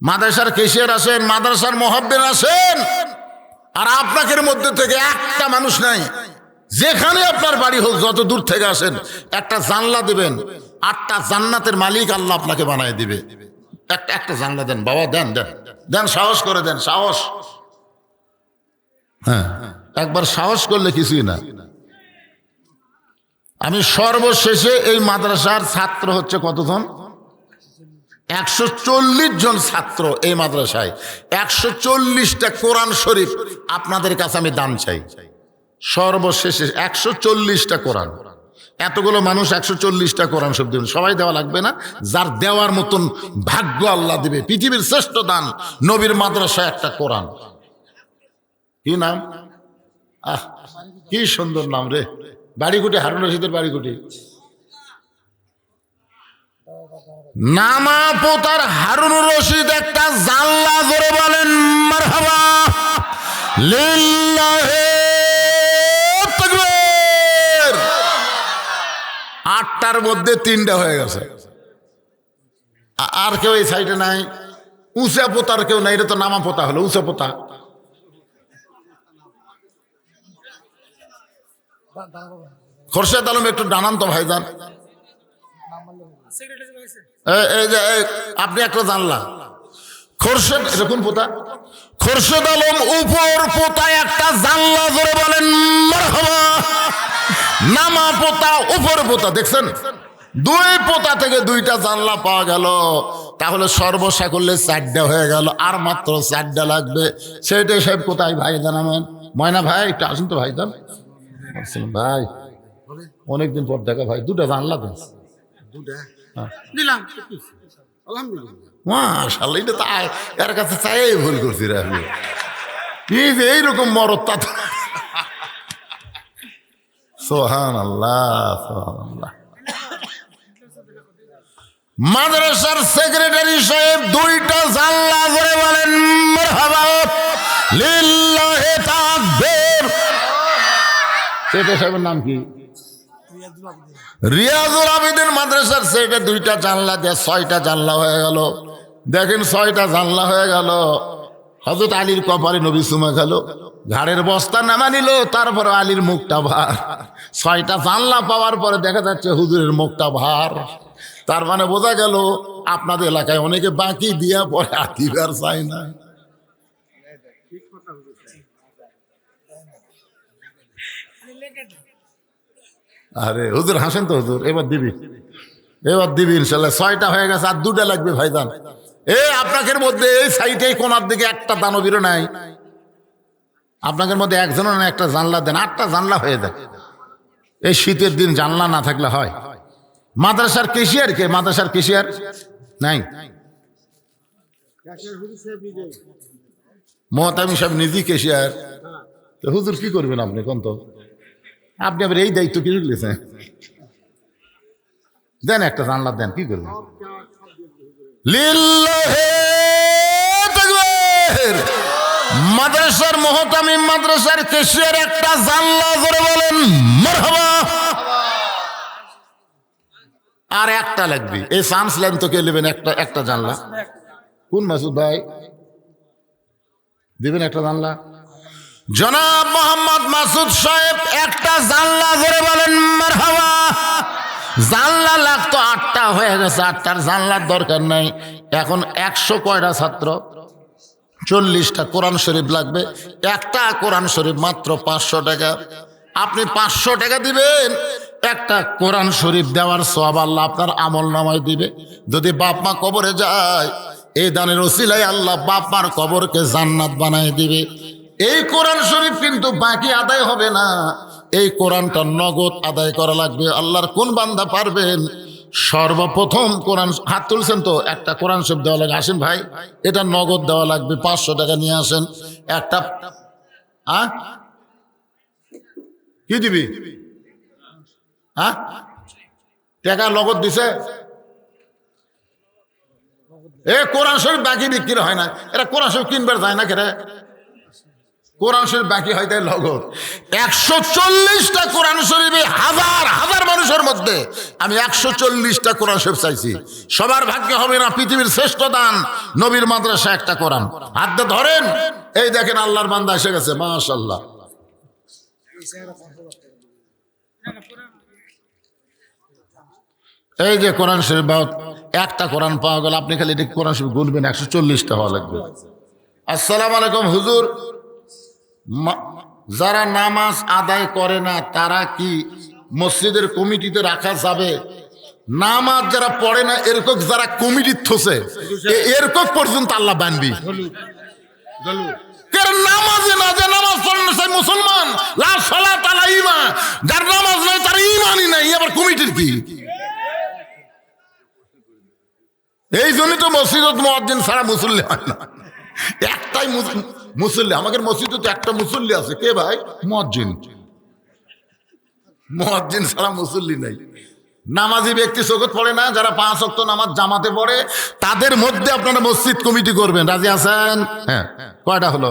মাদ্রাসার কেশিয়ার আসেন, মাদ্রাসার মুহাব্বির আসেন। আর আপনাদের মধ্যে থেকে একটা মানুষ নাই, যেখানে আপনার বাড়ি হোক, যত দূর থেকে আসেন, একটা জানলা দিবেন, 8টা জান্নাতের মালিক আল্লাহ আপনাকে বানায় দিবে। একটা জানলা দেন বাবা, দেন দেন দেন, সাহস করে দেন, সাহস। হ্যাঁ, একবার সাহস করলে কিছুই না। আমি সর্বশেষে এই মাদ্রাসার ছাত্র হচ্ছে কতজন? 140 জন ছাত্র এই মাদ্রাসায়। 140টা কোরআন শরীফ আপনাদের কাছে আমি দান চাই। সর্বশেষে 140টা কোরআন, এতগুলো মানুষ 140টা কোরআন শরীফ দেবেন। সবাই দেওয়া লাগবে না, যার দেওয়ার মতন ভাগ্য আল্লাহ দিবে। পৃথিবীর শ্রেষ্ঠ দান নবীর মাদ্রাসায় একটা কোরআন। কি নাম? কি সুন্দর নাম রে! বাড়িকুটি, হারুন রশিদের বাড়িকুটি। নামা পোতার হারুন রশিদ একটা জানলা, জোরে বলেন মারহাবা। লিল্লাহি তাকবীর। 8টার মধ্যে 3টা হয়ে গেছে। আর কেউ এই সাইডে নাই? উঁচা পোতার কেউ নাই? এটা তো নামা পোতা হলো, উঁচা পোতা। খোরশেদ আলম একটু ডানান তো ভাইজান। এই যে আপনি একটা জানলা, খোরশেদ, এটা কোন পোতা? খোরশেদ আলম উপর পোতায় একটা জানলা, ধরে বলেন মারহাবা। নামা পোতা, উপর পোতা, দেখছেন? 2 পোতা থেকে 2টা জানলা পাওয়া গেল। তাহলে সর্বসাকল্যে 4টা হয়ে গেল, আর মাত্র 4টা লাগবে। সেইটাই সব কোথায় ভাই জানাবেন? ময়না ভাই একটু আসুন তো ভাইজান। ভাই অনেকদিন পর দেখা ভাই, 2টা জানলা দেন। মাশাআল্লাহ, এটা তো এর কাছে চাই ভুল করছি রে আমি। এই যে এইরকম মরদ, তা সুবহানাল্লাহ, সুবহানাল্লাহ। মাদ্রাসার সেক্রেটারি সাহেব 2টা জানলা, করে বলেন মারহাবা। লিল্লাহি তাকবীর। সেক্রেটারি সাহেবের নাম কি? রিয়াজুল আবেদিন। মাদ্রাসার সেটা 2টা জানলা দিয়ে 6টা জানলা হয়ে গেল। দেখেন 6টা জানলা হয়ে গেল। হযরত আলীর কপালে নবী চুমা গেল, ঘাড়ের বস্তা নামা নিল, তারপরে আলীর মুখটা ভার। 6টা জানলা পাওয়ার পরে দেখা যাচ্ছে হুজুরের মুখটা ভার। তার মানে বোঝা গেল আপনাদের এলাকায় অনেকে বাকি দিয়া পরে আতিবার চায় না। আরে হুজুর হাসেন তো হুজুর, এবার দিবি, এবার দিবি ইনশাল্লাহ। 6টা হয়ে গেছে, আর 2টা লাগবে ভাইজান। আপনাদের মধ্যে এই সাইডে কোনার দিকে একটা দানবীর নাই? আপনাদের মধ্যে একজনও না একটা জানলা দেন, 8টা জানলা হয়ে যায়। এই শীতের দিন জানলা না থাকলে হয়? মাদ্রাসার কেশিয়ার কে? মাদ্রাসার কেশিয়ার নাই? মহতামি সাহেব নিজেই কেশিয়ার, তো হুজুর কি করবেন আপনি কোন? তো আপনি আবার এই দায়িত্ব কি লিখেছেন? দেন একটা জানলা দেন, কি করবেন? লিল্লাহে তাকবীর। মাদ্রাসার মহতামিম, মাদ্রাসার কেশিয়ার একটা জানলা করে বলেন মারহাবা। আর একটা লাগবে, এই চান্স লাইন তো কে নেবেন? একটা জানলা। কোন মাসুদ ভাই দিবেন একটা জানলা? জনাব মোহাম্মদ মাসুদ সাহেব একটা জানলা করে বলেন মারহাবা। জানলা লাগতো 8টা, হয়ে গেছে 8টার জানলার দরকার নাই। এখন 100 কয়টা ছাত্র? 40টা কোরআন শরীফ লাগবে। একটা কোরআন শরীফ মাত্র 500 টাকা। আপনি 500 টাকা দিবেন, একটা কোরআন শরীফ দেওয়ার সওয়াব আল্লাহ আপনার আমল নামায় দিবে। যদি বাপ মা কবরে যায়, এই দানের ওসিলায় আল্লাহ বাপ মার কবরকে জান্নাত বানায় দিবে। এই কোরআন শরীফ কিন্তু বাকি আদায় হবে না, এই কোরআনটা নগদ আদায় করা লাগবে। আল্লাহর কোন বান্দা পারবেন? সর্বপ্রথম কোরআন, হাত তুলছেন তো, একটা কোরআন শরীফ দেওয়া লাগে। আসেন ভাই, এটা নগদ দেওয়া লাগবে, 500 টাকা নিয়ে আসেন। একটা কি দিবি? টাকা নগদ দিছে? এ কোরআন শরীফ বাকি বিক্রি হয় না, এরা কোরআন শরীফ কিনবার যায় না কেরে? কোরআন শরীফ বাকি হয় তাই নগদ। 140টা কোরআন শরীফে হাজার হাজার মানুষের মধ্যে আমি 140টা কোরআন শরীফ চাইছি। সবার ভাগ্যে হবে না। পৃথিবীর শ্রেষ্ঠ দান নবীর মাদ্রাসা একটা কোরআন। হাত ধরেন, এই দেখেন আল্লাহর বান্দা এসে গেছে, মাশাআল্লাহ। এই যে কোরআন শরীফ, একটা কোরআন পাওয়া গেল। আপনি খালি এটা কোরআন শরীফ গুনবেন, 140টা হওয়া লাগবে। আসসালামু আলাইকুম হুজুর, যারা নামাজ আদায় করে না তারা কি মসজিদের কমিটিতে রাখা যাবে? নামাজ যারা পড়ে না এরকম যারা কমিটি থসে, এরকম পর্যন্ত আল্লাহ বানবি। নামাজে না, যে নামাজ পড়ে না সেই মুসলমান। লা সালাত আলা ঈমান, যার নামাজ নাই তার ঈমানই নাই, আবার কমিটির কি? এই জন্যই তো মসজিদত মুয়াজ্জিন ছাড়া মুসল্লি হয় না। একটাই মুসল্লি, আমাদের মসজিদে তো একটা মুসল্লি আছে। কে ভাই? মুয়াজ্জিন। মুয়াজ্জিন ছাড়া মুসল্লি নাই। নামাজি ব্যক্তি চোখত পড়ে না, যারা 5 ওয়াক্ত নামাজ জামাতে পড়ে, তাদের মধ্যে আপনারা মসজিদ কমিটি করবেন। রাজি আছেন? হ্যাঁ। কয়টা হলো?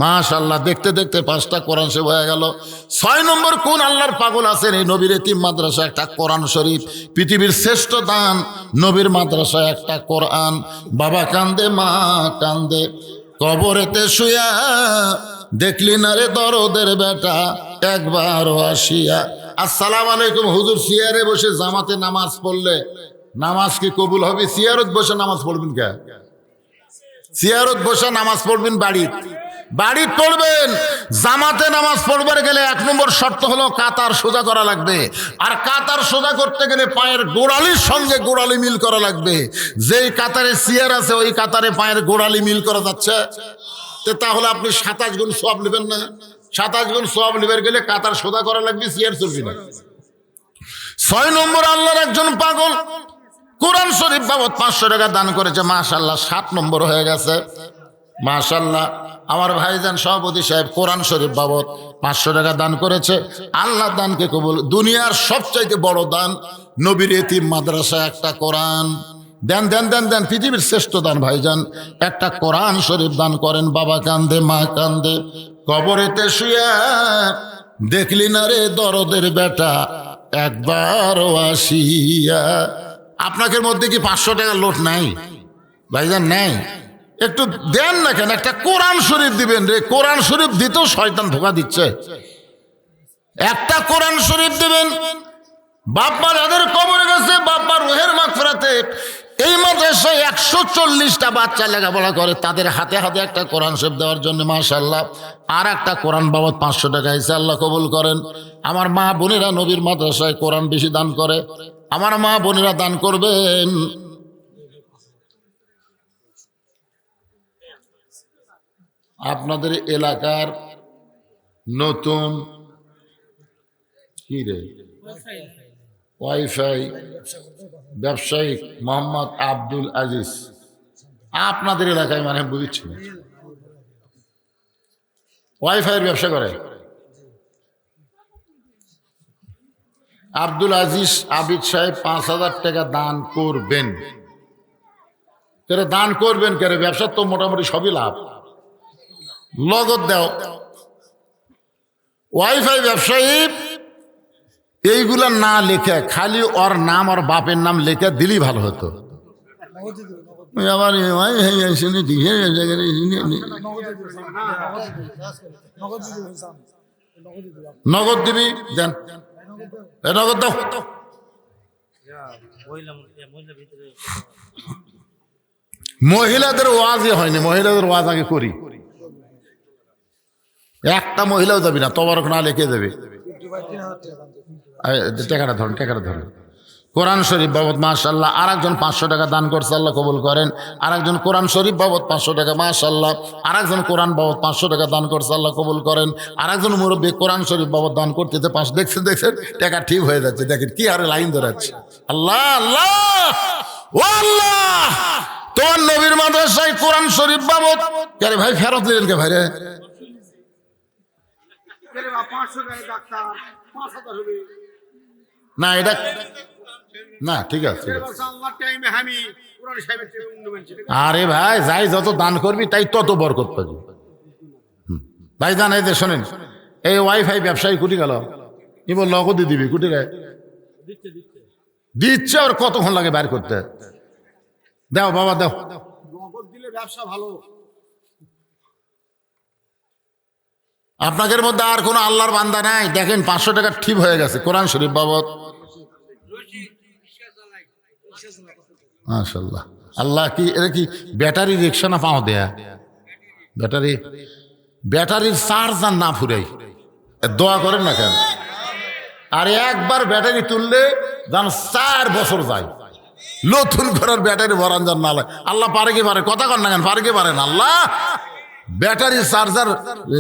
মাশাআল্লাহ, দেখতে দেখতে 5টা কোরআন শরীফ হয়ে গেল। 6 নম্বর কোন আল্লাহর পাগল আছেন? এই নবীর এতিম মাদ্রাসা একটা কোরআন শরীফ, পৃথিবীর শ্রেষ্ঠ দান নবীর মাদ্রাসা একটা কোরআন। বাবা কান্দে, মা কান্দে, কবরেতে শুয়া, দেখলি না রে দরদের বেটা একবারও আসিয়া। আসসালামু আলাইকুম হুজুর, চেয়ারে বসে জামাতে নামাজ পড়লে নামাজ কি কবুল হবে? চেয়ারত বসে নামাজ পড়বেন কে? চেয়ারত বসে নামাজ পড়বেন বাড়ি পড়বেন। জামাতে নামাজ পড়বার গেলে 1 নম্বর শর্ত হলো কাতার সোজা করা লাগবে। আর কাতার সোজা করতে গেলে পায়ের গোড়ালির সঙ্গে গোড়ালি মিল করা লাগবে। যেই কাতারে চেয়ার আছে ওই কাতারে পায়ের গোড়ালি মিল করা যাচ্ছে, তাহলে আপনি 27 গুণ সওয়াব নেবেন না? 27 গুণ সওয়াব নেবার গেলে কাতার সোজা করা লাগবে, চেয়ার চলবে না। 6 নম্বর আল্লাহর একজন পাগল কোরআন শরীফ বাবদ 500 টাকা দান করেছে। মাশাআল্লাহ, 7 নম্বর হয়ে গেছে। মাশাআল্লাহ, আমার ভাইজান সভাপতি সাহেব কোরআন শরীফ বাবদ 500 টাকা দান করেছে। আল্লাহ দানকে কবুল। দুনিয়ার সবচাইতে বড় দান নবীর এতিম মাদ্রাসা একটা কোরআন। দেন দেন দেন দেন, পৃথিবীর শ্রেষ্ঠ দান ভাইজান, একটা কোরআন শরীফ দান করেন। বাবা কান্দে, মা কান্দে, কবরেতে শুয়া, দেখলি না রে দরদের বেটা একবারও আসিয়া। আপনাদের মধ্যে কি 500 টাকার লোট নাই ভাইজান? নাই? একটু দেন না কেন? একটা কোরআন শরীফ দিবেন রে। কোরআন শরীফ দিতেও শয়তান ধোঁকা দিচ্ছে। একটা কোরআন শরীফ দিবেন। বাপ্পা যাদের কবরে গেছে, বাপ্পা রুহের মাগফিরাতে এই মাদ্রাসায় 140টা বাচ্চা লেখাপড়া করে, তাদের হাতে হাতে একটা কোরআন শরীফ দেওয়ার জন্য মাশাআল্লাহ আর একটা কোরআন বাবদ 500 টাকা এসে আল্লাহ কবুল করেন। আমার মা বোনেরা নবীর মাদ্রাসায় কোরআন বেশি দান করে, আমার মা বোনেরা দান করবেন। আপনাদের এলাকার নতুন কি রে ওয়াইফাই ব্যবসায়িক মোহাম্মদ আব্দুল আজিজ, আপনাদের এলাকায় মানে বুঝছি ওয়াইফাইয়ের ব্যবসা করে। আব্দুল আজিজ আবিদ সাহেব 5,000 টাকা দান করবেন। দান করবেন কে? ব্যবসার তো মোটামুটি সবই লাভ, নগদ দাও। ওয়াইফাই ব্যবসায়ী এইগুলা না লেখে খালি ওর নাম আর বাপের নাম লেখে দিলেই ভালো হতো। আবার নগদ দিবি, দেন নগদ দাও। মহিলাদের ওয়াজই হয়নি, মহিলাদের ওয়াজ আগে করি। একটা মহিলাও যাবি না, তবরক না লিখে দেবে। টাকাটা ধরেন, টাকাটা ধরেন। কোরআন শরীফ বাবদ মাশাআল্লাহ আর একজন 500 টাকা দান করছে, আল্লাহ কবুল করেন। আর একজন কোরআন শরীফ বাবদ 500 টাকা মাশাআল্লাহ, আর একজন কোরআন বাবদ 500 টাকা দান করছে, আল্লাহ কবুল করেন। আর একজন মুরব্বী কোরআন শরীফ বাবদ দান করতেছে 5। দেখছেন দেখছেন টাকা ঠিক হয়ে যাচ্ছে, দেখেন কি হারে লাইন ধরাচ্ছে। আল্লাহ আল্লাহ ও আল্লাহ, তোমার নবীর মাদ্রাসায় কোরআন শরীফ বাবদ কে ভাই ফেরত দিলেন কে ভাই রে? না এটা না, ঠিক আছে। আরে ভাই যাই যত দান করবি তাই তত বরকত পাবি ভাই। জান এই যে শোনেন, এই ওয়াইফাই ব্যবসায়ী কুটি গেল, ই বল নগদই দিবি, কুটি গায়ে দিচ্ছে। আর কতক্ষণ লাগে বাইর করতে? দাও বাবা দাও, নগদ দিলে ব্যবসা ভালো। আপনাদের মধ্যে আর কোনো আল্লাহর বান্দা নাই? দেখেন 500 টাকা ঠিক হয়ে গেছে কোরআন শরীফ বাবদ। মাশাআল্লাহ। আল্লাহ কি এটা কি ব্যাটারি রিক্সা না পাও দেয়া? ব্যাটারির চার্জার না ফুরাই দোয়া করেন না কেন? আর একবার ব্যাটারি তুললে যেন 4 বছর যায়, নতুন করার ব্যাটারি ভরান যান না। আল্লাহ পারে কি পারে? কথা কন না কেন? পারে কি পারেন? আল্লাহ ব্যাটারি চার্জার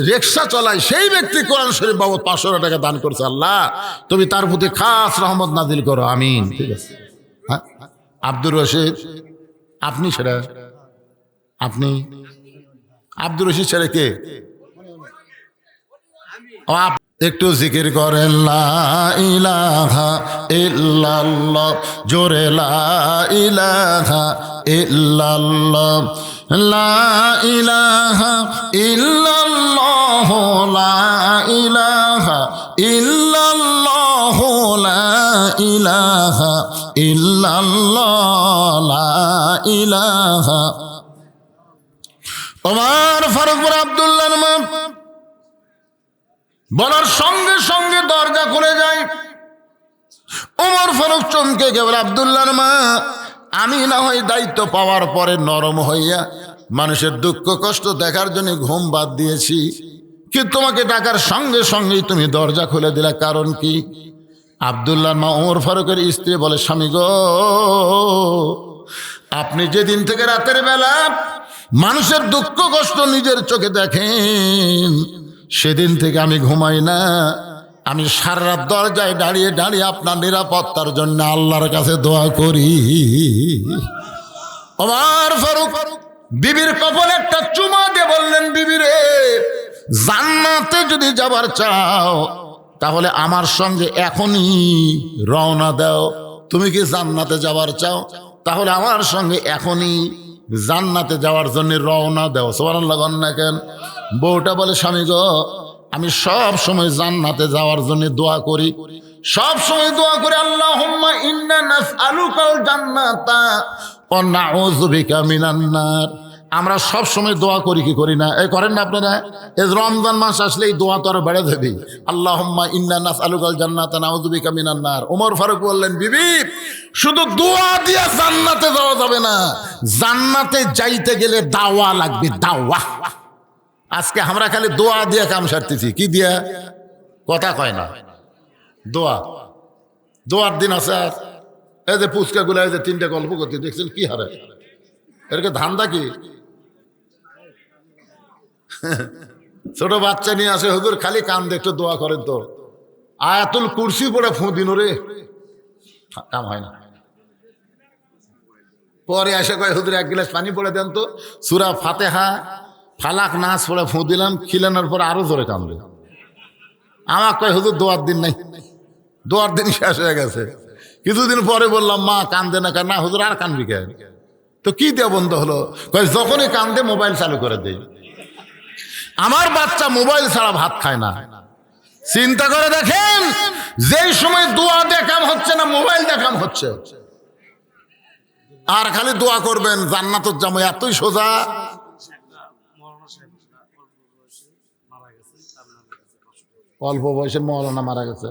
রিক্সা চলায় সেই ব্যক্তি কোরআন শরীফ বাবদ 500 টাকা দান করছে। আল্লাহ তুমি তার প্রতি খাস রহমত নাজিল করো, আমিন। ঠিক আছে। হ্যাঁ আব্দুর রশিদ, আপনি ছেড়ে আপনি আব্দুর রশিদ ছেড়ে কে? একটু জিকির করেন লা ইলাহা ইল্লাল্লাহ, জোরে লা ইলাহা ইল্লাল্লাহ, লা ইলাহা ইল্লাল্লাহ, লা ইলাহা ইল্লাল্লাহ, লা ইলাহা ইল্লাল্লাহ, লা ইলাহা। ওমর ফারুক আব্দুল্লাহর মা বলার সঙ্গে সঙ্গে দরজা খুলে যায়। ওমর ফারুক চমকে গেল। আব্দুল্লাহর মা, আমি না হয় দায়িত্ব পাওয়ার পরে নরম হইয়া মানুষের দুঃখ কষ্ট দেখার জন্য ঘুম বাদ দিয়েছি, কিন্তু তোমাকে ডাকার সঙ্গে সঙ্গেই তুমি দরজা খুলে দিলা, কারণ কি? আব্দুল্লাহর মা ওমর ফারুকের স্ত্রী বলে, স্বামী গো, আপনি যেদিন থেকে রাতের বেলা মানুষের দুঃখ কষ্ট নিজের চোখে দেখেন, সেদিন থেকে আমি ঘুমাই না। আমি সারা রাত দরজায় দাঁড়িয়ে দাঁড়িয়ে আপনার নিরাপত্তার জন্য আল্লাহর কাছে দোয়া করি। ওমর ফারুক বিবির কপালে একটা চুমা দিয়ে বললেন, বিবি রে, জান্নাতে যদি যাবার চাও তাহলে আমার সঙ্গে এখনই রওনা দাও। তুমি কি জান্নাতে যাবার চাও? তাহলে আমার সঙ্গে এখনই জান্নাতে যাওয়ার জন্য রওনা দাও। সুবহানাল্লাহ না কেন? বউটা বলে, স্বামী গো, আমি সব সময় জান্নাতে যাওয়ার জন্য দোয়া করি, সব সময় দোয়া করি, আল্লাহুম্মা ইন্না নাসআলুকাল জান্নাতা ওয়া নাউযু বিকা মিনান নার। আমরা সব সময় দোয়া করি কি করি না? এই করেন না আপনারা? এই রমজান মাস আসলেই দোয়া তো আরো বেড়ে দেবে। আল্লাহুম্মা ইন্না নাসআলুকাল জান্নাতা নাউযু বিকা মিনান নার। ওমর ফারুক বললেন, বিবি, শুধু দোয়া দিয়ে জান্নাতে যাওয়া যাবে না, জান্নাতে যাইতে গেলে দাওয়া লাগবে, দাওয়া। আজকে আমরা খালি দোয়া দিয়ে কাম সারতেছি। কি দিয়া? কথা কয় না। দোয়া, দোয়ার দিন আছে। আর এই যে পুচকা গুলা, এই যে 3টে গল্প করতে দেখছেন কি হারে, এরকে ধান্দা কি? ছোট বাচ্চা নিয়ে আসে, হুজুর খালি কান্দে, একটু দোয়া করেন তো। আয়াতুল কুরসি পড়ে ফু দিন রে, কাম হয় না। পরে এসে কয় হুজুর এক গ্লাস পানি পড়ে দেন তো। সূরা ফাতিহা ফালাক নাস পড়ে ফু দিলাম, খিলানোর পর আরো জোরে কান্দে। আমার কয় হুজুর দোয়ার দিন নাই, দোয়ার দিন শেষ হয়ে গেছে। কিছুদিন পরে বললাম মা কান্দে না, না হুজুর আর কানবি কেন? তো কি দিয়ে বন্ধ হলো? কয় যখনই কান্দে মোবাইল চালু করে দেই। আমার বাচ্চা মোবাইল ছাড়া ভাত খায় না। চিন্তা করে দেখেন, যেই সময় দোয়া দেখাম হচ্ছে না, মোবাইল দেখাম হচ্ছে। আর খালি দোয়া করবেন জান্নাতের জামা, এতই সোজা। অল্প বয়সে মৌলানা মারা গেছে,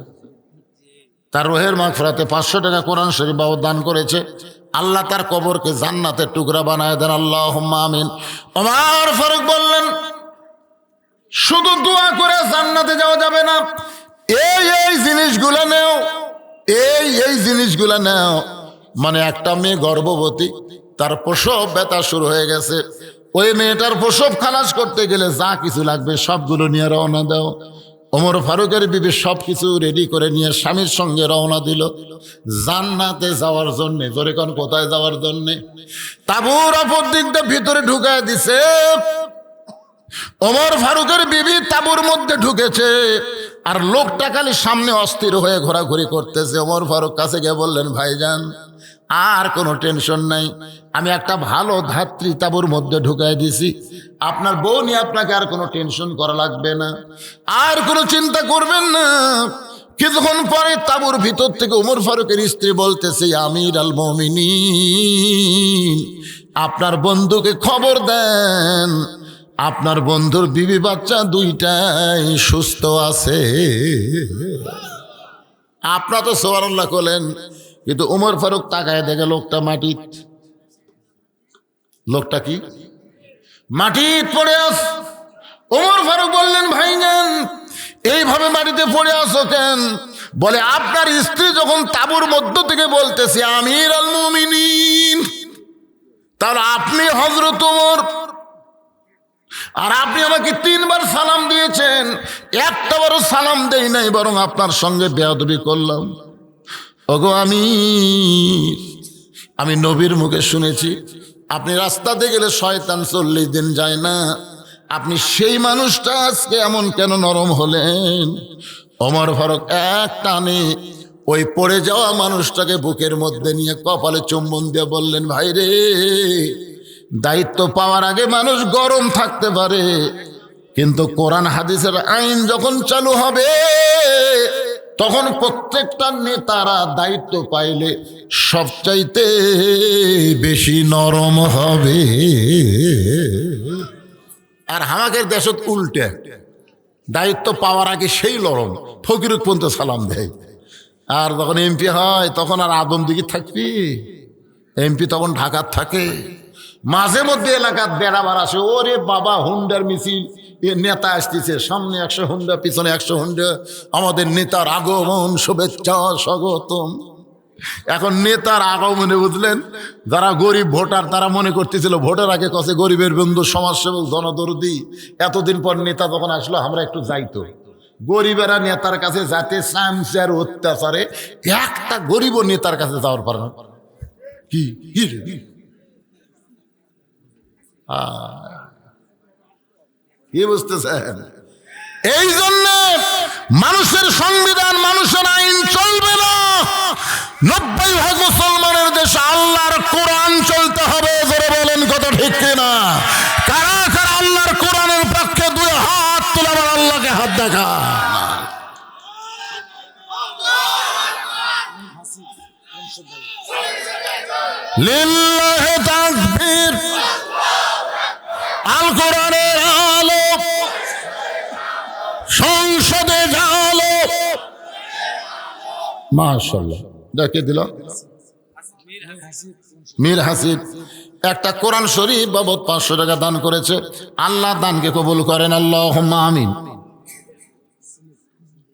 তার রোহের মাগফিরাতে 500 টাকা কোরআন শরীফ বাবু দান করেছে। আল্লাহ তার কবরকে জান্নাতের টুকরা বানায় দেন, আল্লাহুম্মা আমিন। ওমর ফারুক বললেন, শুধু দোয়া করে জান্নাতে যাওয়া যাবে না, এই জিনিসগুলো নেও, এই জিনিসগুলো নেও। মানে একটা মেয়ে গর্ভবতী, তার প্রসব ব্যথা শুরু হয়ে গেছে, ওই মেয়েটার প্রসব খালাস করতে গেলে যা কিছু লাগবে সবগুলো নিয়ে রওনা দাও। ওমর ফারুকের বিবি সবকিছু রেডি করে নিয়ে স্বামীর সঙ্গে রওনা দিল জান্নাতে যাওয়ার জন্যে। জোরে কোন কোথায় যাওয়ার জন্যে? তাঁবুর অপর দিকটা ভিতরে ঢুকায় দিছে। ওমর ফারুকের বিবি তাঁবুর মধ্যে ঢুকেছে, আর লোকটা খালি সামনে অস্থির হয়ে ঘোরাঘুরি করতেছে। ওমর ফারুক কাছে গিয়ে বললেন, ভাইজান আর কোনো টেনশন নাই, আমি একটা ভালো ধাত্রী তাঁবুর মধ্যে ঢুকাই দিছি, আপনার বউ নিয়ে আপনাকে আর কোনো টেনশন করা লাগবে না, আর কোনো চিন্তা করবেন না। কিছুক্ষণ পরে তাঁবুর ভিতর থেকে ওমর ফারুকের স্ত্রী বলতেছে, আমির আল মুমিনিন, আপনার বন্ধুকে খবর দেন, আপনার বন্ধুর বিবি বাচ্চা দুইটাই সুস্থ আছে। আপনার তো সুবহানাল্লাহ করলেন, কিন্তু ওমর ফারুক তাকায় দেখে লোকটা মাটিত। লোকটা কি মাটিত পড়ে আস। ওমর ফারুক বললেন, ভাইজান এইভাবে মাটিতে পড়ে আসো কেন? বলে, আপনার স্ত্রী যখন তাঁবুর মধ্য থেকে বলতেছে আমির আল মুমিনিন, তাহলে আপনি হযরত ওমর, আর আপনি আমাকে 3 বার সালাম দিয়েছেন, একটা বারও সালাম দেই নাই, বরং আপনার সঙ্গে বেয়াদবি করলাম। ওগো আমি নবীর মুখে শুনেছি, আপনি রাস্তাতে গেলে শয়তান 40 দিন যায় না, আপনি সেই মানুষটা আজকে এমন কেন নরম হলেন? ওমর ফারুক এক টানে ওই পড়ে যাওয়া মানুষটাকে বুকের মধ্যে নিয়ে কপালে চুম্বন দিয়ে বললেন, ভাই রে, দায়িত্ব পাওয়ার আগে মানুষ গরম থাকতে পারে, কিন্তু কোরআন হাদিসের আইন যখন চালু হবে তখন প্রত্যেকটা নেতারা দায়িত্ব পাইলে সবচাইতে বেশি নরম হবে। আর আমাদের দেশত উল্টে, দায়িত্ব পাওয়ার আগে সেই নরম, ফকিরুক পর্যন্ত সালাম দেয়। আর যখন এমপি হয় তখন আর আদম দিকে থাকবি, এমপি তখন ঢাকার থাকে, মাঝে মধ্যে এলাকার বেড়াবার আসে, ওরে বাবা হুন্ডার মিছিল, এ নেতা আসতেছে, সামনে 100 হুন্ডা, পিছনে 100 হুন্ডা, আমাদের নেতার আগমন, শুভেচ্ছা স্বাগতম। এখন নেতার আগমনে বুঝলেন, যারা গরিব ভোটার তারা মনে করতেছিল ভোটের আগে কসে গরিবের বন্ধু, সমাজসেবক, জনদরদি। এতদিন পর নেতা যখন আসলো আমরা একটু যাইতো, গরিবেরা নেতার কাছে যাতে চামচার অত্যাচারে একটা গরিব নেতার কাছে যাওয়ার পারে না। কি কি বুঝতেছেন? এই জন্য মানুষের সংবিধান, মানুষের আইন চলবে না। 90% মুসলমানের দেশে আল্লাহর কোরআন চলতে হবে। জোরে বলেন কথা ঠিক কিনা? কারা কারা আল্লাহর কোরআনের পক্ষে 2 হাত তুলে আবার আল্লাহকে হাত দেখা। লিল্লাহি তাকবীর। আল কোরআনের আলো সংসদে জ্বালো। মাশাআল্লাহ, দেখে দিল মীর হাসিব একটা কোরআন শরীফ বাবদ 500 টাকা দান করেছে। আল্লাহ দানকে কবুল করেন, আল্লাহুম্মা আমিন।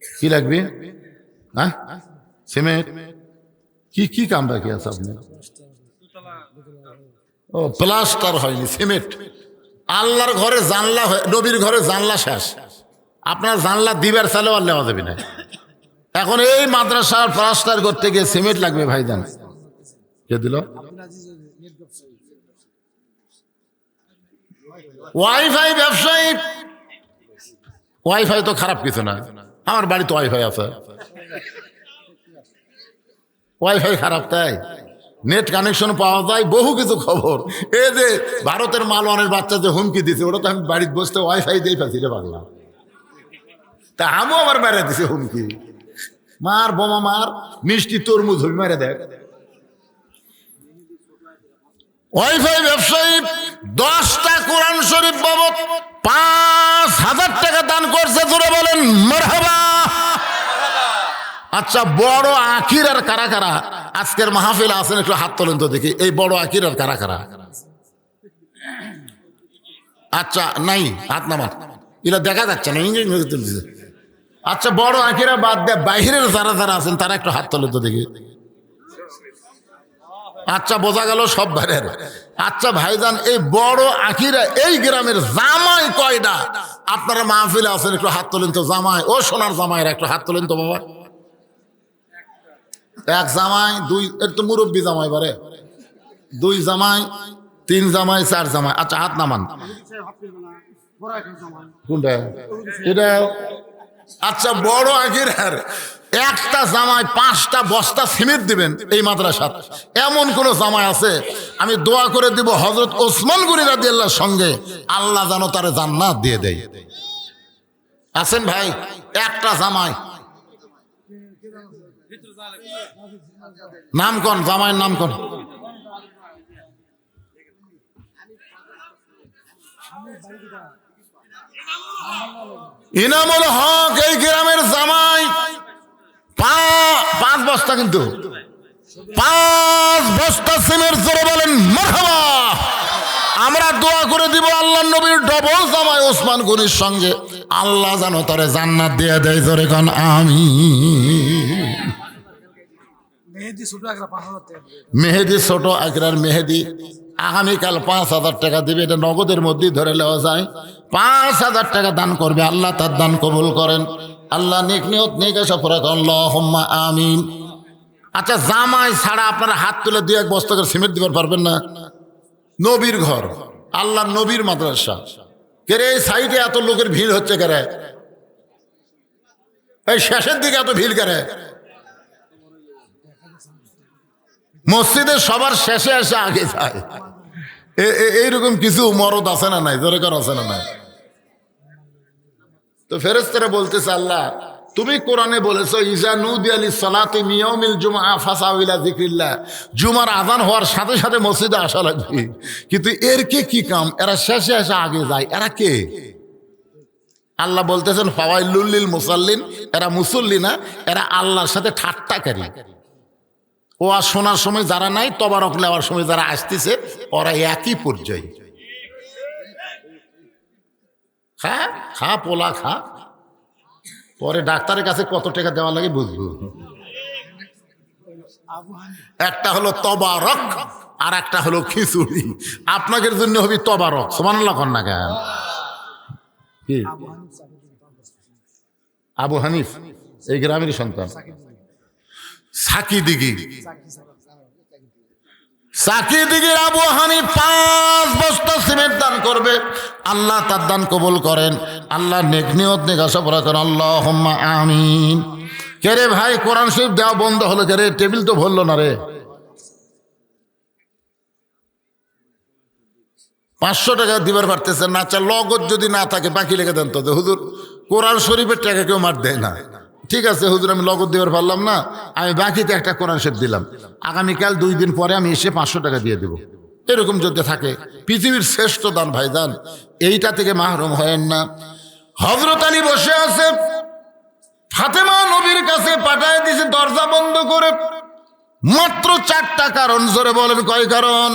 কি লাগবে? হ্যাঁ, সিমেন্ট। কি কাম বাকি আছে আপনার? ও প্লাস্টার হয়নি, সিমেন্ট। আল্লাহর ঘরে জানলা, নবীর ঘরে জানলা শেষ, আপনার জানলা দিবার চালেও আর নেওয়া যাবে না। এখন এই মাদ্রাসার প্লাস্টার করতে গিয়ে সিমেন্ট লাগবে ভাইজান। কে দিল? ওয়াইফাই ব্যবসায়ী। ওয়াইফাই তো খারাপ কিছু না, আমার বাড়িতে ওয়াইফাই আছে। ওয়াইফাই খারাপ তাই? নেট কানেকশন পাওয়া যায়, বহু কিছু খবর। এই যে ভারতের মালওয়ানের বাচ্চা যে হুমকি দিছে, ওটা তো আমি বাড়িতে বসতে ওয়াইফাই দিয়ে পাচ্ছি রে পাগলা। তা আমিও আবার মেরে দিছে হুমকি, মার বোমা মার, মিষ্টি তরমুজ হবি মেরে দেখ। ওয়াইফাই ব্যবসায়ী 10টা কোরআন শরীফ বাবদ 5,000 টাকা দান করছে। জোরে বলেন মারহাবা। আচ্ছা, বড় আখির আর কারা কারা আজকের মাহফিলে আছেন? একটু হাত তোলেন তো দেখি। এই বড় আখির আর কারা কারা? আচ্ছা, নাই, হাত নামান, এরা দেখা যাচ্ছে না। আচ্ছা, বড় আখিরা বাদ দেয় বাইরের যারা যারা আছেন তারা একটু হাত তোলেন তো দেখি। আচ্ছা, বোঝা গেল সব বাইরের। আচ্ছা ভাইজান, এই বড় আখিরা এই গ্রামের জামাই কয়টা আপনারা মাহফিলে আছেন? একটু হাত তোলেন তো। জামাই, ও সোনার জামাইরা একটু হাত তোলেন তো বাবা। এক জামাই, দুই, এর তো মুরব্বী জামাই বারে, 2 জামাই, 3 জামাই, 4 জামাই। আচ্ছা, হাত নামান। কোনটা এটা? আচ্ছা, বড় আখিরার একটা জামাই 5টা বস্তা সিমেন্ট দিবেন এই মাদ্রাসা। এমন কোন জামাই আছে? আমি দোয়া করে দিব হযরত ওসমান গনি রাদিয়াল্লাহু সঙ্গে আল্লাহ যেন তারে জান্নাত দিয়ে দেয়। আছেন ভাই? একটা জামাই, নাম কোন জামাইয়ের নাম কোন? ইনামুল হক এই গ্রামের জামাই। 5 বস্তা, কিন্তু 5 বস্তা সিমেন্ট। জোরে বলেন মারহাবা। আমরা দোয়া করে দিব আল্লাহর নবীর ডবল জামাই ওসমান গনির সঙ্গে আল্লাহ যেন তারে জান্নাত দিয়ে দেয়। জোরে কোন আমিন। মেহেদি ছোট আকরার মেহেদি আগামীকাল 5,000 টাকা দিবে। এটা নগদের মধ্যেই ধরে নেওয়া যায়। 5,000 টাকা দান করবে, আল্লাহ তার দান কবুল করেন। আল্লাহ নেক নিয়ত নেক আশা পুরা করেন, আল্লাহুম্মা আমিন। আচ্ছা, জামাই ছাড়া আপনারা হাত তুলে 2-1 বস্তা করে সিমেন্ট দিতে পারবেন না? নবীর ঘর, আল্লাহ নবীর মাদ্রাসা, কেরে এই সাইডে এত লোকের ভিড় হচ্ছে কেরে? এই শেষের দিকে এত ভিড় কেরে? মসজিদের সবার শেষে এসে আগে যায়। এইরকম কিছু মরদ আছে না নাই? জোরে কর, আছে না নাই? তো ফেরেশতারা বলতেছে, আল্লাহ তুমি কোরআনে বলেছো ইজা নুদিয়া লিস-সালাতি মিন ইয়াউমিল জুমআ ফাসাউ ইলা যিকরিল্লাহ, জুমার আযান হওয়ার সাথে সাথে মসজিদে আসা লাগবে। কিন্তু এর কি কাম? এরা শেষে এসে আগে যায়, এরা কে? আল্লাহ বলতেছেন ফাওয়াইলুল লিল মুসাল্লিন, এরা মুসল্লি না, এরা আল্লাহর সাথে ঠাট্টাকারী। ও আর শোনার সময় যারা নাই, তবারক নেওয়ার সময় যারা আসতেছে, ওরা একই পর্যায়ে। খা খা পোলা খা, পরে ডাক্তারের কাছে কত টাকা দেওয়া লাগে বুঝবো। একটা হলো তবারক আর একটা হলো খিচুড়ি। আপনাদের জন্য হবে তবারক। সুবহানাল্লাহ কন না কেন? কি আবু হানিফ এই গ্রামের সন্তান, সাকি দিঘির আবু হানিফ 5 বস্তা সিমেন্ট দান করবে, আল্লাহ তার দান কবুল করেন। আল্লাহ নেক নিয়ত নেক আশা পুরা করেন, আল্লাহুম্মা আমিন। কে রে ভাই, কোরআন শরীফ দেওয়া বন্ধ হলো কে রে? টেবিল তো ভরলো না রে। 500 টাকা দিবার পারতেছেন না? আচ্ছা, লগত যদি না থাকে বাকি লেগে দেন তো। হুজুর, কোরআন শরীফের টাকা কেউ মার দেয় না। ঠিক আছে হুজুর, আমি লগত দিবার পারলাম না, আমি বাকিতে একটা কোরআন শরীফ দিলাম, আগামীকাল 2 দিন পরে আমি এসে 500 টাকা দিয়ে দেবো। এরকম যদি থাকে পৃথিবীর শ্রেষ্ঠ দান ভাইজান, এইটা থেকে মাহরুম হয় না। হযরত আলী বসে আছে, ফাতেমা নবীর কাছে পাঠায় দিয়েছে দরজা বন্ধ করে। মাত্র 4টা কারণ। জোরে বলেন কয় কারণ?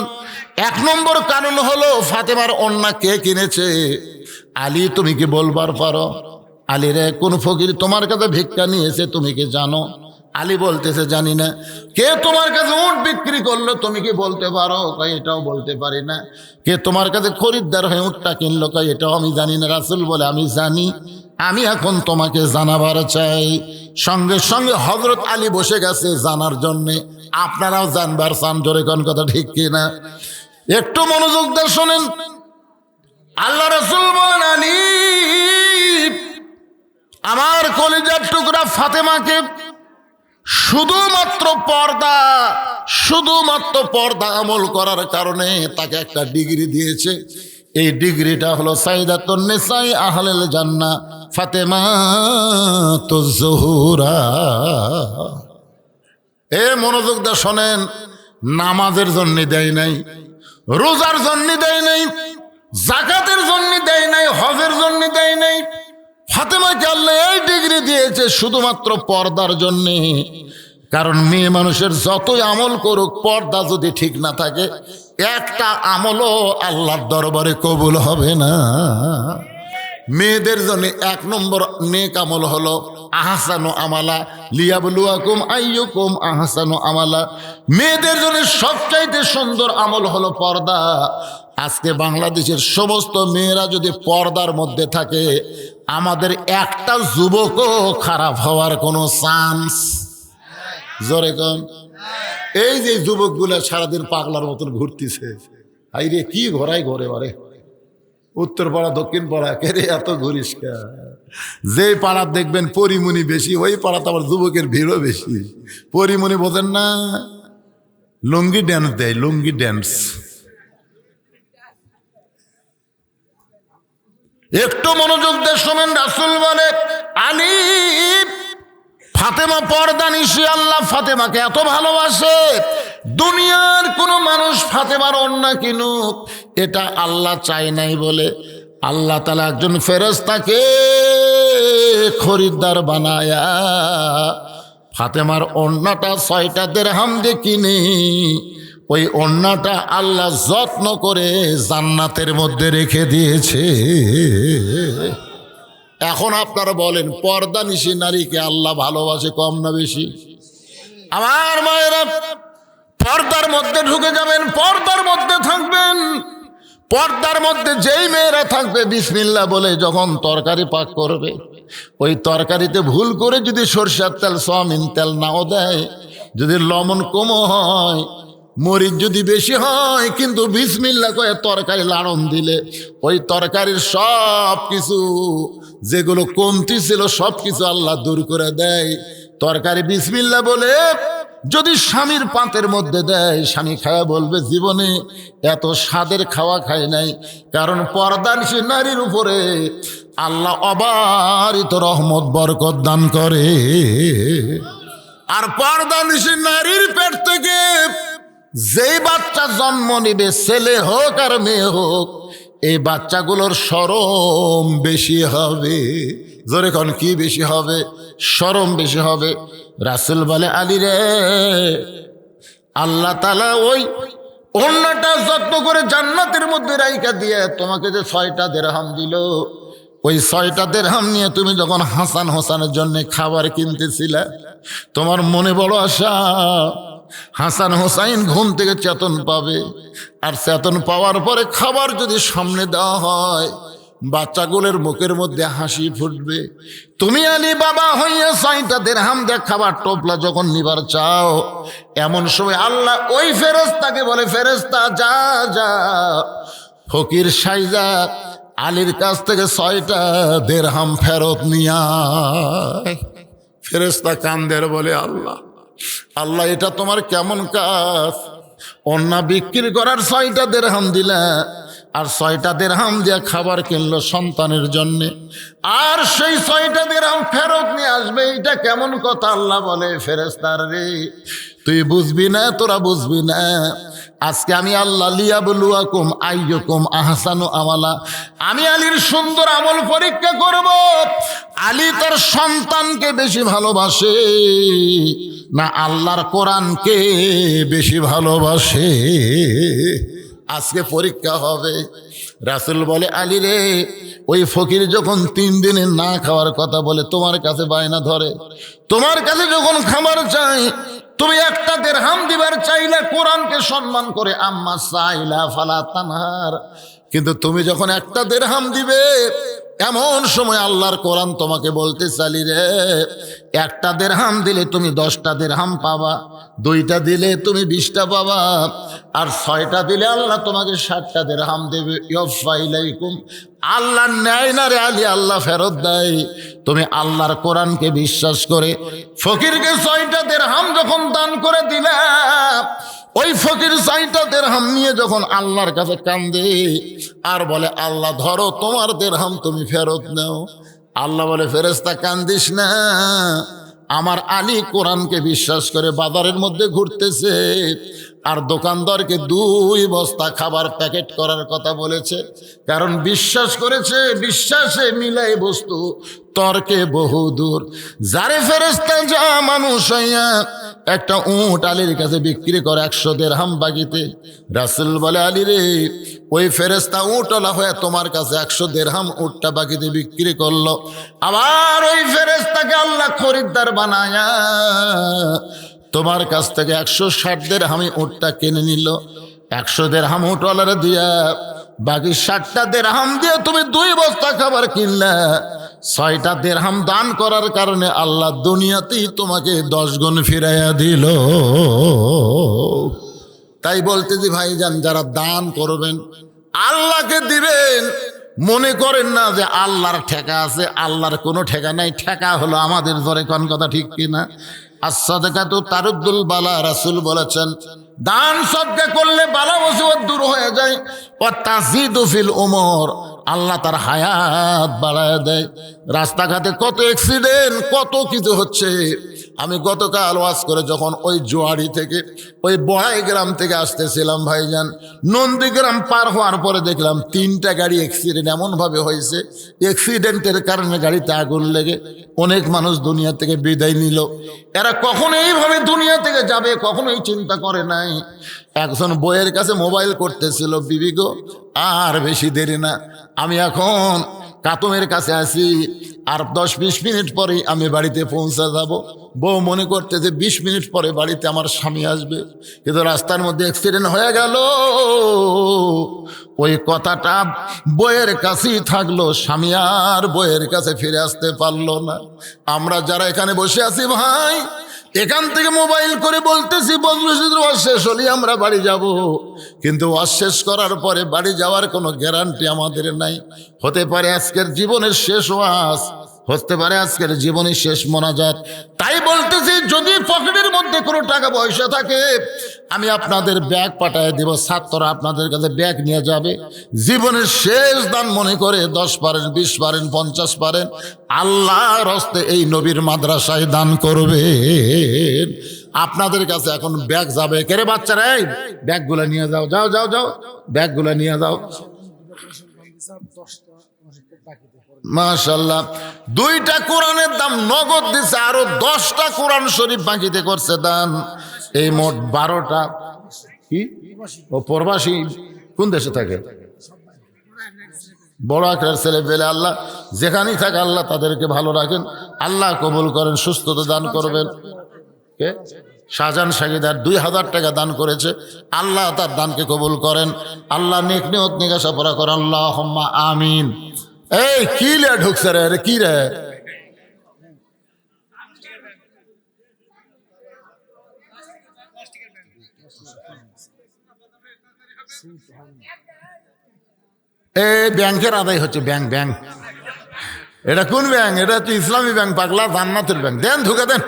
1 নম্বর কারণ হলো ফাতেমার ওন্না কে কিনেছে? আলী, তুমি কি বলবার পারো? আলী রে, কোন ফকির তোমার কাছে ভিক্ষা নিয়েছে তুমি কি জানো? আলী বলতেছে জানি না। কে তোমার কাছে উট বিক্রি করলো তুমি কি বলতে পারো? কই এটাও বলতে পারি না। কে তোমার কাছে খরিদ্দার হয়ে উটটা কিনলো? কই এটাও আমি জানি না। রাসূল বলে আমি জানি, আমি এখন তোমাকে জানাবার চাই। সঙ্গে সঙ্গে হযরত আলী বসে গেছে জানার জন্যে। আপনারাও জানবার চান, জোরে কোন কথা ঠিক কিনা? একটু মনোযোগ দিয়ে শোনেন। আল্লাহ রাসূল বলেন আলী আমার কলিজার টুকরা ফাতেমাকে শুধুমাত্র পর্দা আমল করার কারণে তাকে একটা ডিগ্রি দিয়েছে। এই ডিগ্রিটা হলো সাইদাতুন নিসাই আহলেল জান্নাহ ফাতেমাতুজ জোহরা। এ মনোযোগ দিয়ে শোনেন। নামাজের জন্য দেয় নাই, রোজার জন্য দেয় নাই, যাকাতের জন্য দেয় নাই, হজের জন্য দেয় নাই। ফাতেমাকে আল্লাহ এই ডিগ্রি দিয়েছে শুধুমাত্র পর্দার জন্যে। কারণ মেয়ে মানুষের যতই আমল করুক, পর্দা যদি ঠিক না থাকে একটা আমলও আল্লাহর দরবারে কবুল হবে না। মেয়েদের জন্য 1 নম্বর নেক আমল হলো আহসানু আমালা লিয়াবলুয়াকুম আইয়ুকুম আহসানু আমালা। মেয়েদের জন্য সবচাইতে সুন্দর আমল হলো পর্দা। আজকে বাংলাদেশের সমস্ত মেয়েরা যদি পর্দার মধ্যে থাকে, আমাদের একটা যুবকও খারাপ হওয়ার কোনো চান্স, জোরে কম। এই যে যুবকগুলো সারাদিন পাগলার মতন ঘুরতেছে, আইরে কি ঘোরাই ঘরে বারে, উত্তর পাড়া দক্ষিণ পাড়া, কেরে এত ঘুরিস কে? যে পাড়া দেখবেন পরিমণি বেশি, ওই পাড়াতে আবার যুবকের ভিড়ও বেশি। পরিমণি বোঝেন না? লুঙ্গি ড্যান্স দেয়, লুঙ্গি ড্যান্স। একটু মনোযোগ দিয়ে শোনেন। রাসূল বলে আলী ফাতেমা পর্দা নিশি। আল্লাহ ফাতেমাকে এত ভালোবাসে, দুনিয়ার কোনো মানুষ ফাতেমার ওড়না কিনুক এটা আল্লাহ চায় নাই বলে আল্লাহ তাআলা একজন ফেরেশতাকে খরিদ্দার বানায়া ফাতেমার ওড়নাটা 6টা দিরহাম দিয়ে কিনে ওই ওড়নাটা আল্লাহ যত্ন করে জান্নাতের মধ্যে রেখে দিয়েছে। এখন আপনারা বলেন, পর্দা নিশি নারীকে আল্লাহ ভালোবাসে কম না বেশি? আমার মায়েরা, পর্দার মধ্যে ঢুকে যাবেন, পর্দার মধ্যে থাকবেন। পর্দার মধ্যে যেই মেয়েরা থাকবে বিসমিল্লাহ বলে যখন তরকারি পাক করবে, ওই তরকারিতে ভুল করে যদি সরষের তেল সয়াবিন তেল নাও দেয়, যদি লবণ কমও হয়, মরিচ যদি বেশি হয়, কিন্তু বিসমিল্লাহ কয়ে তরকারি লাড়ন দিলে ওই তরকারির সব কিছু যেগুলো কমতি ছিল সব কিছু আল্লাহ দূর করে দেয়। তরকারি বিসমিল্লাহ বলে যদি স্বামীর পাতের মধ্যে দেয়, স্বামী খায়া বলবে জীবনে এত স্বাদের খাওয়া খায় নাই। কারণ পর্দানিশী নারীর উপরে আল্লাহ অবারিত রহমত বরকত দান করে। আর পর্দানিশী নারীর পেট থেকে যেই বাচ্চা জন্ম নিবে, ছেলে হোক আর মেয়ে হোক, এই বাচ্চাগুলোর শরম বেশি হবে। জোরে কোন কি বেশি হবে? শরম বেশি হবে। রাসূল বলে আলী রে, আল্লাহ তাআলা ওই ওড়নাটা যত্ন করে জান্নাতের মধ্যে রাইখা দিয়ে তোমাকে যে 6টা দিরহাম দিল, ওই 6টা দিরহাম নিয়ে তুমি যখন হাসান হোসেনের জন্য খাবার কিনতেছিলে, তোমার মনে বড় আশা হাসান হোসাইন ঘুম থেকে চেতন পাবে। আর চেতন পাওয়ার পরে খাবার যদি সামনে দেওয়া হয়, বাচ্চাগুলোর মুখের মধ্যে হাসি ফুটবে। তুমি আলী বাবা হইয়া 6টা দিরহাম দিয়ে খাবার টোপলা যখন নিবার চাও, এমন সময় আল্লাহ ওই ফেরেশতাকে বলে, ফেরেশতা যা যা ফকির সাইজা আলীর কাছ থেকে 6টা দিরহাম ফেরত নিয়া। ফেরেশতা কান্দের বলে আল্লাহ আল্লাহ এটা তোমার কেমন কাজ? ওড়না বিক্রি করার 6টা দিরহাম দিলা, আর 6টা দিরহাম দিয়ে খাবার কিনলো সন্তানের জন্য, আর সেই 6টা দিরহাম ফেরত নিয়ে আসবে, এটা কেমন কথা? আল্লাহ বলে ফেরেশতার রে, তুই বুঝবি না, তোরা বুঝবি না। আজকে আমি আল্লাহ লিয়াবলুয়াকুম আইয়ুকুম আহসানু আমালা, আমি আলীর সুন্দর আমল পরীক্ষা করব। আলী তার সন্তানকে বেশি ভালোবাসে না আল্লাহর কোরআনকে বেশি ভালোবাসে? আজকে পরীক্ষা হবে। রাসূল বলে, আলী রে, ওই ফকির যখন 3 দিনে না খাওয়ার কথা বলে তোমার কাছে বায়না ধরে, তোমার কাছে যখন খাবার চাই, তুমি একটা দিরহাম দিবার চাইলে কোরআনকে সম্মান করে আম্মা সাইলা ফালা তানহার, কিন্তু তুমি যখন একটা দিরহাম দিবে, এমন সময় আল্লাহর কোরআন তোমাকে বলতে চালি রে, একটা দিরহাম দিলে তুমি 10টা দিরহাম পাবা, 2টা দিলে তুমি 20টা পাবা, আর 6টা দিলে আল্লাহ তোমাকে 60টা দিরহাম দেবে। ইউফা ইলাইকুম, আল্লাহ নেয় না রে আলী, আল্লাহ ফেরত দেয়। তুমি আল্লাহর কোরআনকে বিশ্বাস করে ফকিরকে 6টা দিরহাম যখন দান করে দিলা, ওই ফকির 6টা দিরহাম নিয়ে যখন আল্লাহর কাছে কান্দে আর বলে, আল্লাহ ধরো তোমার দিরহাম তুমি ফেরত নাও, আল্লাহ বলে, ফেরেশতা কান্দিস না, আমার আলী কোরআনকে বিশ্বাস করে বাজারের মধ্যে ঘুরতেছে আর দোকানদারকে 2 বস্তা খাবার প্যাকেট করার কথা বলেছে, কারণ বিশ্বাস করেছে, বিশ্বাসে মিলাই বস্তু তর্কে বহুদূর। যারে ফেরেশতা যা মানুষ হইয়া একটা উট আলীর কাছে বিক্রি করে 100 দিরহাম বাকিতে, রাসূল বলে, আলী রে, ওই ফেরেশতা উটওয়ালা হয়ে তোমার কাছে 100 দিরহাম উটটা বাকিতে বিক্রি করলো, আবার ওই ফেরেশতাকে আল্লাহ খরিদ্দার বানায়া তোমার কাছ থেকে 160 দিরহামে উটটা কিনে নিল। 100 দিরহাম উটওয়ালারে দিয়া বাকি 60টা দিরহাম দিয়ে তুমি 2 বস্তা খাবার কিনলা। 6টা দিরহাম দান করার কারণে আল্লাহ দুনিয়াতেই তোমাকে 10 গুণ ফিরাইয়া দিল। তাই বলতে যে ভাইজান, যারা দান করবেন আল্লাহকে দিবেন, মনে করেন না যে আল্লাহর ঠেকা আছে, আল্লাহর কোনো ঠেকা নাই, ঠেকা হলো আমাদের ধরে। কোন কথা ঠিক কিনা? as-সাদাকাতু তারুদ্দুল বালা, রাসূল বলেছেন দান সদকা করলে বালা মুসিবত দূর হয়ে যায়। ওয়া তাজিদু ফিল উমর, আল্লাহ তার হায়াত বাড়ায় দেয়। রাস্তাঘাটে কত অ্যাক্সিডেন্ট, কত কিছু হচ্ছে। আমি গতকাল ওয়াজ করে যখন ওই জোয়ারি থেকে ওই বড়াই গ্রাম থেকে আসতেছিলাম ভাইজান, নন্দীগ্রাম পার হওয়ার পরে দেখলাম 3টা গাড়ি অ্যাক্সিডেন্ট এমনভাবে হয়েছে, অ্যাক্সিডেন্টের কারণে গাড়িতে আগুন লেগে অনেক মানুষ দুনিয়া থেকে বিদায় নিল। এরা কখনো এইভাবে দুনিয়া থেকে যাবে কখনোই চিন্তা করে নাই। একজন বইয়ের কাছে মোবাইল করতেছিল, বিবি গো আর বেশি দেরি না, আমি এখন কাতমের কাছে আছি, আর 10-20 মিনিট পরেই আমি বাড়িতে পৌঁছে যাব। বউ মনে করতেছে 20 মিনিট পরে বাড়িতে আমার স্বামী আসবে, কিন্তু রাস্তার মধ্যে অ্যাক্সিডেন্ট হয়ে গেল। ওই কথাটা বইয়ের কাছেই থাকলো, স্বামী আর বইয়ের কাছে ফিরে আসতে পারলো না। আমরা যারা এখানে বসে আছি ভাই, এখান থেকে মোবাইল করে বলতেছি বদরুশিদের ওয়াজ শেষ হলে আমরা বাড়ি যাব, কিন্তু ওয়াজ শেষ করার পরে বাড়ি যাওয়ার কোনো গ্যারান্টি আমাদের নাই। হতে পারে আজকের জীবনের শেষ ওয়াজ, হতে পারে আজকের জীবনের শেষ মোনাজাত। তাই বলতেছি, যদি পকেটের মধ্যে কোনো টাকা পয়সা থাকে আমি আপনাদের ব্যাগ পাঠায় দেব, ছাত্ররা আপনাদের কাছে ব্যাগ নিয়ে যাবে। জীবনের শেষ দান মনে করে 10 পারেন, 20 পারেন, 50 পারেন, আল্লাহর হস্তে এই নবীর মাদ্রাসায় দান করবেন। আপনাদের কাছে এখন ব্যাগ যাবে। কেরে বাচ্চারা, এই ব্যাগগুলো নিয়ে যাও, যাও যাও যাও, ব্যাগগুলো নিয়ে যাও। মাশাআল্লাহ, 2টা কোরআনের দাম নগদ দিছে, আরো 10টা কোরআন শরীফ বাকিতে করছে দান। এই মোট 12টা। কি ও প্রবাসী কোন দেশে থাকে? বড় আকার ছেলে পেলে, আল্লাহ যেখানেই থাকে আল্লাহ তাদেরকে ভালো রাখেন, আল্লাহ কবুল করেন, সুস্থতা দান করবেন। কে? শাহজাহান সাগিদার 2000 টাকা দান করেছে, আল্লাহ তার দানকে কবুল করেন, আল্লাহ নেক নিয়ত নিগাসা পড়া করেন, আল্লাহুম্মা আমিন। এই কি লে ঢুকছে রে, কি রে? এই ব্যাংকের আদায় হচ্ছে, ব্যাংক ব্যাংক। এটা কোন ব্যাংক? এটা তো ইসলামী ব্যাংক পাগলা, জান্নাতের ব্যাংক। দেন ঢুকে দেন,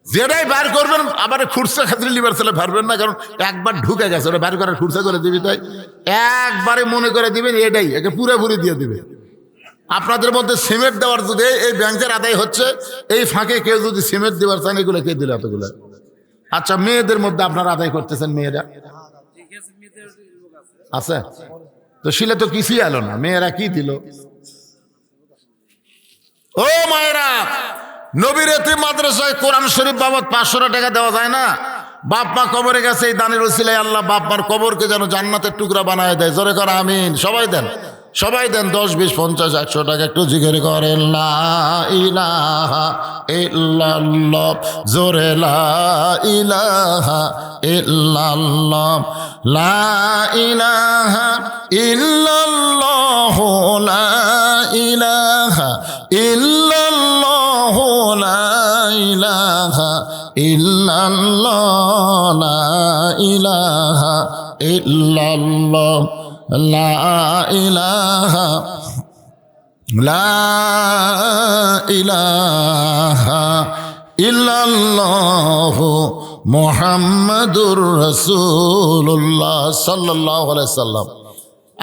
যেটাই বার করবেন আবার খুরসা খাতির লিবার ছেলে ভারবেন না, কারণ একবার ঢুকে গেছে, ওটা বার করার খুরসা করে দিবি। তাই একবারে মনে করে দিবেন, এটাই একে পুরোপুরি দিয়ে দিবে। আপনাদের মধ্যে সিমেন্ট দেওয়ার যদি এই ব্যাংকের আদায় হচ্ছে, এই ফাঁকে কেউ যদি সিমেন্ট দেওয়ার চান, এগুলো কে দিল এতগুলো? আচ্ছা, মেয়েদের মধ্যে আপনারা আদায় করতেছেন, মেয়েরা আছে তো, শিলে তো কিছুই এলো না, মেয়েরা কি দিল? ও মায়েরা, নবীর এতিম মাদ্রাসায় কোরআন শরীফ বাবদ 500 টাকা দেওয়া যায় না? বাপ মা কবরে গেছে, এই দানের উসিলায় আল্লাহ বাপ মার কবরকে যেন জান্নাতের টুকরা বানায় দেয়। জোরে কর আমিন। সবাই দেন, সবাই দেন। 10, 20, 50, 100 টাকা একটু জিকির করেন লা ইলাহা ইল্লাল্লাহ। জোরে লা ইলাহা ইল্লাল্লাহ, লা ইলাহা ইল্লাল্লাহ, লা ইলাহা ইল্লাল্লাহ, লা ইলাহা ইল্লাল্লাহ, লা ইলাহা ইল্লাল্লাহ, লা ইলাহা, লা ইলাহা ইল্লাল্লাহ মুহাম্মাদুর রাসূলুল্লাহ সাল্লাল্লাহু আলাইহি সাল্লাম।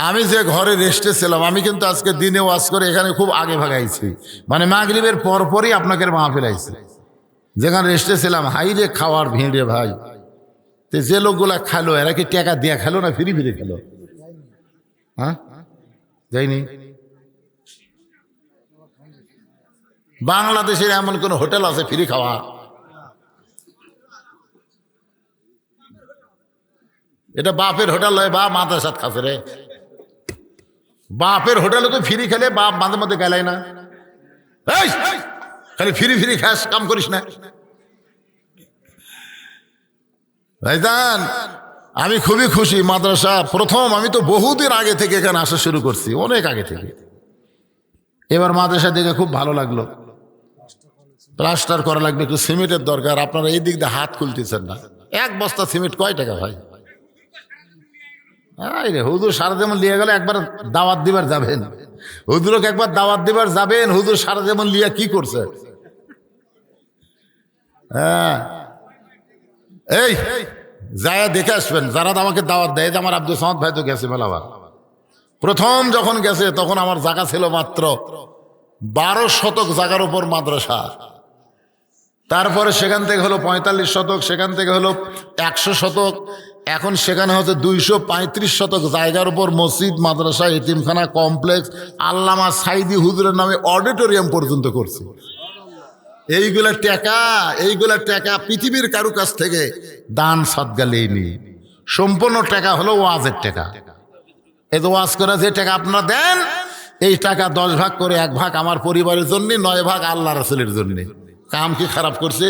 আমি যে ঘরে রেস্টে ছিলাম, আমি কিন্তু আজকে দিনে ওয়াজ করে এখানে খুব আগে ভাগাইছি, মানে মাগরিবের পরপরই আপনাকে মাহফিল আইছে। যেখানে রেস্টে ছিলাম, হাইরে খাওয়ার ভিড়ে ভাই। তো যে লোকগুলা খালো, এরা কি টাকা দিয়ে খেলো না ফিরি ফিরি খেলো? হ্যাঁ, যাইনি। বাংলাদেশের এমন কোন হোটেল আছে ফ্রি খাওয়া? এটা বাপের হোটেল হয়, বাপ মাথার সাথে খাচ্ছে রে। বাপের হোটেলে তো ফ্রি খেলে বাপ মাঝে মধ্যে গেলাই না। এই খালি ফ্রি ফ্রি খাস, কাম করিস না ভাইজান। আমি খুবই খুশি, মাদ্রাসা প্রথম, আমি তো বহুদিন আগে থেকে এখানে আসা শুরু করছি, অনেক আগে থেকে। এবার মাদ্রাসা দেখে খুব ভালো লাগলো। প্লাস্টার করা লাগবে, একটু সিমেন্টের দরকার। আপনারা এই দিক দিয়ে হাত খুলতেছেন না। 1 বস্তা সিমেন্ট কয় টাকা ভাই? রে হুজুর সারা যেমন লিয়ে গেলে একবার দাওয়াত দিবার যাবেন, হুজুরকে একবার দাওয়াত দিবার যাবেন, হুজুর সারা যেমন লিয়া কি করছে। হ্যাঁ, এই যায় দেখে আসবেন যারা আমাকে দাওয়াত দেয়। যে আমার আব্দুল সামাদ ভাই তো গেছে মেলাবার। প্রথম যখন গেছে তখন আমার জায়গা ছিল মাত্র 12 শতক জায়গার উপর মাদ্রাসা। তারপরে সেখান থেকে হলো 45 শতক, সেখান থেকে হলো 100 শতক, এখন সেখানে হচ্ছে 235 শতক জায়গার উপর মসজিদ, মাদ্রাসা, এতিমখানা, কমপ্লেক্স, আল্লামা সাইদি হুজুরের নামে অডিটোরিয়াম পর্যন্ত করছে। এইগুলা টাকা পৃথিবীর কারু কাছ থেকে দান সদকা লেইনি। সম্পূর্ণ টাকা হলো ওয়াজের টাকা। এই তো ওয়াজ করে যে টাকা আপনারা দেন, এই টাকা 10 ভাগ করে 1 ভাগ আমার পরিবারের জন্য, 9 ভাগ আল্লাহ রাসূলের জন্য। কাম কি খারাপ করছে?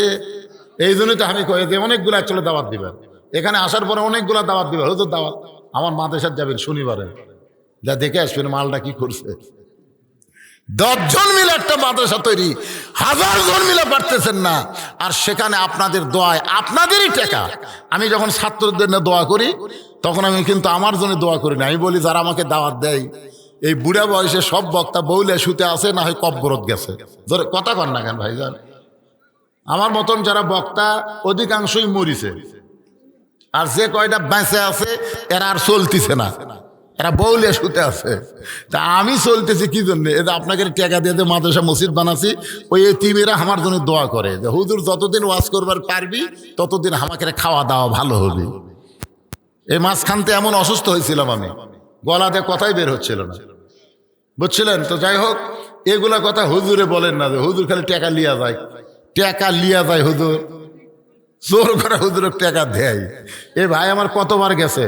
এই জন্যই তো আমি কই যে অনেকগুলা চলে দাওয়াত দিবেন। এখানে আসার পরে অনেকগুলা দাওয়াত দিবেন। হুজুর দাওয়াত আমার মাদ্রাসায় যাবেন শনিবারে, যা দেখে আসবেন মালটা কি করছে। 10 জন মিলে একটা মাদ্রাসা তৈরি, 1000 জন মিলে পারতেছেন না। আর সেখানে আপনাদের দোয়ায়, আপনাদেরই টাকা। আমি যখন ছাত্রদের জন্য দোয়া করি, তখন আমি কিন্তু আমার জন্য দোয়া করি না। আমি বলি যারা আমাকে দাওয়াত দেয়, এই বুড়া বয়সে সব বক্তা বউলে শুতে আছে, না হয় কব্বরত গেছে। কথা কন না কেন ভাইজান? আমার মতন যারা বক্তা অধিকাংশই মরিছে, আর যে কয়টা বেঁচে আছে এরা আর চলতেছে না, এরা বউলে শুতে আছে। তা আমি চলতেছি কি জন্য? এটা আপনাকে টাকা দিয়ে মাদ্রাসা মসজিদ বানাচ্ছি, ওই এতিমেরা আমার জন্য দোয়া করে যে হুজুর যতদিন ওয়াজ করবার পারবি ততদিন আমাকে খাওয়া দাওয়া ভালো হবে। এই মাঝখানতে এমন অসুস্থ হয়েছিলাম আমি, গলাতে কথাই বের হচ্ছিল না, বুঝছিলেন তো? যাই হোক, এগুলা কথা হুজুরে বলেন না যে হুজুর খালি টাকা লিয়া যায়, টাকা লিয়া যায় হুজুর, জোর করে হুজুরের টাকা দেয়। এ ভাই আমার কতবার গেছে,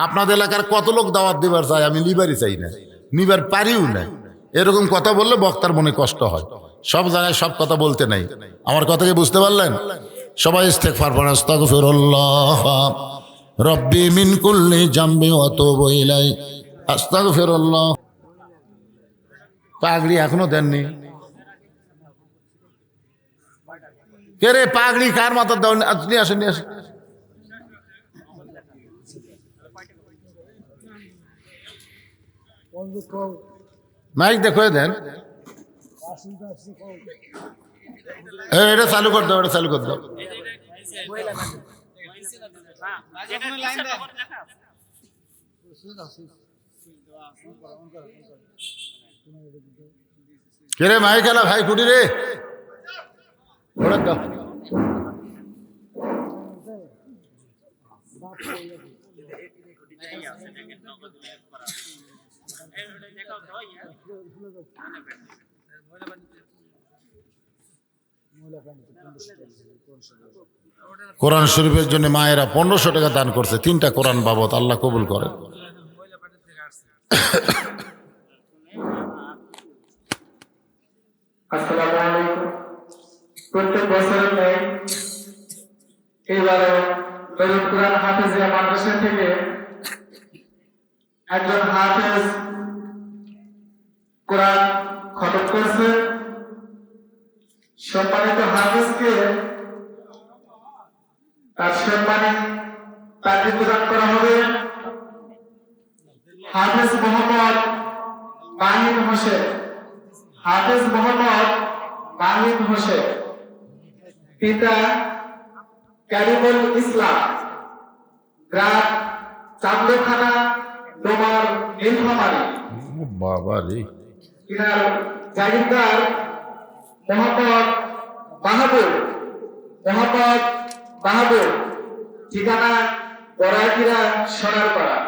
আপনাদের এলাকার কত লোক দাওয়াত দিবার চায়, আমি নিবারই চাই না, নিবার পারিও না। এরকম কথা বললে বক্তার মনে কষ্ট হয়। সব জায়গায় সব কথা বলতে নাই। আমার কথাকে বুঝতে পারলেন? সবাই ইস্তেগফার পড়েন। আস্তাগফিরুল্লাহ রব্বি মিন কুল্লি জামবি ওয়া আতুবু ইলাই, আস্তাগফিরুল্লাহ। পাগড়ি এখনো দেননি? কে রে পাগড়ি কার মাথার দাও? নিয়ে আসেন, নিয়ে আসেন। মাইক দেখো দেন, এটা চালু করে দাও, এটা চালু করে দাও। কে রে মাইক এলা ভাই কুটি রে, ওটা দাও। কোরআন শরীফের জন্য মায়েরা 1500 টাকা দান করছে, 3টা কোরআন বাবদ। আল্লাহ কবুল করে। আসসালামু আলাইকুম। প্রত্যেক বছরের ন্যায় এবারও দরুদ কুরআন হাফেজিয়া মাদ্রাসা থেকে একজন হাফেজ কোরআন খতম করছে। সম্মানিত হাফেজকে তার সম্মানে তাকে প্রদান করা হবে। হাফেজ মোহাম্মদ মাহিন হোসেন, হাফেজ মোহাম্মদ মাহিন হোসেন, পিতা কারিমুল ইসলাম, গ্রাম চান্দো থানা, ডোমার নীলফামারী। বাবা রে। তিনার জাগিরদার মোহাম্মদ বাহাদুর, ঠিকানা বড়াইকিরা সোনারপাড়া।